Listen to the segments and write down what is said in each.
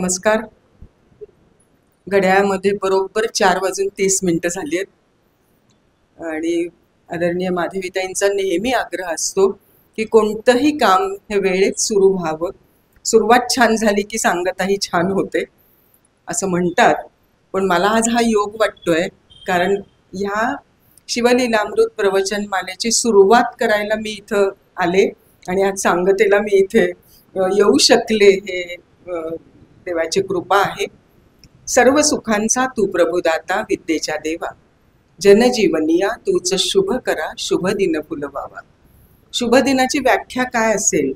नमस्कार. घड्याळामध्ये बरोबर 4:30 झाली आहेत आणि आदरणीय माधवीताईंचा नेहमी आग्रह असतो की कोणतंही काम हे वेळेत सुरू व्हावं. सुरुवात छान झाली की सांगताही छान होते असं म्हणतात. पण मला आज हा योग वाटतोय, कारण ह्या शिवलीलामृत प्रवचनमालेची सुरुवात करायला मी इथं आले आणि आज सांगतेला मी इथे येऊ शकले. हे देवाची कृपा आहे. सर्व सुखांचा तू प्रभुदाता, विद्येच्या देवा, जनजीवनिया तूच शुभ करा, शुभ दिन फुलवावा. शुभ दिनाची व्याख्या काय असेल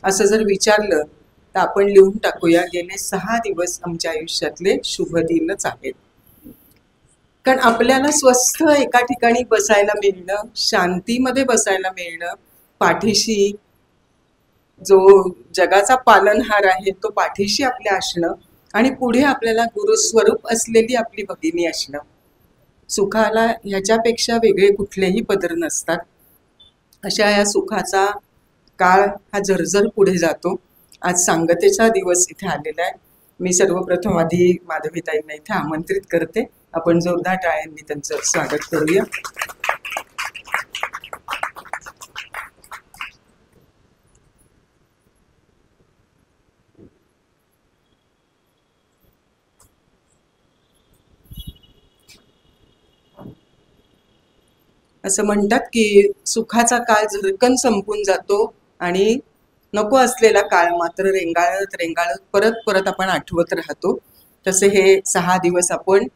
असं जर विचारलं तर आपण लिहून टाकूया, गेले 6 दिवस आमच्या आयुष्यातले शुभ दिनच आहेत. कारण आपल्याला स्वस्थ एका ठिकाणी बसायला मिळणं, शांतीमध्ये बसायला मिळणं, पाठीशी जो जगाचा पालनहार आहे तो पाठीशी आपल्या असणं आणि पुढे आपल्याला गुरुस्वरूप असलेली आपली भगिनी असणं, सुखाला ह्याच्यापेक्षा वेगळे कुठलेही पदर नसतात. अशा या सुखाचा काळ हा झरझर पुढे जातो. आज सांगतेचा दिवस इथे आलेला आहे. मी सर्वप्रथम आधी माधवीताईंना इथे आमंत्रित करते. आपण जोरदार टाळ्यांनी त्यांचं स्वागत करूया. असं म्हणतात की सुखाचा काळ झरकन संपून जातो आणि नको असलेला काळ मात्र रेंगाळत रेंगाळत परत परत आपण आठवत राहतो. तसे हे 6 दिवस आपण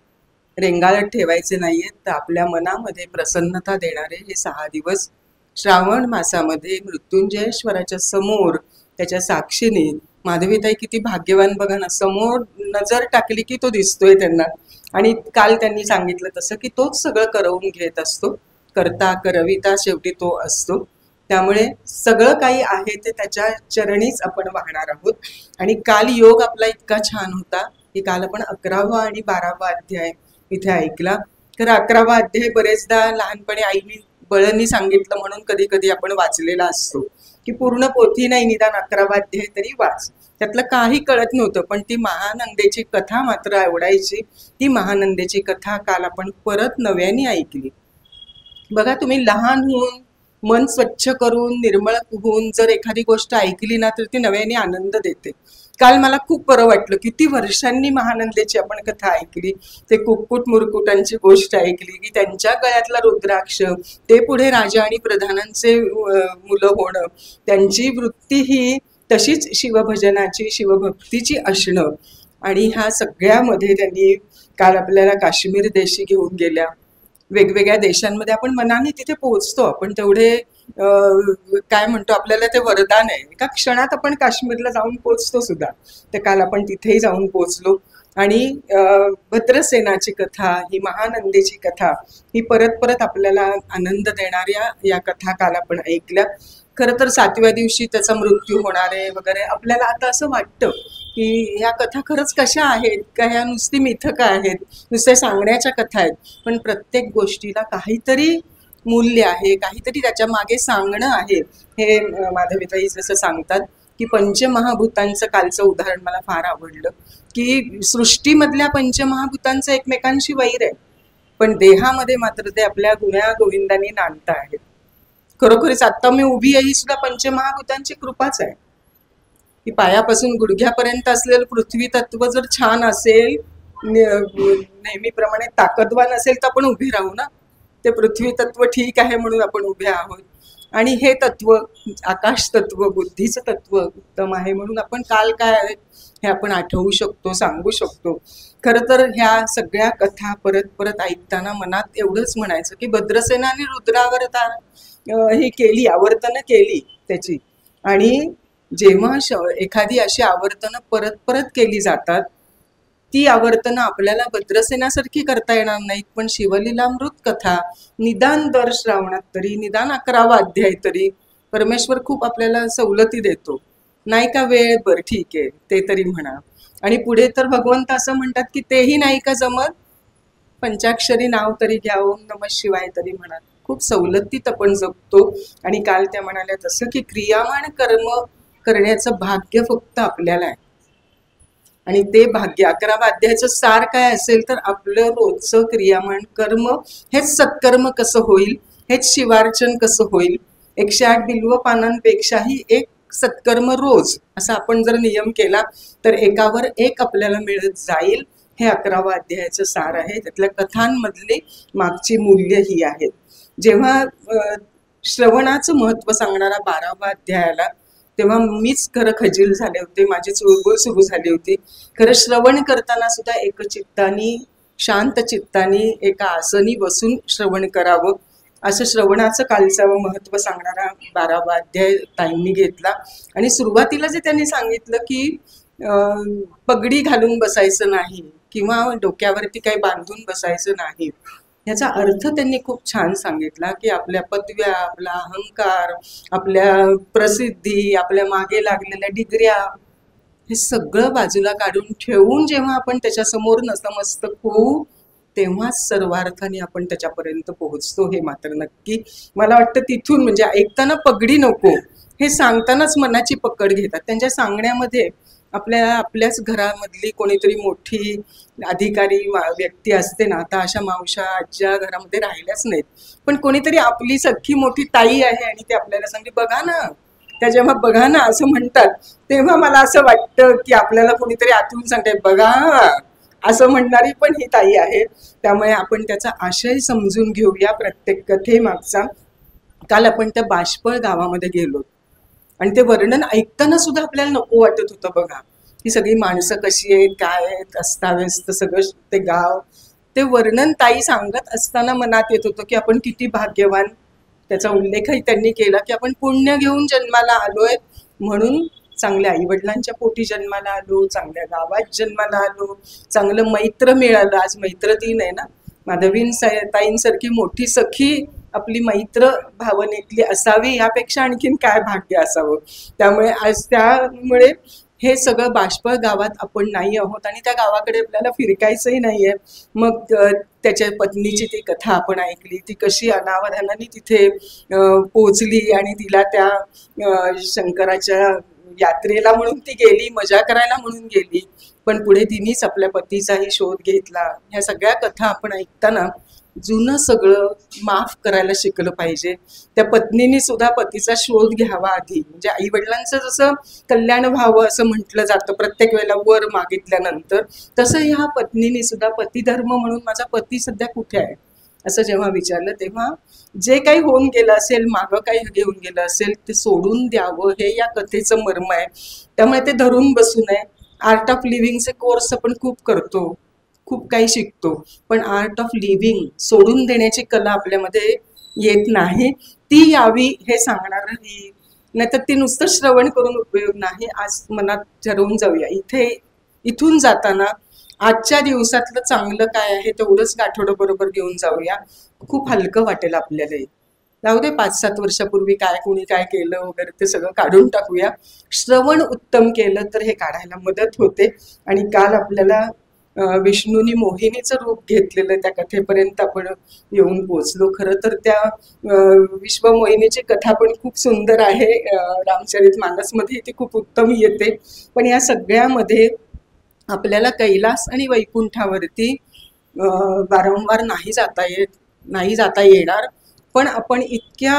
रेंगाळत ठेवायचे नाहीयेत, तर आपल्या मनामध्ये प्रसन्नता देणारे हे 6 दिवस श्रावण मासामध्ये मृत्युंजयेश्वराच्या समोर त्याच्या साक्षीने माधवीताई किती भाग्यवान बघा ना. समोर नजर टाकली की तो दिसतोय त्यांना. आणि काल त्यांनी सांगितलं तसं की तोच सगळं करवून घेत असतो. करता करविता शेवटी तो असतो. त्यामुळे सगळं काही आहे ते त्याच्या चरणीच आपण वाहणार आहोत. आणि काल योग आपला इतका छान होता की काल आपण 11वा आणि 12वा अध्याय इथे ऐकला. तर 11वा अध्याय बरेचदा लहानपणी आईनी बळनी सांगितलं म्हणून कधी कधी आपण वाचलेला असतो की पूर्ण पोथी नाही, निदान 11वा अध्याय तरी वाच. त्यातलं काही कळत नव्हतं, पण ती महानंदेची कथा मात्र आवडायची. ती महानंदेची कथा काल आपण परत नव्याने ऐकली. बघा, तुम्ही लहान होऊन मन स्वच्छ करून निर्मळ होऊन जर एखादी गोष्ट ऐकली ना तर ती नव्याने आनंद देते. काल मला खूप बरं वाटलं. किती वर्षांनी महानंदेची आपण कथा ऐकली. ते कुक्कुट मुरकुटांची गोष्ट ऐकली की त्यांच्या गळ्यातला रुद्राक्ष, ते पुढे राजा आणि प्रधानांचे मुलं होणं, त्यांची वृत्ती ही तशीच शिवभजनाची शिवभक्तीची असणं. आणि ह्या सगळ्यामध्ये त्यांनी काल आपल्याला काश्मीर देशी घेऊन गेल्या. वेगवेगळ्या देशांमध्ये आपण मनाने तिथे पोहोचतो. आपण तेवढे काय म्हणतो, आपल्याला ते वरदान आहे. एका क्षणात आपण काश्मीरला जाऊन पोहोचतो सुद्धा. तर काल आपण तिथेही जाऊन पोहोचलो. आणि भद्रसेनाची कथा, ही महानंदेची कथा, ही परत परत आपल्याला आनंद देणाऱ्या या कथा काल आपण ऐकल्या. खरं तर 7व्या दिवशी त्याचा मृत्यू होणार आहे वगैरे. आपल्याला आता असं वाटतं की ह्या कथा खरंच कशा आहेत का, ह्या नुसती मिथकं आहेत, नुसते सांगण्याच्या कथा आहेत. पण प्रत्येक गोष्टीला काहीतरी मूल्य आहे, काहीतरी त्याच्या मागे सांगणं आहे. हे माधवीताई जसं सांगतात की पंचमहाभूतांचं कालचं उदाहरण मला फार आवडलं की सृष्टीमधल्या पंचमहाभूतांचं एकमेकांशी वैर आहे, पण देहामध्ये मात्र ते आपल्या गुण्या गोविंदांनी नांदत आहेत. खरोखरीच आता मी उभी आहे ही सुद्धा पंचमहाभूतांची कृपाच आहे. की पायापासून गुडघ्यापर्यंत असलेलं पृथ्वी तत्व जर छान असेल, नेहमीप्रमाणे ताकदवान असेल, तर आपण उभे राहू ना. ते पृथ्वी तत्व ठीक आहे म्हणून आपण उभे आहोत. आणि हे तत्व, आकाश तत्व, बुद्धीचं तत्व उत्तम आहे म्हणून आपण काल काय आहे हे आपण आठवू शकतो, सांगू शकतो. खरं तर ह्या सगळ्या कथा परत परत ऐकताना मनात एवढंच म्हणायचं की भद्रसेना आणि रुद्रावरता ही केली, आवर्तनं केली त्याची. आणि जेव्हा एखादी अशी आवर्तनं परत परत केली जातात, ती आवर्तनं आपल्याला भद्रसेनासारखी करता येणार नाहीत. पण शिवलीलामृत कथा निदान दर श्रावणात तरी, निदान 11वा अध्याय तरी परमेश्वर खूप आपल्याला सवलती देतो. नाही का वेळ, बरं ठीक आहे ते तरी म्हणा. आणि पुढे तर भगवंत असं म्हणतात की तेही नाही का जमत, पंचाक्षरी नाव तरी घ्यावं, नमः शिवाय तरी म्हणा. खूप सवलतीत आपण जगतो. आणि काल त्या म्हणाल्या तसं की क्रियामान कर्म करण्याचं भाग्य फक्त आपल्याला आहे. आणि ते भाग्य. 11 अध्यायाचं सार काय असेल तर आपलं रोजचं क्रियामान कर्म हेच सत्कर्म कसं होईल, हेच शिवार्चन कसं होईल. 108 बिल्व पानांपेक्षाही एक सत्कर्म रोज असा आपण जर नियम केला तर एकावर एक आपल्याला मिळत जाईल. हे 11 अध्यायाचं सार आहे. त्यातल्या कथांमधली मागची मूल्य ही आहेत. जेव्हा श्रवणाचं महत्व सांगणारा 12वा अध्याय आला तेव्हा मीच खरं खजील झाले होते, माझी चुळबुळ सुरू झाली होती. खरं श्रवण करताना सुद्धा एकचित्तानी शांत चित्तानी एका आसनी बसून श्रवण करावं, असं श्रवणाचं कालचं महत्व सांगणारा 12वा अध्याय ताईंनी घेतला. आणि सुरुवातीला जे त्यांनी सांगितलं की पगडी घालून बसायचं नाही किंवा डोक्यावरती काही बांधून बसायचं नाही, याचा अर्थ त्यांनी खूप छान सांगितला की आपल्या पदव्या, आपला अहंकार, आपल्या प्रसिद्धी, आपल्या मागे लागलेल्या डिग्र्या, हे सगळं बाजूला काढून ठेवून जेव्हा आपण त्याच्यासमोर नतमस्तक होऊ तेव्हाच सर्वार्थाने आपण त्याच्यापर्यंत पोहोचतो. हे मात्र नक्की. मला वाटतं तिथून म्हणजे ऐकताना पगडी नको हे सांगतानाच मनाची पकड घेतात. त्यांच्या सांगण्यामध्ये आपल्याच घरामधली कोणीतरी मोठी अधिकारी व्यक्ती असते ना, आता अशा मावशा आज्या घरामध्ये राहिल्याच नाहीत, पण कोणीतरी आपली सख्खी मोठी ताई आहे आणि ते आपल्याला सांगते बघा ना, त्या जेव्हा बघा ना असं म्हणतात तेव्हा मला असं वाटतं की आपल्याला कोणीतरी आतून सांगते बघा असं म्हणणारी पण ही ताई आहे. त्यामुळे आपण त्याचा आशय समजून घेऊया प्रत्येक कथेमागचा. काल आपण त्या बाष्पळ गावामध्ये गेलो आणि ते वर्णन ऐकताना सुद्धा आपल्याला नको वाटत होतं. बघा ही सगळी माणसं कशी आहेत, काय आहेत, अस्ताव्यस्त सगळं ते गाव. ते वर्णन ताई सांगत असताना मनात येत होतं की आपण किती भाग्यवान. त्याचा उल्लेखही त्यांनी केला की आपण पुण्य घेऊन जन्माला आलोय, म्हणून चांगल्या आईवडिलांच्या पोटी जन्माला आलो, चांगल्या गावात जन्माला आलो, चांगलं मैत्र मिळालं. आज मैत्र दिन आहे ना, माधवीन ताईंसारखी मोठी सखी आपली मैत्र भावनेतली असावी, यापेक्षा आणखीन काय भाग्य असावं. त्यामुळे आज त्यामुळे हे सगळं बाष्पळ गावात आपण नाही आहोत आणि त्या गावाकडे आपल्याला फिरकायचंही नाहीये. मग त्याच्या पत्नीची ती कथा आपण ऐकली, ती कशी अनावधानाने तिथे पोचली आणि तिला त्या शंकराच्या यात्रेला म्हणून ती गेली, मजा करायला म्हणून गेली, पण पुढे तिनेच आपल्या पतीचाही शोध घेतला. ह्या सगळ्या कथा आपण ऐकताना जुनं सगळं माफ करायला शिकलं पाहिजे. त्या पत्नीने सुद्धा पतीचा शोध घ्यावा आधी. म्हणजे आई वडिलांचं जसं कल्याण व्हावं असं म्हटलं जातं प्रत्येक वेळेला वर मागितल्यानंतर, तसं ह्या पत्नीने सुद्धा पतिधर्म म्हणून माझा पती सध्या कुठे आहे असं जेव्हा विचारलं तेव्हा जे काही होऊन गेलं असेल, मागं काही घेऊन गेलं असेल ते सोडून द्यावं, हे या कथेचं मर्म आहे. त्यामुळे ते धरून बसू नये. आर्ट ऑफ लिव्हिंगचे कोर्स आपण खूप करतो, खूप काही शिकतो, पण आर्ट ऑफ लिव्हिंग सोडून देण्याची कला आपल्यामध्ये येत नाही. ती यावी हे सांगणार ही, नाहीतर ती नुसतं श्रवण करून उपयोग नाही. आज मनात ठरवून जाऊया, इथून जाताना आजच्या दिवसातलं चांगलं काय आहे तेवढंच गाठोडं बरोबर घेऊन जाऊया. खूप हलकं वाटेल आपल्याला. जाऊ दे 5-7 वर्षापूर्वी काय कोणी काय केलं वगैरे ते सगळं काढून टाकूया. श्रवण उत्तम केलं तर हे काढायला मदत होते. आणि काल आपल्याला विष्णूनी मोहिनीचं रूप घेतलेलं त्या कथेपर्यंत आपण येऊन पोचलो. खरं तर त्या विश्वमोहिनीची कथा पण खूप सुंदर आहे, रामचरितमानसमध्ये ती खूप उत्तम येते. पण या सगळ्यामध्ये आपल्याला कैलास आणि वैकुंठावरती वारंवार नाही जाता येणार, पण आपण इतक्या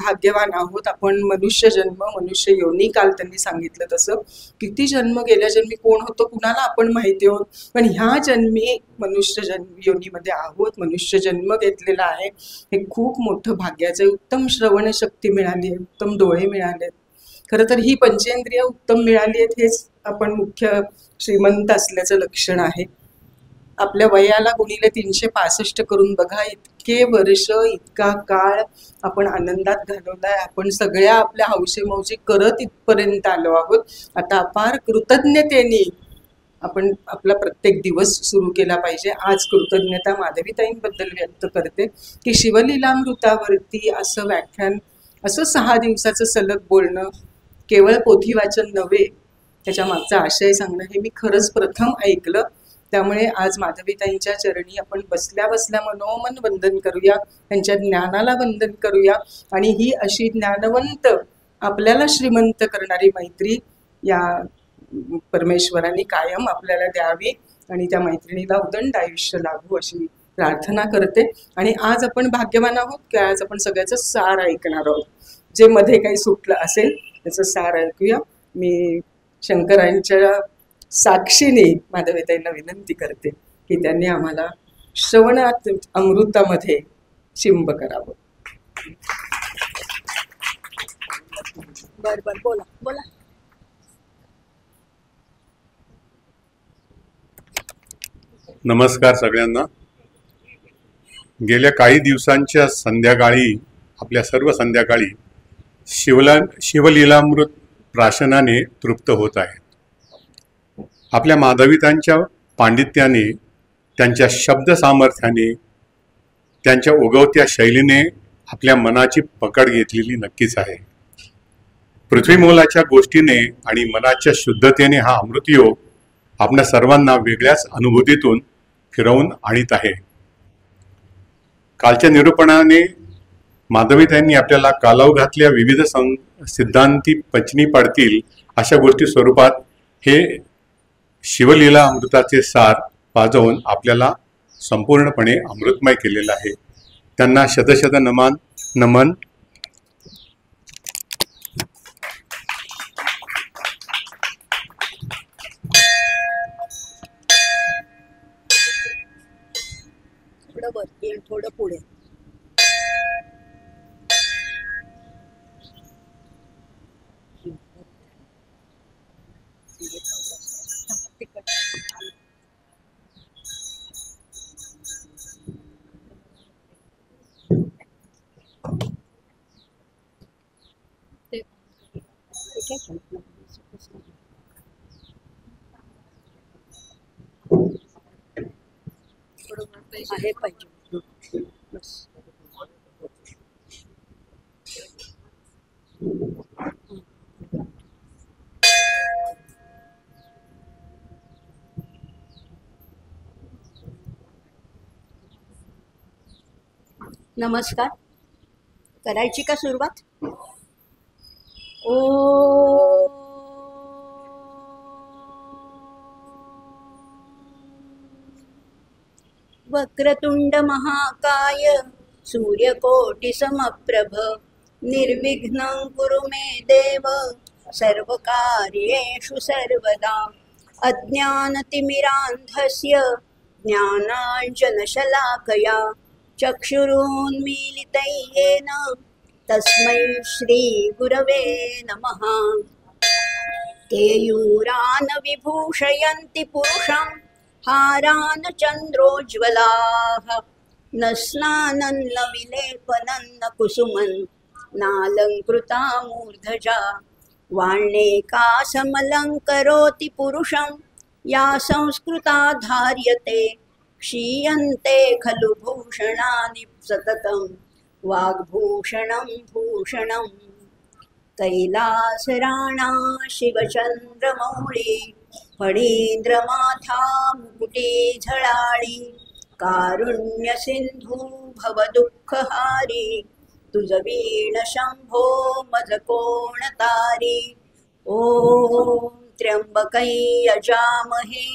भाग्यवान आहोत. आपण मनुष्य जन्म, मनुष्य योनी, काल त्यांनी सांगितलं तसं किती जन्म गेल्या जन्मी कोण होतो कुणाला आपण माहिती आहोत, पण ह्या जन्मी मनुष्य योनीमध्ये आहोत, मनुष्य जन्म घेतलेला आहे. हे खूप मोठं भाग्याचं. उत्तम श्रवण शक्ती मिळाली आहे, उत्तम डोळे मिळाले. खरं तर ही पंचेंद्रिय उत्तम मिळाली आहेत हेच आपण मुख्य श्रीमंत असल्याचं लक्षण आहे. आपल्या वयाला गुणिले 365 करून बघा, इतके वर्ष, इतका काळ आपण आनंदात घालवलाय. आपण सगळ्या आपल्या हौशेमौशी करत इथपर्यंत आलो आहोत. आता अपार कृतज्ञतेने आपण आपला प्रत्येक दिवस सुरू केला पाहिजे. आज कृतज्ञता माधवीताईंबद्दल व्यक्त करते की शिवलीलामृतावरती असं व्याख्यान, असं 6 दिवसाचं सलग बोलणं, केवळ पोथी वाचन नव्हे, त्याच्या मागचा आशय सांगणं, हे मी खरंच प्रथम ऐकलं. त्यामुळे आज माधवीताईंच्या चरणी आपण बसल्या बसल्या मनोमन वंदन करूया, त्यांच्या ज्ञानाला वंदन करूया. आणि ही अशी ज्ञानवंत आपल्याला श्रीमंत करणारी मैत्री या परमेश्वरांनी कायम आपल्याला द्यावी आणि त्या मैत्रिणीला उदंड आयुष्य लाभू अशी प्रार्थना करते. आणि आज आपण भाग्यवान आहोत की आज आपण सगळ्याचं सार ऐकणार आहोत. जे मध्ये काही सुटलं असेल त्याचं सार ऐकूया. मी शंकरांच्या साक्षीने माधवीताईंना विनंती करते की त्यांनी आम्हाला श्रवणात अमृतामध्ये शिंब करावं. बर बर, बोला बोला. नमस्कार सगळ्यांना. गेल्या काही दिवसांच्या संध्याकाळी आपल्या सर्व संध्याकाळी शिवलीलामृत प्राशनाने तृप्त होत आहेत. आपल्या माधवीतांच्या पांडित्याने, त्यांच्या शब्द सामर्थ्याने, त्यांच्या उगवत्या शैलीने आपल्या मनाची पकड घेतलेली नक्कीच आहे. पृथ्वीमोलाच्या गोष्टीने आणि मनाच्या शुद्धतेने हा अमृतयोग आपल्या सर्वांना वेगळ्याच अनुभूतीतून फिरवून आणीत आहे. कालच्या निरूपणाने माधवीताईंनी आपल्याला कालौघातल्या विविध सिद्धांती पचनी पडतील अशा गोष्टी स्वरूपात हे शिवलीला अमृताचे सार पाजवून आपल्याला संपूर्णपणे अमृतमय केलेलं आहे. त्यांना शतशत नमन. थोडं वर, थोडं पुढे. आहे पाहिजे बस. नमस्कार. करायची का सुरुवात? ओ वक्रतुंड महाकाय सूर्यकोटि समप्रभ निर्विघ्नं कुरु मे देव सर्वकार्येषु सर्वदा. अज्ञानतिमिरान्धस्य ज्ञानाञ्जनशलाकया चक्षुरुन्मीलितं येन तस्मै श्रीगुरवे नमः. केयूरान् विभूषयन्ति पुरुषं हारान् चन्द्रोज्ज्वलाः. न स्नानं न विलेपनं न कुसुमं नालङ्कृता मूर्धजा. वाण्येकासमलङ्करोति पुरुषं या संस्कृता धार्यते. क्षीयन्ते खलु भूषणानि सततं वाग्भूषणं भूषणं. कैलासराणा शिवचन्द्रमौळी फणीन्द्रमाथा मुकुटी झळाळी. कारुण्यसिन्धू भवदुःखहारी तुझ वीण शंभो मज कोण तारी. ओम त्र्यंबकै यजामहे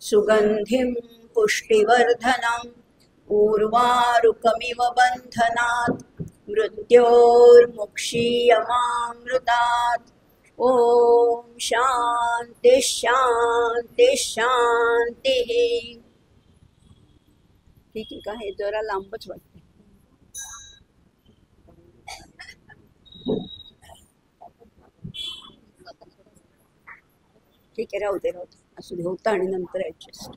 सुगंधिं पुष्टिवर्धनम् उर्वारुकमिव बन्धनात् मृत्योर्मुक्षीयमामृतात्. ओम शांति शांति शांति. ठीक आहे का? हे जरा लांबच वाटते. ठीक आहे, राहू दे असू दे. होतं आणि नंतर ऍडजस्ट.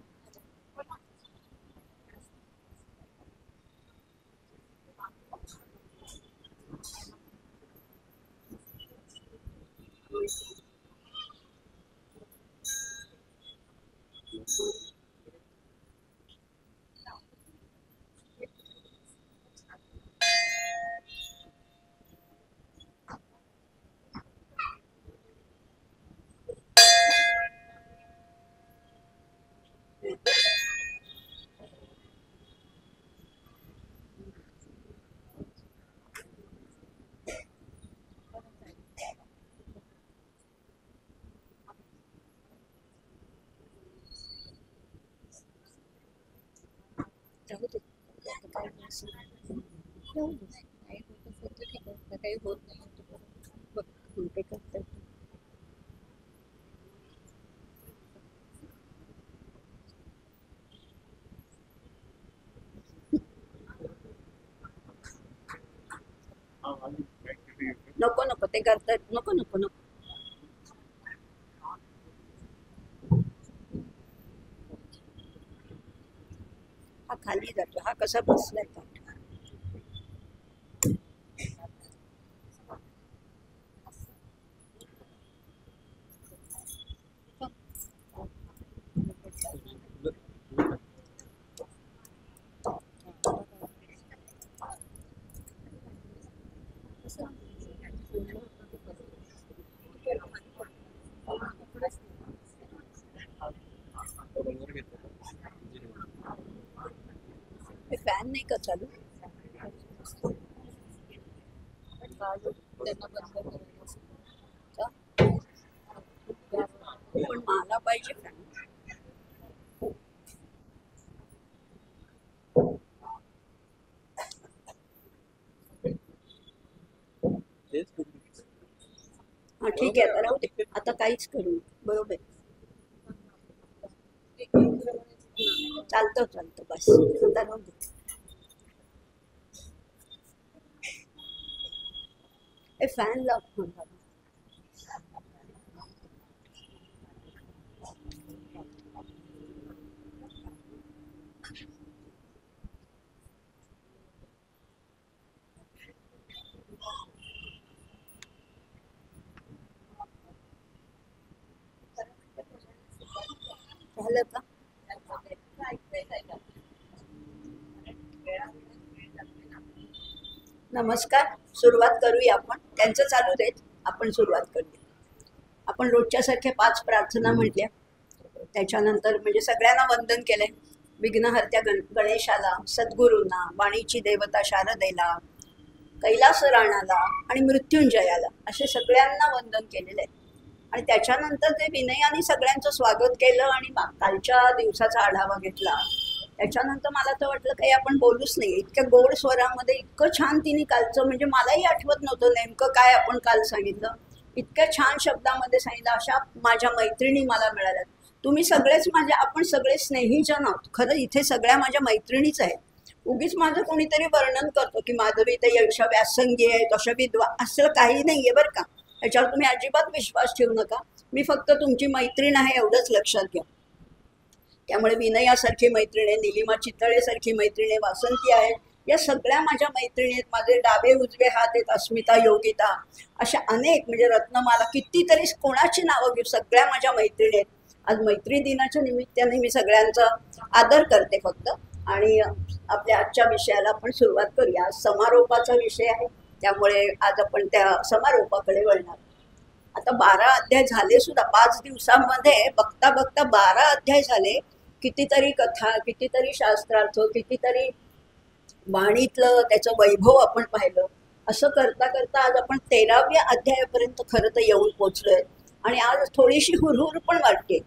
राहू दे. आता काय नसेल. राहू दे. नाही होत असेल तर ठीक आहे, आता काही होत नाही तर बघ उलटे करतात. नको नको ते करतात. नको नको नको. हा खाली जातो. हा कसा बसलाय का? फॅन नाही का चालू? त्यांना बंद करायला असेल. का? पण मला पाहिजे फॅन. हा ठीक आहे. आता राहू दे. आता काहीच करू नये. बरोबर चालतं चालतं. बस आता राहू दे. ए फॅन लाव म्हणा. झालं का? नमस्कार. सुरुवात करूया आपण. त्यांचं चालू देत. आपण सुरुवात करूया. आपण रोजच्या सारख्या 5 प्रार्थना म्हटल्या. त्याच्यानंतर म्हणजे सगळ्यांना वंदन केलंय. विघ्नहर्त्या गणेशाला, सद्गुरूंना, वाणीची देवता शारदेला, कैलास राणाला आणि मृत्युंजयाला असे सगळ्यांना वंदन केलेलं आहे. आणि त्याच्यानंतर ते विनयाने सगळ्यांचं स्वागत केलं आणि कालच्या दिवसाचा आढावा घेतला. त्याच्यानंतर मला तर वाटलं काही आपण बोलूच नाही. इतक्या गोड स्वरामध्ये इतकं छान तिने कालचं म्हणजे मलाही आठवत नव्हतं नेमकं काय आपण काल सांगितलं. इतक्या छान शब्दामध्ये सांगितलं. अशा माझ्या मैत्रिणी मला मिळाल्यात. तुम्ही सगळेच माझे, आपण सगळे स्नेहीजन आहोत. खरं इथे सगळ्या माझ्या मैत्रिणीच आहेत. उगीच माझं कोणीतरी वर्णन करतो की माधवी ते अशा व्यासंगी आहेत, अशा विद्वा, असं काही नाहीये बरं का. याच्यावर तुम्ही अजिबात विश्वास ठेवू नका. मी फक्त तुमची मैत्रीण आहे एवढंच लक्षात घ्या. त्यामुळे विनयासारखी मैत्रिणी, निलिमा चितळेसारखी मैत्रिणी, वासंती आहे, या सगळ्या माझ्या मैत्रिणी आहेत. माझे डावे उजवे हात आहेत. अस्मिता, योगिता, अशा अनेक म्हणजे रत्नमाला, कितीतरी कोणाची नावं घेऊ, सगळ्या माझ्या मैत्रिणी आहेत. आज मैत्री दिनाच्या निमित्ताने मी सगळ्यांचा आदर करते फक्त. आणि आपल्या आजच्या विषयाला आपण सुरुवात करूया. आज समारोपाचा विषय आहे, त्यामुळे आज आपण त्या समारोपाकडे वळणार. आता 12 अध्याय झाले सुद्धा. 5 दिवसांमध्ये बघता बघता 12 अध्याय झाले. कितीतरी कथा, कितीतरी शास्त्रार्थ, कितीतरी वाणीतलं त्याचं वैभव आपण पाहिलं. असं करता करता आज आपण 13व्या अध्यायापर्यंत खरं तर येऊन पोचलोय. आणि आज थोडीशी हुरहुर पण वाटते.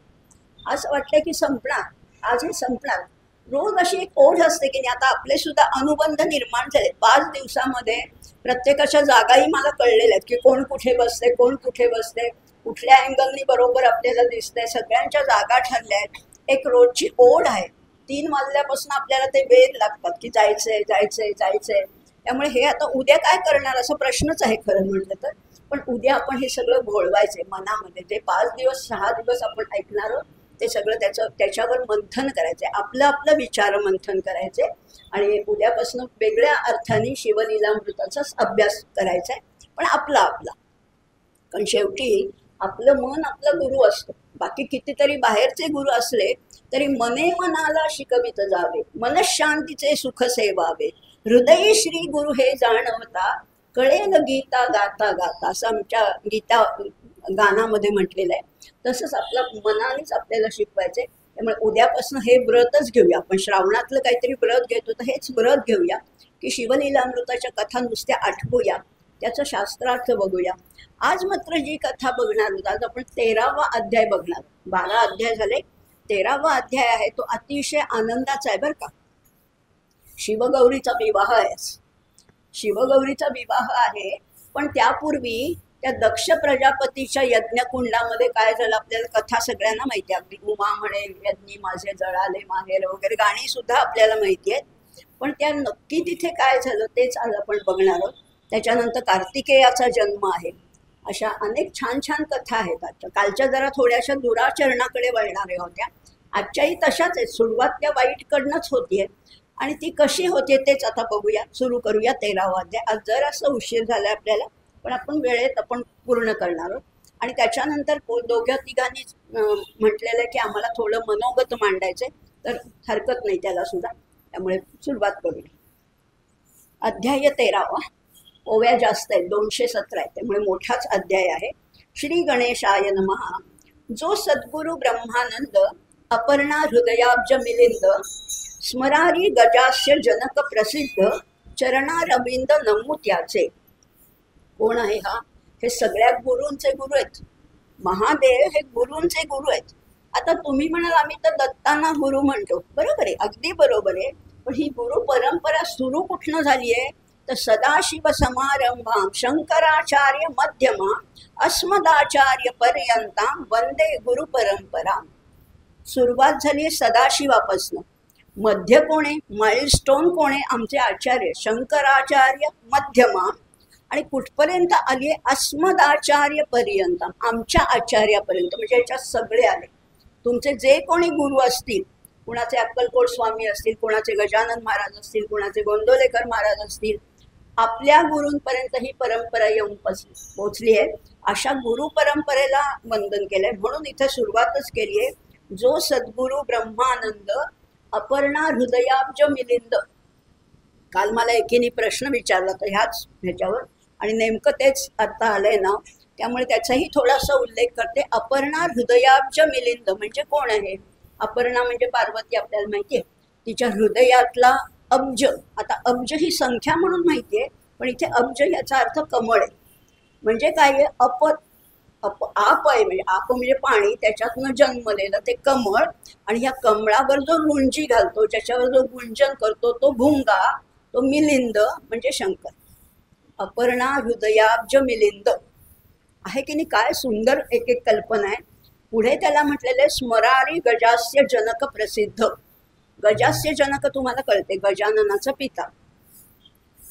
असं वाटलं की संपणार, आज हे संपणार. रोज अशी एक ओढ असते की नाही. आता आपले सुद्धा अनुबंध निर्माण झाले 5 दिवसामध्ये. प्रत्येकाच्या जागाही मला कळलेल्या आहेत की कोण कुठे बसते, कोण कुठे बसते, कुठल्या अँगलनी बरोबर आपल्याला दिसतंय. सगळ्यांच्या जागा ठरल्या आहेत. एक रोजची ओढ आहे. 3 वाजल्यापासून आपल्याला ते वेध लागतात की जायचंय जायचंय जायचंय. त्यामुळे हे आता उद्या काय करणार असा प्रश्नच आहे खरं म्हटलं तर. पण उद्या आपण हे सगळं घोळवायचंय मनामध्ये. ते 5 दिवस 6 दिवस आपण ऐकणार, ते सगळं त्याच्यावर मंथन करायचंय. आपलं आपलं विचार मंथन करायचे. आणि उद्यापासून वेगळ्या अर्थाने शिवलीलामृताचाच अभ्यास करायचा आहे, पण आपला आपला. कारण शेवटी आपलं मन आपला गुरु असतं. बाकी कितीतरी बाहेरचे गुरु असले तरी मने मनाला शिकवित जावे, मनशांतीचे सुख सेवावे, हृदयी श्री गुरु हे जाणवता, कळेल गीता गाता गाता, असं आमच्या गीता गाण्यामध्ये म्हटलेलं आहे. तसंच आपल्या मनानेच आपल्याला शिकवायचंय. त्यामुळे उद्यापासून हे व्रतच घेऊया. आपण श्रावणातलं काहीतरी व्रत घेतो तर हेच व्रत घेऊया की शिवलीलामृताच्या कथा नुसत्या आठवूया, त्याचं शास्त्रार्थ बघूया. आज मात्र जी कथा बघणार आहोत, आज आपण 13वा अध्याय बघणार. 12 अध्याय झाले, 13वा अध्याय आहे तो अतिशय आनंदाचा आहे बरं का. शिवगौरीचा विवाह आहे. शिवगौरीचा विवाह आहे, पण त्यापूर्वी त्या दक्ष प्रजापतीच्या यज्ञकुंडामध्ये काय झालं आपल्याला कथा सगळ्यांना माहिती आहे. अगदी उमा म्हणे यज्ञी माझे जळाले माहेर वगैरे गाणी सुद्धा आपल्याला माहिती आहेत. पण त्या नक्की तिथे काय झालं तेच आज आपण बघणार आहोत. त्याच्यानंतर कार्तिकेयाचा जन्म आहे. अशा अनेक छान छान कथा आहेत. आजच्या कालच्या जरा थोड्याशा दुराचरणाकडे वळणाऱ्या होत्या, आजच्याही तशाच आहेत. सुरुवात त्या वाईटकडनंच होतीये आणि ती कशी होते तेच आता बघूया. सुरू करूया 13वा अध्याय. आज जरासं उशीर झाला आपल्याला, पण आपण वेळेत आपण पूर्ण करणार आहोत. आणि त्याच्यानंतर दोघ्या तिघांनी म्हटलेलं आहे की आम्हाला थोडं मनोगत मांडायचंय, तर हरकत नाही त्याला सुद्धा. त्यामुळे सुरुवात करूया. अध्याय 13वा. ओव्या जास्त आहेत, 217 आहेत, त्यामुळे मोठाच अध्याय आहे. श्री गणेशाय नमः. जो सद्गुरु ब्रह्मानंद अपर्णा हृदयाब्ज मिलिंद स्मरारी गजास्य जनक प्रसिद्ध चरणारविंद नमू त्याचे. कोण आहे हा? हे सगळ्या गुरूंचे गुरु आहेत. महादेव हे गुरूंचे गुरु आहेत. आता तुम्ही म्हणाल आम्ही तर दत्तांना गुरु म्हणतो, बरोबर आहे, अगदी बरोबर आहे. पण ही गुरु परंपरा सुरू कुठनं झाली आहे तर सदाशिव समारंभाम शंकराचार्य मध्यमा अस्मदाचार्य पर्यंताम वंदे गुरु परंपरा. सुरुवात झाली आहे सदाशिवापासनं. मध्य कोणे, माइलस्टोन कोणे, आमचे आचार्य शंकराचार्य मध्यमा. आणि कुठपर्यंत आली आहे अस्मदाचार्य पर्यंत, आमच्या आचार्यापर्यंत. म्हणजे याच्यात सगळे आले. तुमचे जे कोणी गुरु असतील, कुणाचे अक्कलकोट स्वामी असतील, कुणाचे गजानन महाराज असतील, कुणाचे गोंदवलेकर महाराज असतील, आपल्या गुरूंपर्यंत ही परंपरा येऊन पोचली आहे. अशा गुरु परंपरेला वंदन केलंय. म्हणून इथे सुरुवातच केली आहे. जो सद्गुरु ब्रह्मानंद अपर्णा हृदयाब्ज मिलिंद. काल मला एकीने प्रश्न विचारला तर ह्याच्यावर, आणि नेमकं तेच आता आलंय ना, त्यामुळे त्याचाही थोडासा उल्लेख करते. अपर्णा हृदयाब्ज मिलिंद म्हणजे कोण आहे? अपर्णा म्हणजे पार्वती, आपल्याला माहिती आहे. तिच्या हृदयातला अब्ज. आता अब्ज ही संख्या म्हणून माहिती आहे, पण इथे अब्ज याचा अर्थ कमळ आहे. म्हणजे काय आहे? आप आहे, म्हणजे आप म्हणजे पाणी, त्याच्यातनं जन्मलेलं ते कमळ. आणि ह्या कमळावर जो रुंजी घालतो, ज्याच्यावर जो गुंजन करतो तो भुंगा, तो मिलिंद म्हणजे शंकर. अपर्णा हृदयाब्ज मिलिंद आहे की नाही? काय सुंदर एक एक कल्पना आहे. पुढे त्याला म्हटलेलं आहे स्मरारी गजास्य जनक प्रसिद्ध. गजास्य जनक तुम्हाला कळते, गजाननाचा पिता.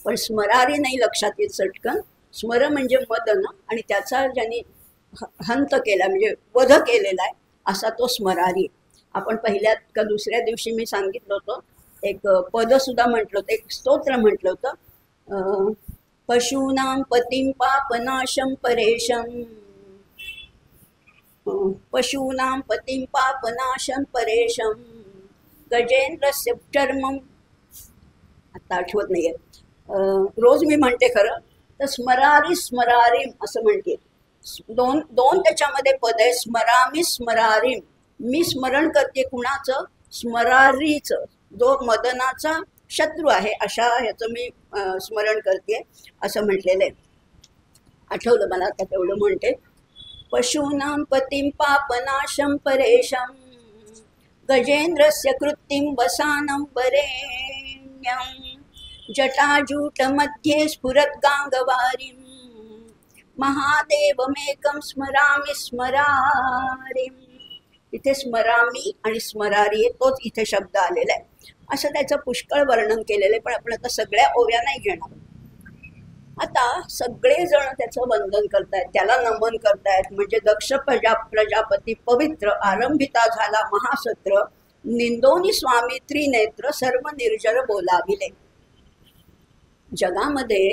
पण स्मरारी नाही लक्षात येत चटकन. स्मर म्हणजे मदन, आणि त्याचा ज्यांनी हंत केला म्हणजे वध केलेला आहे असा तो स्मरारी. आपण पहिल्या का दुसऱ्या दिवशी मी सांगितलं होतं, एक पद सुद्धा म्हटलं होतं, एक स्तोत्र म्हटलं होतं. पशूनां पतिं पापनाशं परेशं, पशूनां पतिं पापनाशं परेशं गजेंद्रस्य चर्मं. आता आठवत नाहीये. रोज मी म्हणते खरं तर स्मरारी स्मरारीम असं म्हणते. दोन त्याच्यामध्ये पद आहे. स्मरामी स्मरारीम. मी स्मरण करते कुणाचं? स्मरारीचं, जो मदनाचा शत्रू आहे अशा ह्याचं मी स्मरण करते असं म्हटलेलं आहे. आठवलं मला आता, तेवढं म्हणते. पशूनां पतिं पापनाशं परेशं गजेंद्रस्य कृत्तिं वसानं वरेण्यं जटाजूट मध्ये स्फुरत गांगवारीं महादेवमेकं स्मरामि स्मरारीं. इथे स्मरामी आणि स्मरारी तोच इथे शब्द आलेला आहे. असं त्याचं पुष्कळ वर्णन केलेलं आहे, पण आपण आता सगळ्या ओव्या नाही घेणार. आता सगळेजण त्याचं वंदन करतायत, त्याला नमन करतायत. म्हणजे दक्ष प्रजापती पवित्र आरंभिता झाला महासत्र निंदोनी स्वामी त्रिनेत्र सर्व निर्जर बोलाविले. जगामध्ये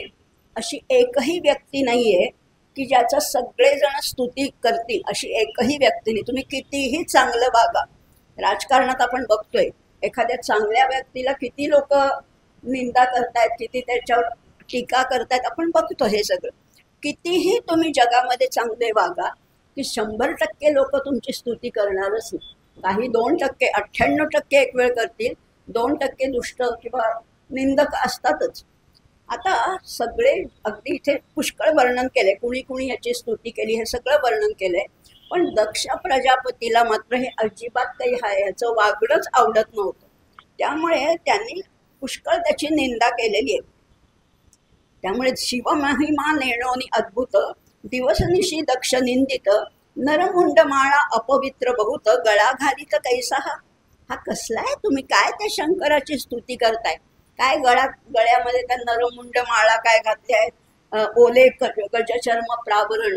अशी एकही व्यक्ती नाहीये की ज्याचा सगळेजण स्तुती करतील, अशी एकही व्यक्ती नाही. तुम्ही कितीही चांगलं वागा. राजकारणात आपण बघतोय एखाद्या चांगल्या व्यक्तीला किती लोक निंदा करतायत, किती त्याच्यावर टीका करतायत, आपण बघतो हे सगळं. कितीही तुम्ही जगामध्ये चांगले वागा की 100% लोक तुमची स्तुती करणारच नाही. काही 2%, 98% एक वेळ करतील, 2% दुष्ट किंवा निंदक असतातच. आता सगळे अगदी इथे पुष्कळ वर्णन केले, कुणी कुणी याची स्तुती केली, हे सगळं वर्णन केलंय. पण दक्ष प्रजापतीला मात्र हे अजिबात काही ह्याचं वागणंच आवडत नव्हतं. त्यामुळे त्यांनी पुष्कळ त्याची निंदा केलेली आहे. त्यामुळे शिवमहिमा नेणोनी अद्भुत दिवसनिशी दक्ष निंदित नरमुंड माळा अपवित्र बहुत गळा घालीत कैसा हा कसला आहे? तुम्ही काय त्या शंकराची स्तुती करताय? काय गळ्यामध्ये त्या नरमुंड माळा काय घातल्या आहेत? ओले गजचर्म प्रावरण,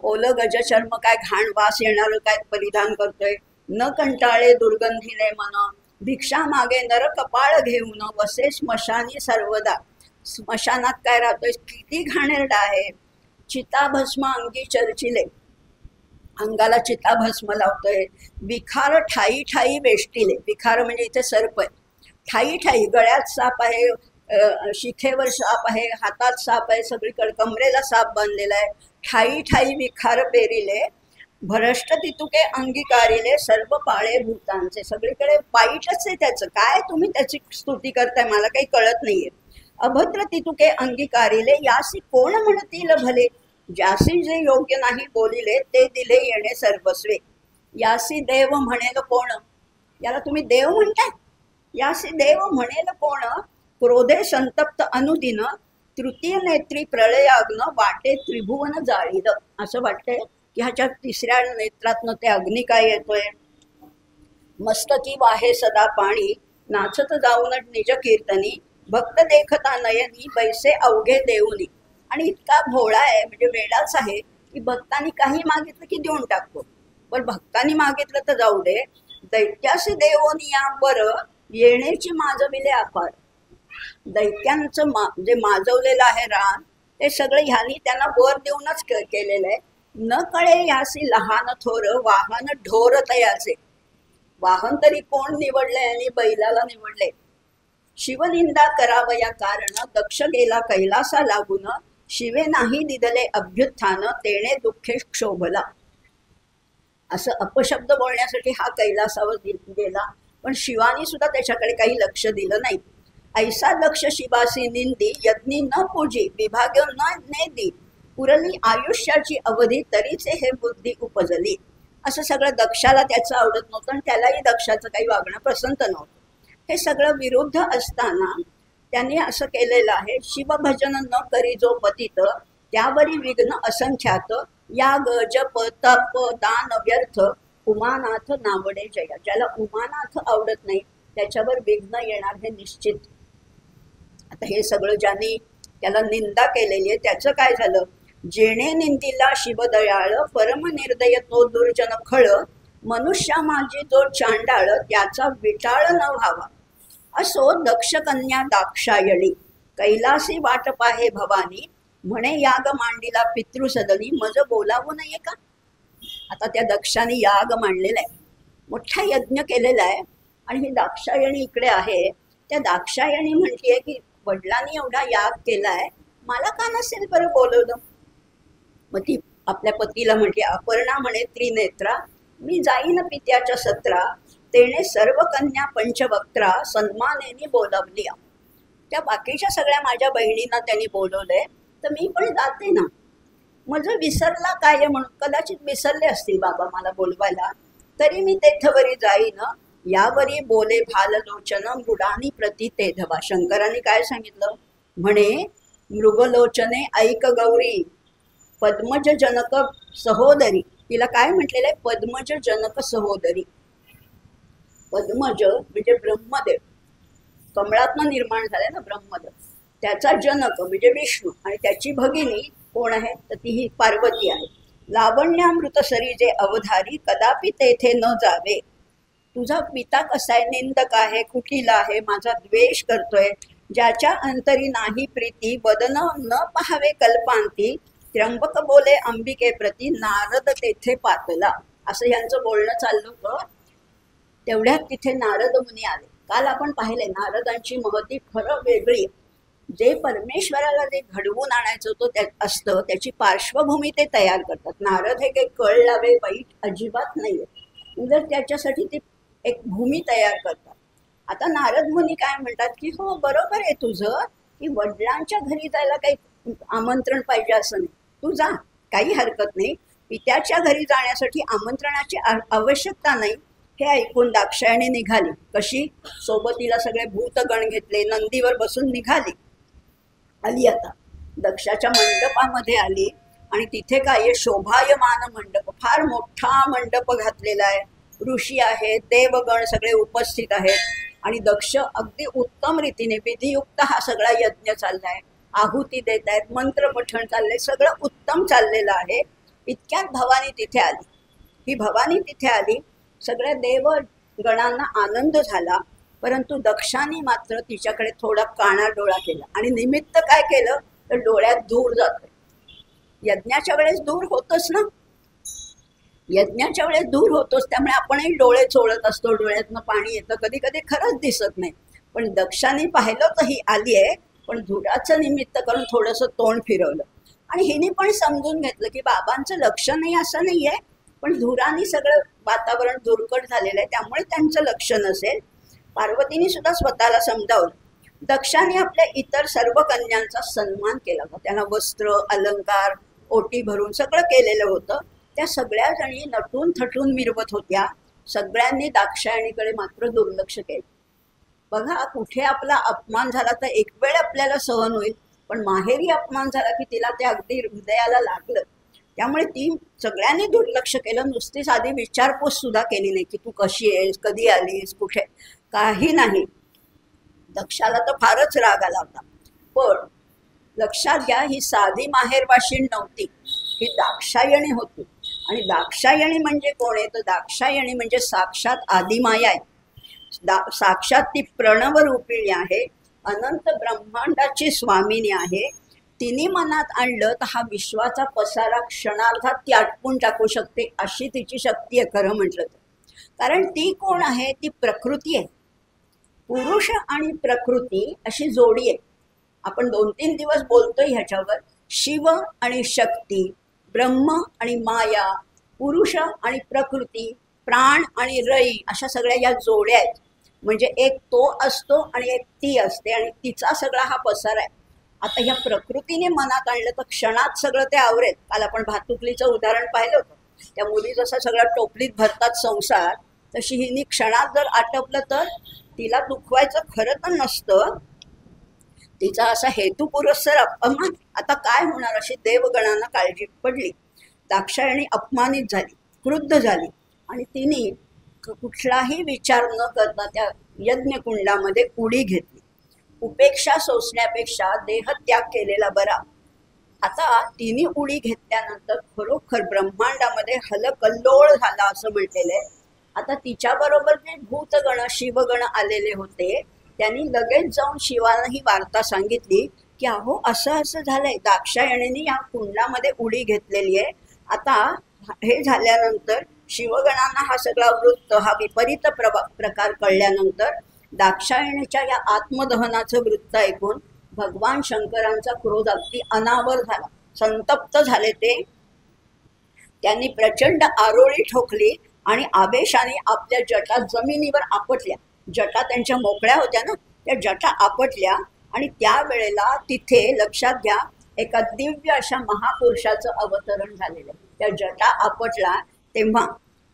ओलं गजचर्म काय घाण वास येणारं काय परिधान करतोय? न कंटाळे दुर्गंधीने मन भिक्षा मागे नर कपाळ घेऊन वसे स्मशानी सर्वदा. स्मशानात काय राहतोय? किती घाणेरडा आहे. चिताभस्म अंगी चर्चिले, अंगाला चिताभस्म लावतोय. विखार ठाई ठाई वेष्टिले, विखार म्हणजे इथे सर्प आहे. ठाई ठाई, गळ्यात साप आहे, शिखेवर साप आहे, हातात साप आहे, सगळीकडे कमरेला साप बांधलेला आहे. ठाई ठाई विखार पेरिले भ्रष्ट तितुके अंगीकारिले सर्व पाळे भूतांचे. सगळीकडे वाईटच आहे त्याचं. काय तुम्ही त्याची स्तुती करताय? मला काही कळत नाहीये. अभद्र तितुके अंगीकारिले यासी कोण म्हणतील भले, ज्यासी जे योग्य नाही बोलिले ते दिले येणे सर्वस्वे. यासी देव म्हणेल कोण? याला तुम्ही देव म्हणताय? यासी देव म्हणेल कोण? क्रोधे संतप्त अनुदिन तृतीय नेत्री प्रलयाग्न वाटे त्रिभुवन जाळीद. असं वाटतंय की ह्याच्या तिसऱ्या नेत्रातनं ते अग्नी काय येतोय. मस्तकी वाहे सदा पाणी नाचत जाऊन निज कीर्तनी भक्त देखता नयनी बैसे अवघे देऊनी. आणि इतका भोळा आहे, म्हणजे वेडाच आहे की भक्तांनी काही मागितलं की देऊन टाकतो. पण भक्तांनी मागितलं तर जाऊ दे. दैत्यासी देवोनी या बर येण्याची माजविले अपार. दैत्यांचं जे माजवलेलं आहे रान ते सगळं ह्यानी त्यांना वर देऊनच केलेलं आहे. न कळे यासी लहान थोर वाहन ढोर तयाचे. वाहन तरी कोण निवडले? आणि बैलाला निवडले. शिवनिंदा करावया कारण दक्ष गेला कैलासा लागून शिवे नाही दिदले अभ्युत्थान तेणे दुःखे क्षोभला. असं अपशब्द बोलण्यासाठी हा कैलासावर गेला, पण शिवानी सुद्धा त्याच्याकडे काही लक्ष दिलं नाही. ऐसा लक्ष शिवासी निंदी यज्ञी न पूजी विभाग्य न नेदी पुरली आयुष्याची अवधी तरीचे हे बुद्धी उपजली. असं सगळं दक्षाला त्याचं आवडत नव्हतं आणि त्यालाही दक्षाचं काही वागणं पसंत नव्हतं. हे सगळं विरुद्ध असताना त्यांनी असं केलेलं आहे. शिवभजन न करी जो पतित त्यावरी विघ्न असंख्यात याग जप तप दान व्यर्थ उमानाथ नावडे जया. ज्याला उमानाथ आवडत नाही त्याच्यावर विघ्न येणार हे निश्चित. आता हे सगळं ज्यांनी त्याला निंदा केलेली आहे त्याचं काय झालं. जेणे निंदिला शिवदयाळ परम निर्दय तो दुर्जन खळ मनुष्या माझी जो चांडाळ त्याचा विटाळ न व्हावा. असो दक्ष कन्या दाक्षायणी कैलासी वाट पाहे भवानी म्हणे याग मांडीला पितृसदनी मज बोलावू नये का. आता त्या दक्षाने याग मांडलेला आहे, मोठा यज्ञ केलेला आहे आणि ही दाक्षायणी इकडे आहे. त्या दाक्षायणी म्हटलीये की वडिलांनी एवढा याग केलाय, मला का नसेल बरं बोलवलं. मग ती आपल्या पतीला म्हटली अपर्णा म्हणे त्रिनेत्रा मी जाईन पित्याच्या सत्रा तेने सर्व कन्या पंचवक्त्रा सन्मानेनी बोलावली. त्या बाकीच्या सगळ्या माझ्या बहिणींना त्यांनी बोलवलंय तर मी पण जाते ना. माझं विसरला काय म्हणून कदाचित विसरले असतील बाबा मला बोलवायला, तरी मी तेथवरी जाईन. यावरी बोले भाललोचन मृडानी प्रति ते धवा. शंकरांनी काय सांगितलं म्हणे मृगलोचने ऐक गौरी पद्मज जनक सहोदरी. तिला काय म्हटलेलं आहे? पद्मज जनक सहोदरी. पद्मज म्हणजे ब्रह्मदेव, कमळातनं निर्माण झाले ना ब्रह्मदेव, त्याचा जनक म्हणजे विष्णू आणि त्याची भगिनी कोण आहे तर ती ही पार्वती आहे. लावण्यामृतसरी जे अवधारी कदापि तेथे न जावे. तुझा पिता कसा आहे? निंदक आहे, कुटीला आहे, माझा द्वेष करतोय. ज्याच्या अंतरी नाही प्रीती बदन न पाहावे कल्पांती त्र्यंबक बोले अंबिके प्रती नारद तेथे पातला. असं यांचं बोलणं चाललं होतं. तेवढ्यात तिथे नारद मुनी आले. काल आपण पाहिले नारदांची महती खरं वेगळी. जे परमेश्वराला जे घडवून आणायचं होतं असतं त्याची पार्श्वभूमी ते तयार करतात. नारद हे काही कळ लावे वाईट अजिबात नाहीये, उलट त्याच्यासाठी ते एक भूमी तयार करतात. आता नारद मुनी काय म्हणतात की हो बरोबर आहे तुझं की वडिलांच्या घरी जायला काही आमंत्रण पाहिजे असं नाही, तू जा काही हरकत नाही. पित्याच्या घरी जाण्यासाठी आमंत्रणाची आवश्यकता नाही. हे ऐकून दाक्षायणी निघाली. कशी? सोबतीला सगळे भूतगण घेतले, नंदीवर बसून निघाली. आली आता दक्षाच्या मंडपामध्ये आली आणि तिथे काय आहे? शोभायमान मंडप, फार मोठा मंडप घातलेला आहे. ऋषी आहेत, देवगण सगळे उपस्थित आहेत आणि दक्ष अगदी उत्तम रीतीने विधियुक्त हा सगळा यज्ञ चाललाय. आहुती देत आहेत, मंत्र पठण चाललंय, सगळं उत्तम चाललेलं आहे. इतक्यात भवानी तिथे आली. ही भवानी तिथे आली, सगळ्या देवगणांना आनंद झाला. परंतु दक्षाने मात्र तिच्याकडे थोडा काना डोळा केला आणि निमित्त काय केलं तर डोळ्यात धूर जातो. यज्ञाच्या वेळेस धूर होतच ना, यज्ञाच्या वेळेस धूर होतोच, त्यामुळे आपणही डोळे चोळत असतो, डोळ्यातनं पाणी येतं, कधी कधी खरंच दिसत नाही. पण दक्षाने पाहिलं तर ही आली आहे, पण धुराचं निमित्त करून थोडंसं तोंड फिरवलं आणि हिने पण समजून घेतलं की बाबांचं लक्ष नाही असं नाही आहे, पण धुराने सगळं वातावरण धुरकट झालेलं आहे, त्यामुळे त्यांचं लक्ष नसेल. पार्वतीने सुद्धा स्वतःला समजावलं. दक्षाने आपल्या इतर सर्व कन्यांचा सन्मान केला होता. त्यांना वस्त्र, अलंकार, ओटी भरून सगळं केलेलं होतं. त्या सगळ्या जणी नटून थटून मिरवत होत्या. सगळ्यांनी दाक्षायणीकडे मात्र दुर्लक्ष केलं. बघा, कुठे आपला अपमान झाला तर एक वेळ आपल्याला सहन होईल, पण माहेरी अपमान झाला की तिला ते अगदी हृदयाला लागलं. त्यामुळे ती सगळ्यांनी दुर्लक्ष केलं. नुसती साधी विचारपूस सुद्धा केली नाही की तू कशी आहेस, कधी आलीस, कुठे, काही नाही. दक्षाला तर फारच राग आला होता. पण लक्षात घ्या, ही साधी माहेरवाशीण नव्हती, ही दाक्षायणी होती. आणि दाक्षायणी म्हणजे कोण आहे तर दाक्षायणी म्हणजे साक्षात आदिमाया आहे. साक्षात ती प्रणव रूपिणी आहे, अनंत ब्रह्मांडाची स्वामिनी आहे. तिने मनात आणलं तर हा विश्वाचा पसारा क्षणार्धात ती आटपून टाकू शकते, अशी तिची शक्ती आहे खरं म्हटलं तर. कारण ती कोण आहे? ती प्रकृती आहे. पुरुष आणि प्रकृती अशी जोडी आहे. आपण 2-3 दिवस बोलतोय ह्याच्यावर. शिव आणि शक्ती, ब्रह्म आणि माया, पुरुष आणि प्रकृती, प्राण आणि रई, अशा सगळ्या या जोड्या आहेत. म्हणजे एक तो असतो आणि एक ती असते आणि तिचा सगळा हा पसार आहे. आता ह्या प्रकृतीने मनात आणलं तर क्षणात सगळं ते आवरेल. काल आपण भातुकलीचं उदाहरण पाहिलं होतं. त्या मुली जसं सगळ्या टोपलीत भरतात संसार, तशी हिने क्षणात जर आटपलं तर तिला दुखवायचं खरं तर नसतं. तिचा असा हेतू पुरस्सर अपमान. आता काय होणार अशी देवगणांना काळजी पडली. दाक्षायणी अपमानित झाली, क्रुद्ध झाली आणि तिने कुठलाही विचार न करता त्या यज्ञकुंडामध्ये उडी घेतली. उपेक्षा सोसण्यापेक्षा देहत्याग केलेला बरा. आता तिने उडी घेतल्यानंतर खरोखर ब्रह्मांडामध्ये हलकल्लोळ झाला असं म्हटलेलं आहे. आता तिच्याबरोबर जे भूतगण, शिवगण आलेले होते, त्यांनी लगेच जाऊन शिवाला ही वार्ता सांगितली की अहो असं असं झालंय, दाक्षायणीने या कुंडामध्ये उडी घेतलेली आहे. आता हे झाल्यानंतर शिवगणांना हा सगळा वृत्त, हा विपरीत प्रकार कळल्यानंतर दाक्षायणीच्या या आत्मदहनाचं वृत्त ऐकून भगवान शंकरांचा क्रोध अगदी अनावर झाला, संतप्त झाले ते. त्यांनी प्रचंड आरोळी ठोकली आणि आवेशाने आपल्या जटा जमिनीवर आपटल्या. जटा त्यांच्या मोकळ्या होत्या ना, त्या जटा आपटल्या आणि त्यावेळेला तिथे लक्षात घ्या एका दिव्य अशा महापुरुषाचं अवतरण झालेलं. त्या जटा आपटला तेव्हा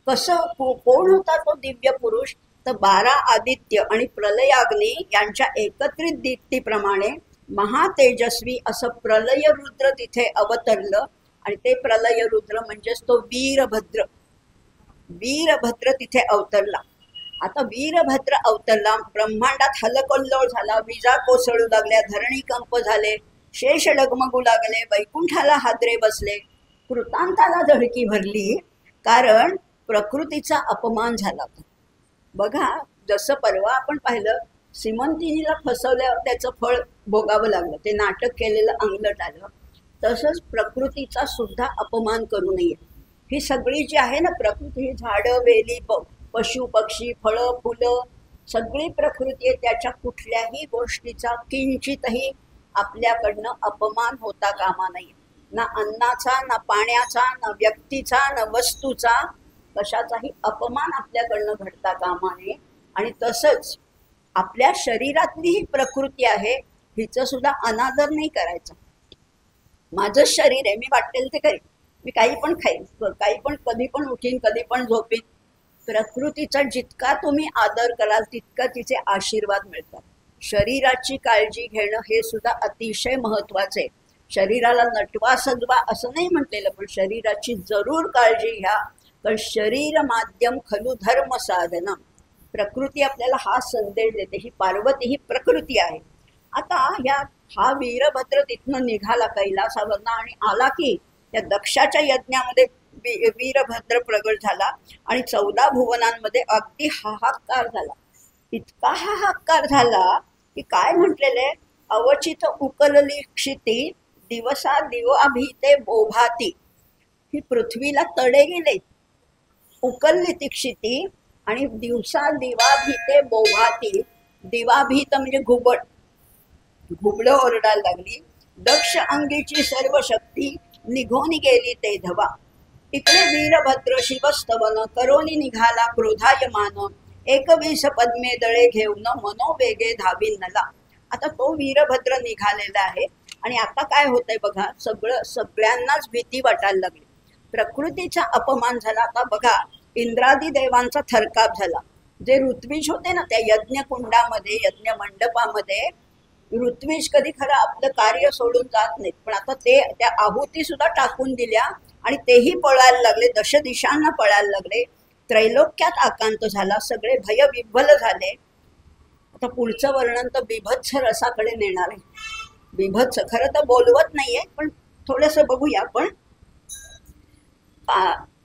कसं, कोण होता तो दिव्य पुरुष तर 12 आदित्य आणि प्रलयाग्नी यांच्या एकत्रित दीप्तीप्रमाणे महातेजस्वी असं प्रलय रुद्र तिथे अवतरलं. आणि ते प्रलय रुद्र म्हणजेच तो वीरभद्र. वीरभद्र तिथे अवतरला. आता वीरभद्र अवतरला, ब्रह्मांडात हलकल्लोळ झाला, विजा कोसळू लागल्या, धरणीकंप झाले, शेष डगमगू लागले, वैकुंठाला हादरे बसले, कृतांताला धडकी भरली, कारण प्रकृतीचा अपमान झाला होता. बघा, जसं परवा आपण पाहिलं श्रीमंतिनीला फसवल्यावर त्याचं फळ भोगावं लागलं, ते नाटक केलेलं अंगलट आलं. तसंच प्रकृतीचा सुद्धा अपमान करू नये. ही सगळी जी आहे ना प्रकृती, झाडं, वेली, पशु पक्षी, फळं, फुलं, सगळी प्रकृती आहे. त्याच्या कुठल्याही गोष्टीचा किंचितही आपल्याकडनं अपमान होता कामा नये. ना अन्नाचा, ना पाण्याचा, ना व्यक्तीचा, ना वस्तूचा, कशाचाही अपमान आपल्याकडनं घडता कामा नये. आणि तसंच आपल्या शरीरातली ही प्रकृती आहे, हिचं सुद्धा अनादर नाही करायचा. माझं शरीर आहे, मी वाटेल ते करेन, मी काही पण खाईन, काही पण, कधी पण उठीन, कधी पण झोपीन, प्रकृतीचा जितका तुम्ही आदर कराल तितका तिचे आशीर्वाद मिळतात. शरीराची काळजी घेणं हे सुद्धा अतिशय महत्वाचे. शरीराला नटवा सजवा असं नाही म्हटलेलं, पण शरीराची जरूर काळजी घ्या. कारण शरीर माध्यम खलु धर्म साधन. प्रकृती आपल्याला हा संदेश देते. ही पार्वती ही प्रकृती आहे. आता हा वीरभद्र तिथनं निघाला कैलासावरनं आणि आला की त्या दक्षाच्या यज्ञामध्ये वीरभद्र प्रगट झाला आणि 14 भुवनांमध्ये अगदी हाहाकार झाला. इतका हाहाकार झाला की काय म्हटलेले, अवचित उकलली क्षिती दिवसा दिवा भीते बोभाती. ही पृथ्वीला तडे गेले, उकलली ती क्षिती आणि दिवसा दिवा भीते बोभाती. दिवाभीत म्हणजे घुबड, घुबडं ओरडायला लागली. दक्ष अंगीची सर्व शक्ती निघून गेली ते धवा. इकडे वीरभद्र शिवस्तवन करोनी निघाला क्रोधायमान. 21 पद्मे दळे घेऊन मनोवेगे धाविनला. आता तो वीरभद्र निघालेला आहे आणि आता काय होतंय बघा, सगळ्यांनाच भीती वाटायला लागली. प्रकृतीचा अपमान झाला. आता बघा, इंद्रादी देवांचा थरकाप झाला. जे ऋत्विज होते ना त्या यज्ञकुंडामध्ये, यज्ञ मंडपामध्ये, ऋत्विज कधी खरं आपलं कार्य सोडून जात नाहीत, पण आता ते त्या आहुती सुद्धा टाकून दिल्या आणि तेही पळायला लागले, दशदिशांना पळायला लागले. त्रैलोक्यात आकांत झाला, सगळे भयविह्वल झाले. आता पुढचं वर्णन तर बिभत्स रसाकडे नेणार आहे. बिभत्स खरं तर बोलवत नाहीये, पण थोडंसं बघूया आपण.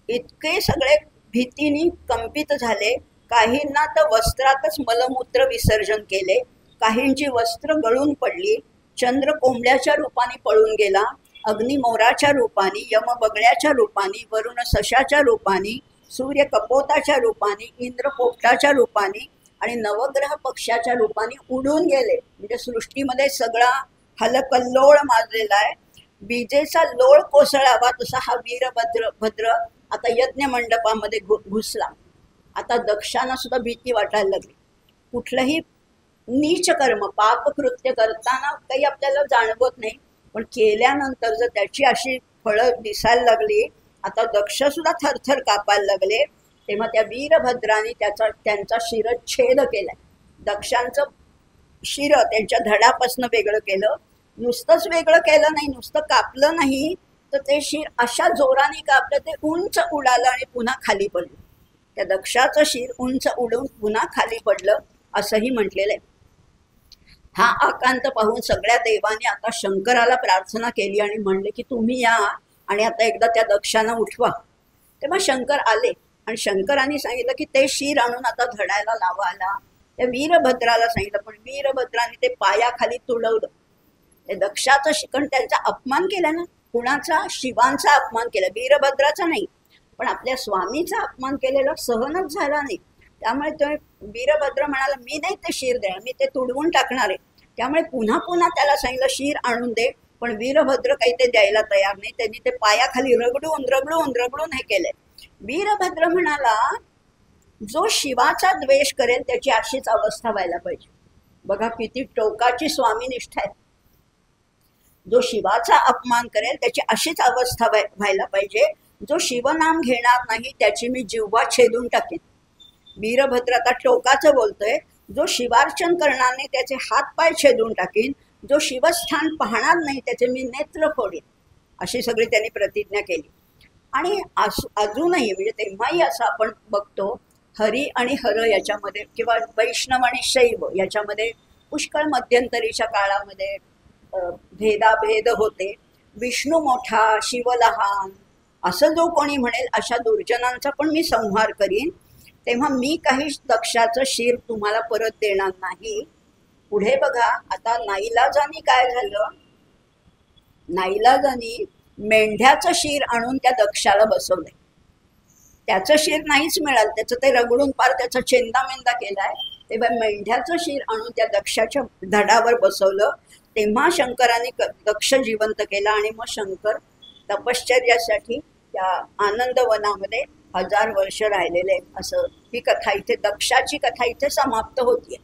इतके सगळे भीतीने कंपित झाले. काहींना तर वस्त्रातच मलमूत्र विसर्जन केले, काहींची वस्त्र गळून पडली. चंद्र कोंबड्याच्या रूपाने पळून गेला, अग्नी मोराच्या रूपाने, यम बगळ्याच्या रूपाने, वरुण सशाच्या रूपाने, सूर्य कपोताच्या रूपाने, इंद्र पोपटाच्या रूपाने आणि नवग्रह पक्षाच्या रूपाने उडून गेले. म्हणजे सृष्टीमध्ये सगळा हलकल्लोळ माजलेला आहे. विजेचा लोळ कोसळावा तसा हा वीरभद्र आता यज्ञ मंडपामध्ये घुसला. आता दक्षांना सुद्धा भीती वाटायला लागली. कुठलंही नीच कर्म पापकृत्य करताना काही आपल्याला जाणवत नाही, पण केल्यानंतर जर त्याची अशी फळं दिसायला लागली, आता दक्ष सुद्धा थरथर कापायला लागले. तेव्हा त्या वीरभद्राने त्यांचा शिरच्छेद केलाय. दक्षांचं शिर त्यांच्या धडापासून वेगळं केलं. नुसतंच वेगळं केलं नाही, नुसतं कापलं नाही, तर ते शिर अशा जोराने कापलं ते उंच उडालं आणि पुन्हा खाली पडलं. त्या दक्षाचं शिर उंच उडून पुन्हा खाली पडलं असंही म्हटलेलं आहे. हा आकांत पाहून सगळ्या देवांनी आता शंकराला प्रार्थना केली आणि म्हणले की तुम्ही या आणि आता एकदा त्या दक्षांना उठवा. तेव्हा शंकर आले आणि शंकरांनी सांगितलं की ते शिर आणून आता धडायला लावायला त्या वीरभद्राला सांगितलं. पण वीरभद्राने ते पायाखाली तुडवलं. ते दक्षाचं शिकण त्यांचा अपमान केला ना. कुणाचा? शिवांचा अपमान केला, वीरभद्राचा नाही, पण आपल्या स्वामीचा अपमान केलेला सहनच झाला नाही. त्यामुळे तो वीरभद्र म्हणाला मी नाही ते शिर देणार, मी ते तुडवून टाकणार आहे. त्यामुळे पुन्हा पुन्हा त्याला सांगितलं शिर आणून दे, पण वीरभद्र काही ते द्यायला तयार नाही. त्यांनी ते पायाखाली रगडून हे केलंय. वीरभद्र म्हणाला जो शिवाचा द्वेष करेल त्याची अशीच अवस्था व्हायला पाहिजे. बघा किती टोकाची स्वामी निष्ठा आहे. जो शिवाचा अपमान करेल त्याची अशीच अवस्था व्हायला पाहिजे. जो शिवनाम घेणार नाही त्याची मी जिव्हा छेदून टाकेन. वीरभद्र आता टोकाचं बोलतोय. जो शिवार्चन करणार नाही त्याचे हात पाय छेदून टाकीन. जो शिवस्थान पाहणार नाही त्याचे मी नेत्र फोडीन. अशी सगळी त्यांनी प्रतिज्ञा केली. आणि अजूनही म्हणजे तेव्हाही असं आपण बघतो हरी आणि हर याच्यामध्ये किंवा वैष्णव आणि शैव याच्यामध्ये पुष्कळ मध्यंतरीच्या काळामध्ये भेदाभेद होते. विष्णू मोठा शिव लहान असं जो कोणी म्हणेल अशा दुर्जनांचा पण मी संहार करीन. तेव्हा मी काही दक्षाचं शिर तुम्हाला परत देणार नाही. पुढे बघा आता नाईलाजानी काय झालं. नाईलाजानी मेंढ्याचं शिर आणून त्या दक्षाला बसवलंय. त्याचं शिर नाहीच मिळालं, त्याचं ते रगडून पार त्याचा चेंदामेंदा केलाय. तेव्हा मेंढ्याचं शिर आणून त्या दक्षाच्या धडावर बसवलं. तेव्हा शंकराने दक्ष जिवंत केला आणि मग शंकर तपश्चर्यासाठी त्या आनंदवनामध्ये 1000 वर्ष राहिलेले. असं ही कथा इथे दक्षाची कथा इथे समाप्त होतीये.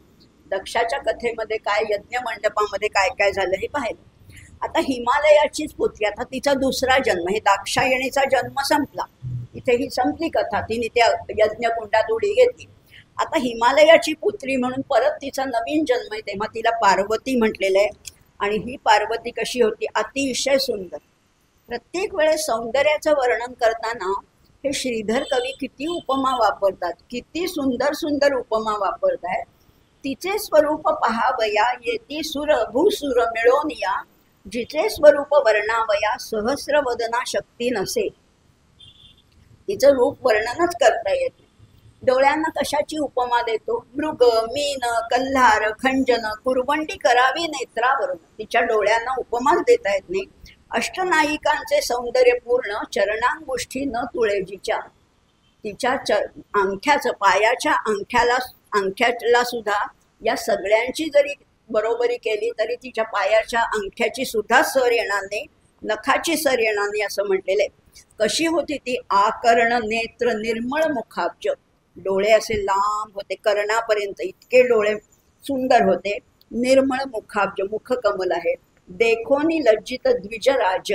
दक्षाच्या कथेमध्ये काय यज्ञ मंडपामध्ये काय काय झालं हे पाहिलं. आता हिमालयाचीच पुत्री, आता तिचा दुसरा जन्म, हे दाक्षायणीचा जन्म संपला. इथे ही संपली कथा. तिने त्या यज्ञकुंडात उडी घेतली. आता हिमालयाची पुत्री म्हणून परत तिचा नवीन जन्म आहे, तेव्हा तिला पार्वती म्हटलेलं आहे. आणि ही पार्वती कशी होती? अतिशय सुंदर. प्रत्येक वेळेस सौंदर्याचं वर्णन करताना हे श्रीधर कवी किती उपमा वापरतात, किती सुंदर सुंदर उपमा वापरतायत. तिचे स्वरूप पहावया येती सुर भूसुर मिळून या, जिचे स्वरूप वर्णावया सहस्र वदना शक्ती नसे. तिचं रूप वर्णनच करता येत नाही. डोळ्यांना कशाची उपमा देतो? मृग, मीन, कल्हार, खंजन, कुरवंडी करावी नेत्रावरून. तिच्या डोळ्यांना उपमाच देता येत नाही. अष्टनायिकांचे सौंदर्य पूर्ण चरणांगुष्ठी न तुळेजीच्या. तिच्या अंगठ्याचं, पायाच्या अंगठ्याला सुद्धा या सगळ्यांची जरी बरोबरी केली तरी तिच्या पायाच्या अंगठ्याची सुद्धा सर येणार नाही, नखाची सर येणार नाही असं म्हटलेलं आहे. कशी होती ती? आकर्ण नेत्र निर्मळ मुखाब्ज. डोळे असे लांब होते कर्णापर्यंत, इतके डोळे सुंदर होते. निर्मळ मुखाब्ज, मुखकमल आहे. देखोनी लज्जित द्विजराज,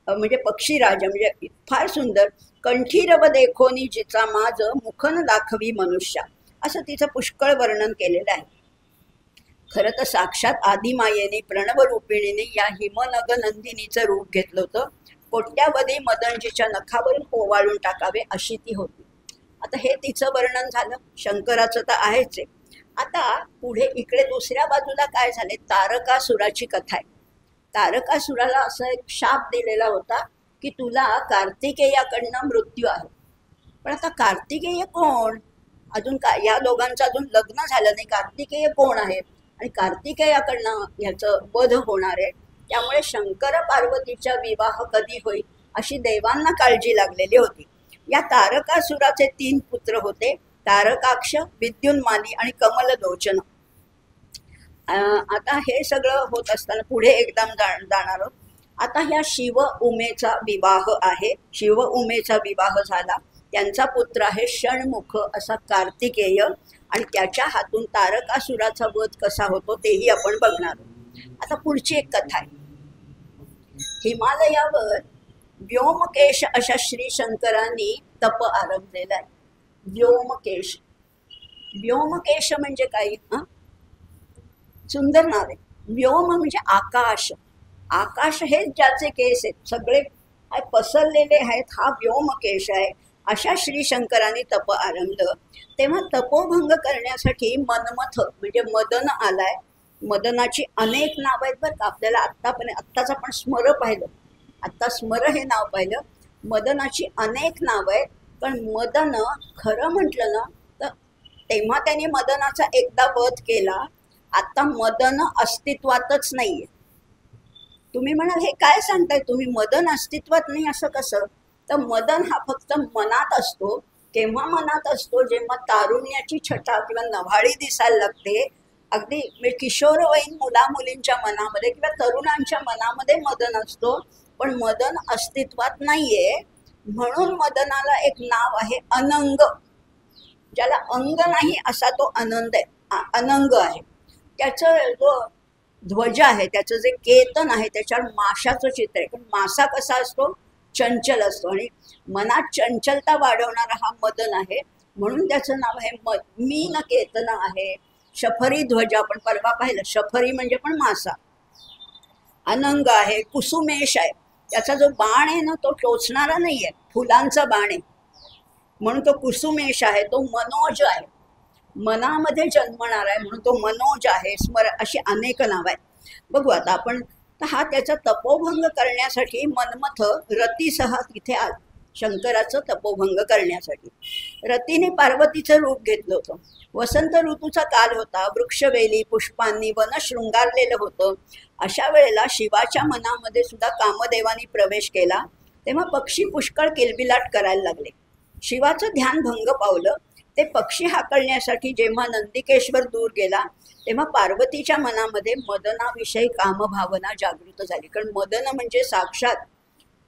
म्हणजे पक्षीराज, म्हणजे फार सुंदर. कंठीरव देखोनी जिचा माज मुखन दाखवी मनुष्या. असं तिचं पुष्कळ वर्णन केलेलं आहे. खरं तर साक्षात आदिमायेने प्रणव रूपिणीने या हिमनग नंदिनीचं रूप घेतलं होतं. कोट्यावधी मदनजीच्या नखावरून ओवाळून टाकावे अशी ती होती. आता हे तिचं वर्णन झालं. शंकराचं तर आहेच आहे. आता पुढे इकडे दुसऱ्या बाजूला काय झाले? तारकासुराची कथा आहे. तारकासुराला असा एक शाप दिलेला होता की तुला कार्तिकेयाकडनं मृत्यू आहे. पण आता कार्तिकेय कोण? अजून काय, या दोघांचं अजून लग्न झालं नाही. कार्तिकेय कोण आहे? आणि कार्तिकेयाकडनं ह्याचं वध होणार आहे. त्यामुळे शंकर पार्वतीचा विवाह कधी होईल अशी देवांना काळजी लागलेली होती. या तारकासुराचे 3 पुत्र होते, तारकाक्ष, विद्युन्माली आणि कमललोचन. आता हे सगळं होत असताना पुढे एकदम जाणार आहोत. आता ह्या शिव उमेचा विवाह आहे. शिव उमेचा विवाह झाला. त्यांचा पुत्र आहे षण्मुख असा कार्तिकेय. आणि त्याच्या हातून तारकासुराचा वध कसा होतो तेही आपण बघणार आहोत. आता पुढची एक कथा आहे. हिमालयावर व्योमकेश अशा श्री शंकरांनी तप आरंभलेला आहे. व्योमकेश, व्योमकेश म्हणजे काय? सुंदर नाव आहे. व्योम म्हणजे आकाश. आकाश हेच ज्याचे केस आहेत, सगळे पसरलेले आहेत, हा व्योमकेश आहे. अशा श्री शंकरांनी तप आरंभलं. तेव्हा तपोभंग करण्यासाठी मनमथ म्हणजे मदन आलाय. मदनाची अनेक नावं आहेत बरं का. आपल्याला आत्ताच आपण स्मर पाहिलं, आत्ता स्मर हे नाव पाहिलं. मदनाची अनेक नावं आहेत. पण मदन खरं म्हटलं ना तर तेव्हा त्यांनी मदनाचा एकदा वध केला. आता मदन अस्तित्वातच नाहीये. तुम्ही म्हणाल हे काय सांगताय तुम्ही, मदन अस्तित्वात नाही असं कसं? तर मदन हा फक्त मनात असतो. केव्हा मनात असतो? जेव्हा तारुण्याची छटा किंवा नव्हाळी दिसायला लागते. अगदी किशोरवयीन मुलामुलींच्या मनामध्ये किंवा तरुणांच्या मनामध्ये मदन असतो. पण मदन अस्तित्वात नाहीये. म्हणून मदनाला एक नाव आहे अनंग. ज्याला अंग नाही असा तो आनंद आहे, अनंग आहे. त्याचं जो ध्वज आहे, त्याचं जे केतन आहे त्याच्यावर माशाचं चित्र आहे. पण मासा कसा असतो? चंचल असतो. आणि मनात चंचलता वाढवणारा हा मदन आहे. म्हणून त्याचं नाव आहे मीन केतन आहे. शफरी ध्वज आपण परवा पाहिलं. शफरी म्हणजे पण मासा. अनंग आहे. कुसुमेश आहे. त्याचा जो बाण आहे ना तो टोचणारा नाही आहे, फुलांचा बाण आहे. म्हणून तो कुसुमेश आहे. तो मनोज आहे, मनामध्ये जन्मणार आहे म्हणून तो मनोज आहे. स्मर अशी अनेक नावं आहेत. बघू आता आपण. तर हा त्याचा तपोभंग करण्यासाठी मनमथ रतीसह तिथे आला. शंकराचं तपोभंग करण्यासाठी रतीने पार्वतीचं रूप घेतलं होतं. वसंत ऋतूचा काल होता. वृक्षवेली पुष्पांनी वन शृंगारलेलं होतं. अशा वेळेला शिवाच्या मनामध्ये सुद्धा कामदेवानी प्रवेश केला. तेव्हा पक्षी पुष्कळ किलबिलाट करायला लागले. शिवाचं ध्यान भंग पावलं. ते पक्षी हाकलण्यासाठी जेव्हा नंदिकेश्वर दूर गेला तेव्हा पार्वतीच्या मनामध्ये मदनाविषयी कामभावना जागृत झाली. कारण मदन म्हणजे साक्षात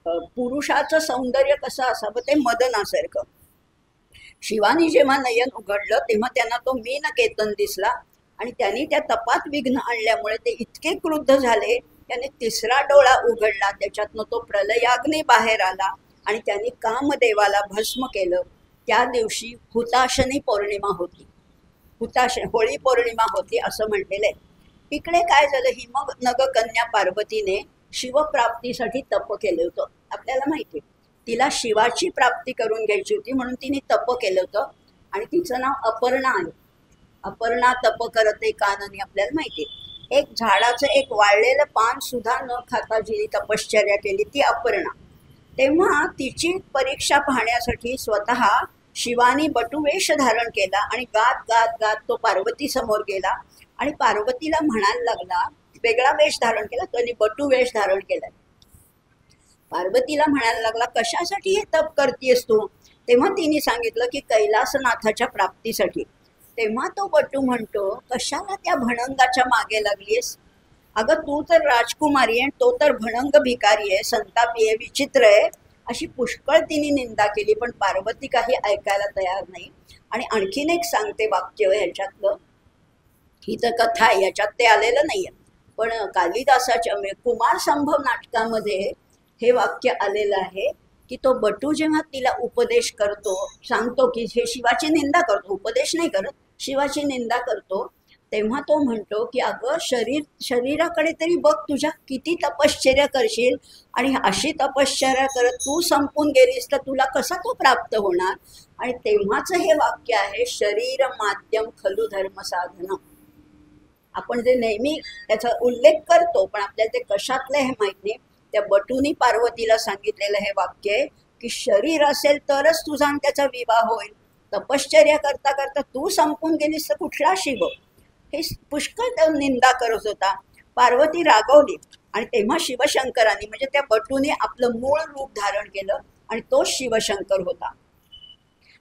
पुरुषाचं सौंदर्य कसं असावं ते मदनासारखं. शिवानी जेव्हा नयन उघडलं तेव्हा त्यांना तो मीनकेतन दिसला. आणि त्यांनी त्या तपात विघ्न आणल्यामुळे ते इतके क्रुद्ध झाले. त्याने 3रा डोळा उघडला. त्याच्यातनं तो प्रलयाग्नी बाहेर आला. आणि त्यांनी कामदेवाला भस्म केलं. त्या दिवशी हुताशनी पौर्णिमा होती. होळी पौर्णिमा होती असं म्हटलेलं आहे. इकडे काय झालं, ही मग नगकन्या पार्वतीने शिवप्राप्तीसाठी तप केलं होतं. आपल्याला माहिती आहे तिला शिवाची प्राप्ती करून घ्यायची होती म्हणून तिने तप केलं होतं. आणि तिचं नाव अपर्णा आहे. अपर्णा तप करते काननी आपल्याला माहिती आहे. एक झाडाचं एक वाळलेलं पान सुद्धा न खाता जिने तपश्चर्या केली ती अपर्णा. तेव्हा तिची परीक्षा पाहण्यासाठी स्वतः शिवानी बटुवेश धारण केला आणि गात गात गात तो पार्वती समोर गेला आणि पार्वतीला म्हणायला लागला, वेगळा वेश धारण केला, त्यांनी बटुवेश धारण केला. पार्वतीला म्हणायला लागला, कशासाठी हे तप करतेस तू? तेव्हा तिने सांगितलं की कैलासनाथाच्या प्राप्तीसाठी. तेव्हा तो बटू म्हणतो, कशाला त्या भणंगाच्या मागे लागलीस? अगं तू तर राजकुमारी आहे, तो तर भणंग भिकारी आहे, संतापी आहे, विचित्र आहे, अशी पुष्कळ तिने निंदा केली. पण पार्वती काही ऐकायला तयार नाही. आणि आणखीन एक सांगते वाक्य ह्याच्यातलं, ही तर कथा आहे, याच्यात ते आलेलं नाहीये, पण कालिदासाच्या कुमार संभव नाटकामध्ये हे वाक्य आलेलं आहे की तो बटू जेव्हा तिला उपदेश करतो, सांगतो की हे शिवाची निंदा करतो, उपदेश नाही करत, शिवाची निंदा करतो, तेव्हा तो म्हणतो की अगं शरीराकडे तरी बघ, तुझ्या किती तपश्चर्या करशील आणि अशी तपश्चर्या करत तू संपून गेलीस तर तुला कसा तो प्राप्त होणार? आणि तेव्हाच हे वाक्य आहे, शरीर माध्यम खलु धर्म साधन. आपण जे नेहमी त्याचा उल्लेख करतो पण आपल्याला ते कशातलं हे माहित नाही. त्या बटूनी पार्वतीला सांगितलेलं हे वाक्य आहे की शरीर असेल तरच तुझा आणि त्याचा विवाह होईल. तपश्चर्या करता करता तू संपून गेलीस तर कुठला शिव? हे पुष्कळ निंदा करत होता. पार्वती रागवली आणि तेव्हा शिवशंकरांनी म्हणजे त्या बटूने आपलं मूळ रूप धारण केलं आणि तो शिवशंकर होता.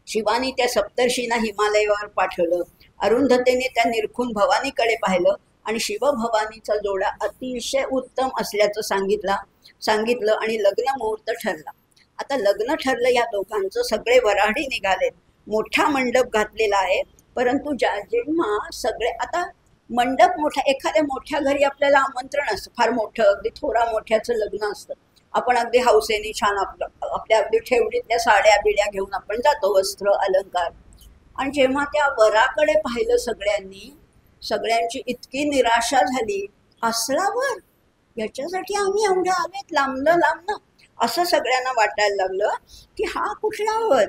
शिवानी त्या सप्तर्षींना हिमालयावर पाठवलं. अरुंधतीने त्या निरखून भवानीकडे पाहिलं आणि शिवभवानीचा जोडा अतिशय उत्तम असल्याचं सांगितलं आणि लग्न मुहूर्त ठरला. आता लग्न ठरलं, या दोघांचं सगळे वऱ्हाडी निघालेत, मोठा मंडप घातलेला आहे. परंतु जेव्हा सगळे आता मंडप मोठा, एखाद्या मोठ्या घरी आपल्याला आमंत्रण असतं, फार मोठं अगदी थोडा मोठ्याचं लग्न असतं, आपण अगदी हौसेने छान आपल्या अगदी ठेवणीतल्या साड्या बिड्या घेऊन आपण जातो, वस्त्र अलंकार. आणि जेव्हा त्या वराकडे पाहिलं सगळ्यांची इतकी निराशा झाली. असला वर, याच्यासाठी आम्ही एवढ्या आलेत लांबनं असं सगळ्यांना वाटायला लागलं की हा कुठला वर?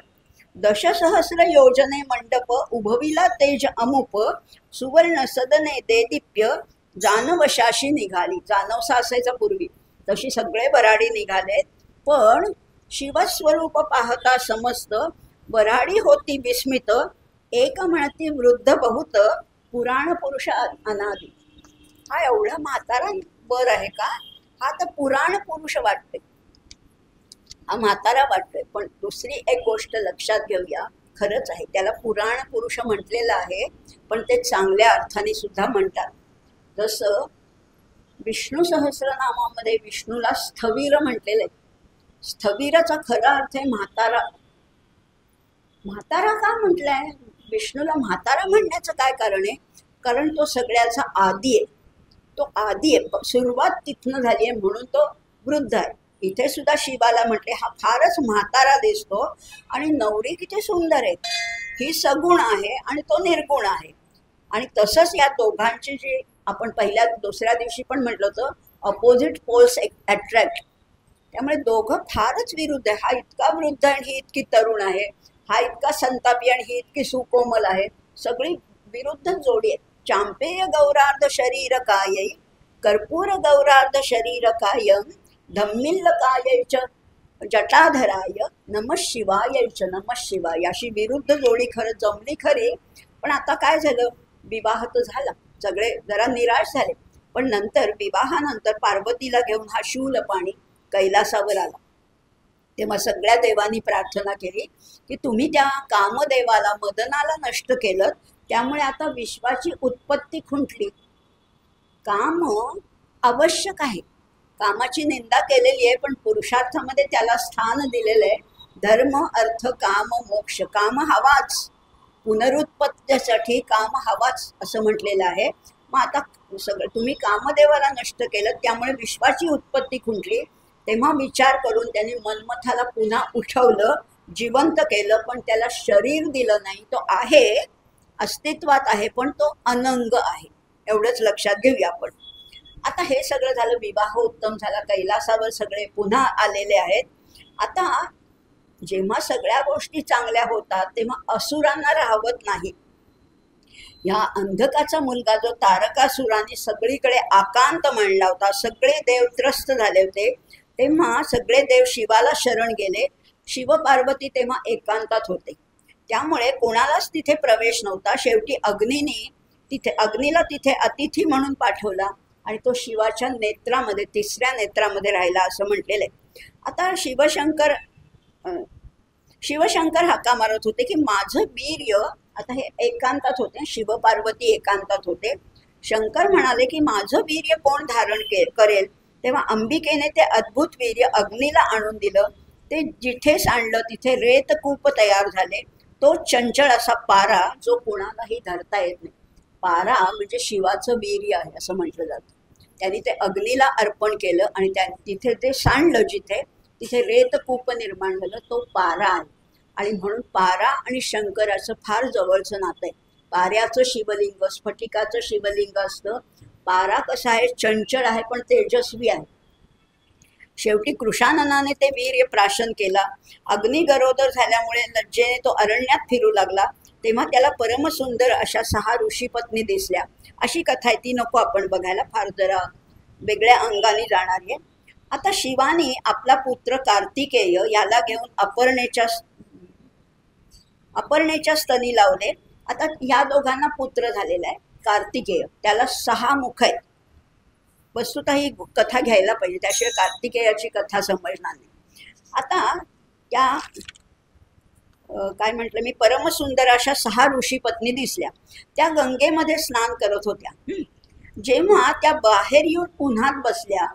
दशसहस्र योजने मंडप उभविला तेज अमुप, सुवर्ण सदने देदीप्य जानवशाशी निघाली. जानवसा असायचा पूर्वी, तशी सगळे वऱ्हाडी निघालेत. पण शिवस्वरूप पाहता समस्त वऱ्हाडी होती विस्मित, एक म्हणती वृद्ध बहुत पुराण पुरुष अनादी. हा एवढा म्हातारा वर आहे का? हा तर पुराण पुरुष वाटते, हा म्हातारा वाटतोय. पण दुसरी एक गोष्ट लक्षात घेऊया, खरंच आहे त्याला पुराण पुरुष म्हटलेलं आहे, पण ते चांगल्या अर्थाने सुद्धा म्हणतात. जसं विष्णू सहस्रनामामध्ये विष्णूला स्थवीर म्हटलेलं आहे. स्थवीराचा खरा अर्थ आहे म्हातारा. म्हातारा का म्हटलंय? विष्णूला म्हातारा म्हणण्याचं काय कारण आहे? कारण तो सगळ्याचा आदी आहे, तो आदी आहे, सुरुवात तिथनं झाली आहे म्हणून तो वृद्ध आहे. इथे सुद्धा शिवाला म्हटले हा फारच म्हातारा दिसतो आणि नवरी किती सुंदर आहे, ही सगुण आहे आणि तो निर्गुण आहे. आणि तसंच या दोघांची जी आपण दुसऱ्या दिवशी पण म्हटलं होतं, अपोजिट पोल्स अट्रॅक्ट. त्यामुळे दोघं फारच विरुद्ध आहे. हा इतका वृद्ध आणि ही इतकी तरुण आहे, हा इतका संतापी आणि ही इतकी सुकोमल आहे, सगळी विरुद्ध जोडी आहे. चांपेय गौरार्ध शरीर काय, कर्पूर गौरार्ध शरीर काय, धम्मिल्ल कायच जटाधराय नमः शिवायच नमः शिवाय. अशी विरुद्ध जोडी खरं जमली खरी. पण आता काय झालं, विवाह तर झाला, सगळे जरा निराश झाले. पण नंतर विवाहानंतर पार्वतीला घेऊन हा शूलपाणी कैलासावर आला. तेव्हा सगळ्या देवांनी प्रार्थना केली की तुम्ही त्या कामदेवाला मदनाला नष्ट केलं, त्यामुळे आता विश्वाची उत्पत्ती खुंटली. काम आवश्यक आहे, कामाची निंदा केलेली आहे, पण पुरुषार्थामध्ये त्याला स्थान दिलेलं आहे. धर्म अर्थ काम मोक्ष, काम हवाच, पुनरुत्पत्तीसाठी काम हवाच असं म्हटलेलं आहे. मग आता सगळं तुम्ही कामदेवाला नष्ट केलं त्यामुळे विश्वाची उत्पत्ती खुंटली, तेव्हा विचार करून त्यांनी मन्मथाला पुन्हा उठवलं, जिवंत केलं, पण त्याला शरीर दिलं नाही. तो आहे, अस्तित्वात आहे, पण तो अनंग आहे. एवढंच लक्षात घेऊया आपण. आता हे सगळं झालं, विवाह उत्तम झाला, कैलासावर सगळे पुन्हा आलेले आहेत. आता जेव्हा सगळ्या गोष्टी चांगल्या होतात तेव्हा असुरांना राहवत नाही. या अंधकाचा मुलगा जो तारकासुराने सगळीकडे आकांत मांडला होता, सगळे देव त्रस्त झाले होते, तेव्हा सगळे देव शिवाला शरण गेले. शिव पार्वती तेव्हा एकांतात होते, त्यामुळे कोणालाच तिथे प्रवेश नव्हता. शेवटी अग्नीला तिथे अतिथी म्हणून पाठवला आणि तो शिवाच्या नेत्रामध्ये, तिसऱ्या नेत्रामध्ये राहिला असं म्हटलेलं आहे. आता शिवशंकर हाका मारत होते की माझं वीर्य, आता हे एकांतात होते, शिव पार्वती एकांतात होते. शंकर म्हणाले की माझं वीर्य कोण धारण करेल. तेव्हा अंबिकेने ते अद्भुत वीर्य अग्नीला आणून दिलं. ते जिथे सांडलं तिथे रेतकूप तयार झाले. तो चंचल असा पारा जो कोणालाही धरता येत नाही. पारा म्हणजे शिवाचं वीर्य आहे असं म्हटलं जातं. त्यांनी ते अग्नीला अर्पण केलं आणि तिथे ते सांडलं, तिथे रेतकूप निर्माण झालं. तो पारा आहे आणि म्हणून पारा आणि शंकराचं फार जवळचं नातं आहे. पाऱ्याचं शिवलिंग, स्फटिकाचं शिवलिंग असतं. पारा कसा आहे, चंचल आहे पण तेजस्वी आहे. शेवटी कृशाननाने ते वीर्य प्राशन केला. अग्नी गरोदर झाल्यामुळे लज्जेने तो अरण्यात फिरू लागला. तेव्हा त्याला परमसुंदर अशा 6 ऋषीपत्नी दिसल्या. अशी कथा आहे, ती नको आपण बघायला, फार जरा वेगळ्या अंगाने जाणारी आहे. आता शिवानी आपला पुत्र कार्तिकेय याला घेऊन अपर्णेच्या स्तनी लावले. आता या दोघांना पुत्र झालेला आहे कार्तिकेय, त्याला 6 मुख आहेत. वस्तुतः ही कथा घ्यायला पाहिजे, त्याशिवाय कार्तिकेयाची कथा समजणार नाही. आता त्या काय म्हटलं मी, परमसुंदर अशा 6 ऋषीपत्नी दिसल्या. त्या गंगेमध्ये स्नान करत होत्या. जेव्हा त्या बाहेर येऊन उन्हात बसल्या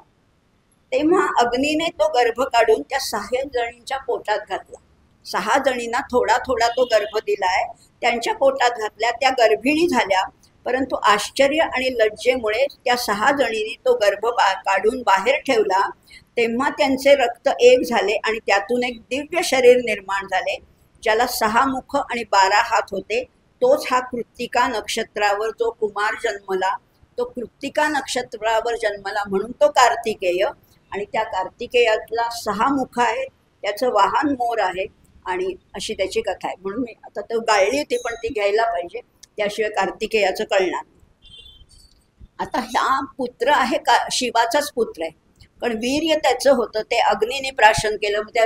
तेव्हा अग्नीने तो गर्भ काढून त्या 6 जणींच्या पोटात घातला. 6 जणींना थोडा थोडा तो गर्भ दिलाय, त्यांच्या पोटात घातल्या. त्या गर्भिणी झाल्या, परंतु आश्चर्य आणि लज्जेमुळे त्या 6 जणींनी तो गर्भ काढून बाहेर ठेवला. तेव्हा त्यांचे रक्त एक झाले आणि त्यातून एक दिव्य शरीर निर्माण झाले, ज्याला 6 मुख आणि 12 हात होते. तोच हा कृत्तिका नक्षत्रावर जो कुमार जन्मला, तो कृत्तिका नक्षत्रावर जन्मला म्हणून तो कार्तिकेय. आणि त्या कार्तिकेयातला 6 मुख आहे, त्याचं वाहन मोर आहे आणि अशी त्याची कथा आहे. म्हणून मी आता तो गाळली होती, पण ती घ्यायला पाहिजे, त्याशिवाय कार्तिकेयाचं कळणार. आता हा पुत्र आहे का शिवाचाच पुत्र आहे, पण वीर्य त्याचं होतं, ते अग्नीने प्राशन केलं, त्या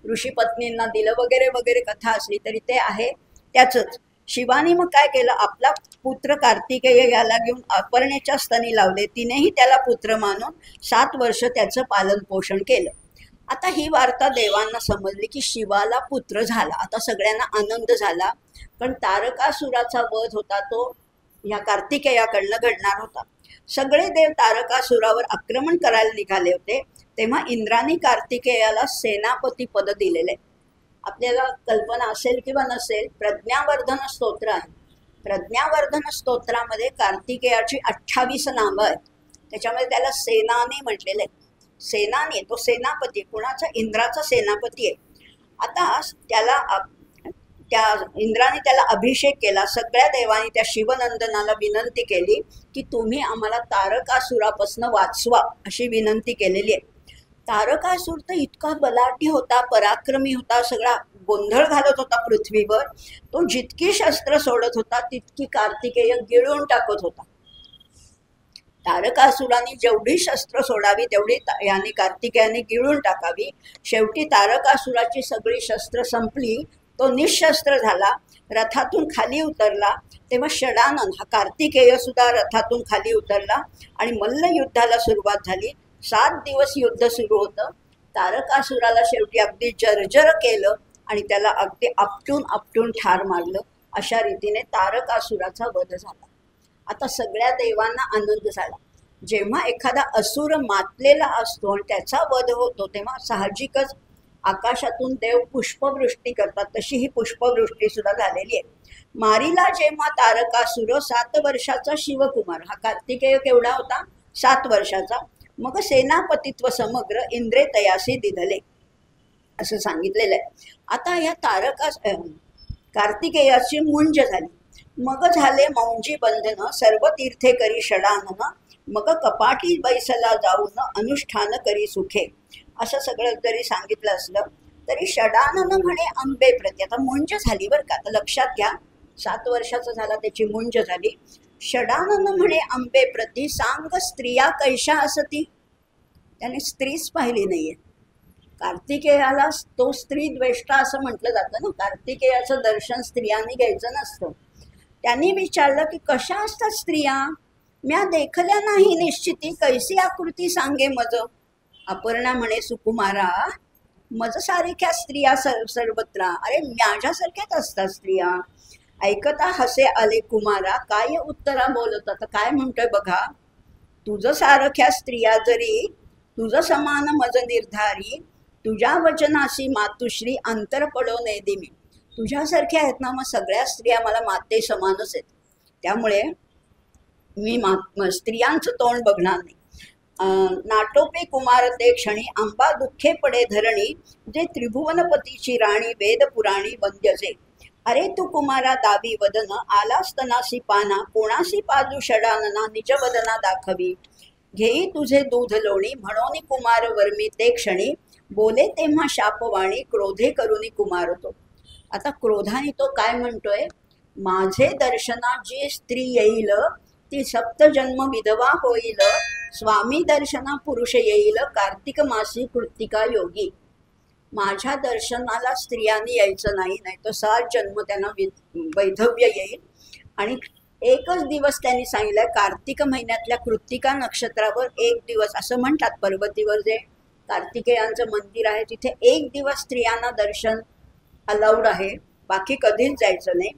ऋषीपत्नींना दिलं वगैरे वगैरे कथा असली तरी ते आहे त्याचंच. शिवानी मग काय केलं, आपला पुत्र कार्तिकेय याला घेऊन अपर्णेच्या स्तनी लावले. तिनेही त्याला पुत्र मानून 7 वर्ष त्याचं पालन पोषण केलं. आता ही वार्ता देवांना समजली की शिवाला पुत्र झाला. आता सगळ्यांना आनंद झाला, पण तारकासुराचा वध होता तो ह्या कार्तिकेयाकडनं घडणार होता. सगळे देव तारकासुरावर आक्रमण करायला निघाले होते. तेव्हा इंद्राने कार्तिकेयाला सेनापती पद दिलेले. आपल्याला कल्पना असेल किंवा नसेल, प्रज्ञावर्धन स्तोत्र आहे. प्रज्ञावर्धन स्तोत्रामध्ये कार्तिकेयाची 28 नावं आहेत. त्याच्यामध्ये त्याला सेनानी म्हटलेलं आहे. सेनानी, तो सेनापती, कुणाचा, इंद्राचा सेनापती आहे. आता त्या इंद्राने त्याला अभिषेक केला. सगळ्या देवांनी त्या शिवनंदनाला विनंती केली की तुम्ही आम्हाला तारकासुरापासून वाचवा, अशी विनंती केलेली आहे. तारकासुर तर इतका बलाढ्य होता, पराक्रमी होता, सगळा गोंधळ घालत होता पृथ्वीवर. तो जितकी शस्त्र सोडत होता तितकी कार्तिकेय गिळून टाकत होता. तारकासुराने जेवढी शस्त्र सोडावी तेवढी याने कार्तिकेयाने गिळून टाकावी. शेवटी तारकासुराची सगळी शस्त्र संपली, तो निशस्त्र झाला, रथातून खाली उतरला. तेव्हा षडानन हा कार्तिकेय सुद्धा रथातून खाली उतरला आणि मल्लयुद्धाला सुरुवात झाली. 7 दिवस युद्ध सुरू होतं. तारकासुराला शेवटी अगदी जर्जर केलं आणि त्याला अगदी आपटून ठार मारलं. अशा रीतीने तारकासुराचा वध झाला. आता सगळ्या देवांना आनंद झाला. जेव्हा एखादा असुर मातलेला असतो आणि त्याचा वध होतो तेव्हा साहजिकच आकाशातून देव पुष्पवृष्टी करतात. तशी ही पुष्पवृष्टी सुद्धा झालेली आहे. मारीला जेव्हा तारकासुर 7 वर्षाचा शिवकुमार, हा कार्तिकेय केवढा होता, 7 वर्षाचा, मग सेनापतित्व समग्र इंद्रे तयासी दिधले असं सांगितलेलं आहे. आता या कार्तिकेयाची मुंज झाली. मग झाले मौंजी बंधन सर्व तीर्थे करी षडानन मग कपाटी बैसला जाऊन अनुष्ठान करी सुखे. असं सगळं जरी सांगितलं असलं तरी षडानन म्हणे अंबे प्रती. आता मुंज झाली बरं का, आता लक्षात घ्या. 7 वर्षाचा झाला त्याची मुंज झाली. षडानन म्हणे अंबे प्रती सांग स्त्रिया कैशा असती. त्याने स्त्रीच पाहिली नाहीये. कार्तिकेयाला तो स्त्री द्वेष्टा असं म्हटलं जातं ना. कार्तिकेयाचं दर्शन स्त्रियांनी घ्यायचं नसतं. त्यांनी विचारलं की कशा असतात स्त्रिया. म्या देखल्या नाही निश्चिती कैसी आकृती सांगे मज. अपर्णा म्हणे सुकुमारा मज सारख्या स्त्रिया सर्वत्र. अरे माझ्यासारख्याच असतात स्त्रिया. ऐकता हसे आले कुमारा काय उत्तरा बोलत. आता काय म्हणतोय बघा. तुझं सारख्या स्त्रिया जरी तुझं समान मज निर्धारी तुझ्या वचनाशी मातुश्री अंतर पडो ने दिमी. तुझ्यासारख्या आहेत ना मग सगळ्या स्त्रिया मला माते समानच आहेत. त्यामुळे मी स्त्रियांचं तोंड बघणार नाही. नाटोपे कुमार ते क्षणी आंबा दुःखे पडे धरणी जे त्रिभुवनपतीची राणी वेद पुराणी वंद्यजे. अरे तू कुमारा दावी वदन आलास तनासी पाना कोणासी पाजू षडानना निज वदना दाखवी. घेई तुझे दूध लोणी म्हणून कुमार वर्मी ते क्षणी बोले तेव्हा शापवाणी क्रोधे करुनी कुमार तो. आता क्रोधाने तो काय म्हणतोय. माझे दर्शना जी स्त्री येईल ती सप्तजन्म विधवा होईल. स्वामी दर्शना पुरुष येईल कार्तिक मासी कृत्तिका योगी. माझ्या दर्शनाला स्त्रियांनी यायचं नाही, नाही तर 7 जन्म त्यांना वैधव्य येईल. आणि एकच दिवस त्यांनी सांगितलंय कार्तिक महिन्यातल्या कृत्तिका नक्षत्रावर 1 दिवस असं म्हणतात. पर्वतीवर जे कार्तिकेयांचं मंदिर आहे तिथे 1 दिवस स्त्रियांना दर्शन अलाउड आहे, बाकी कधीच जायचं नाही.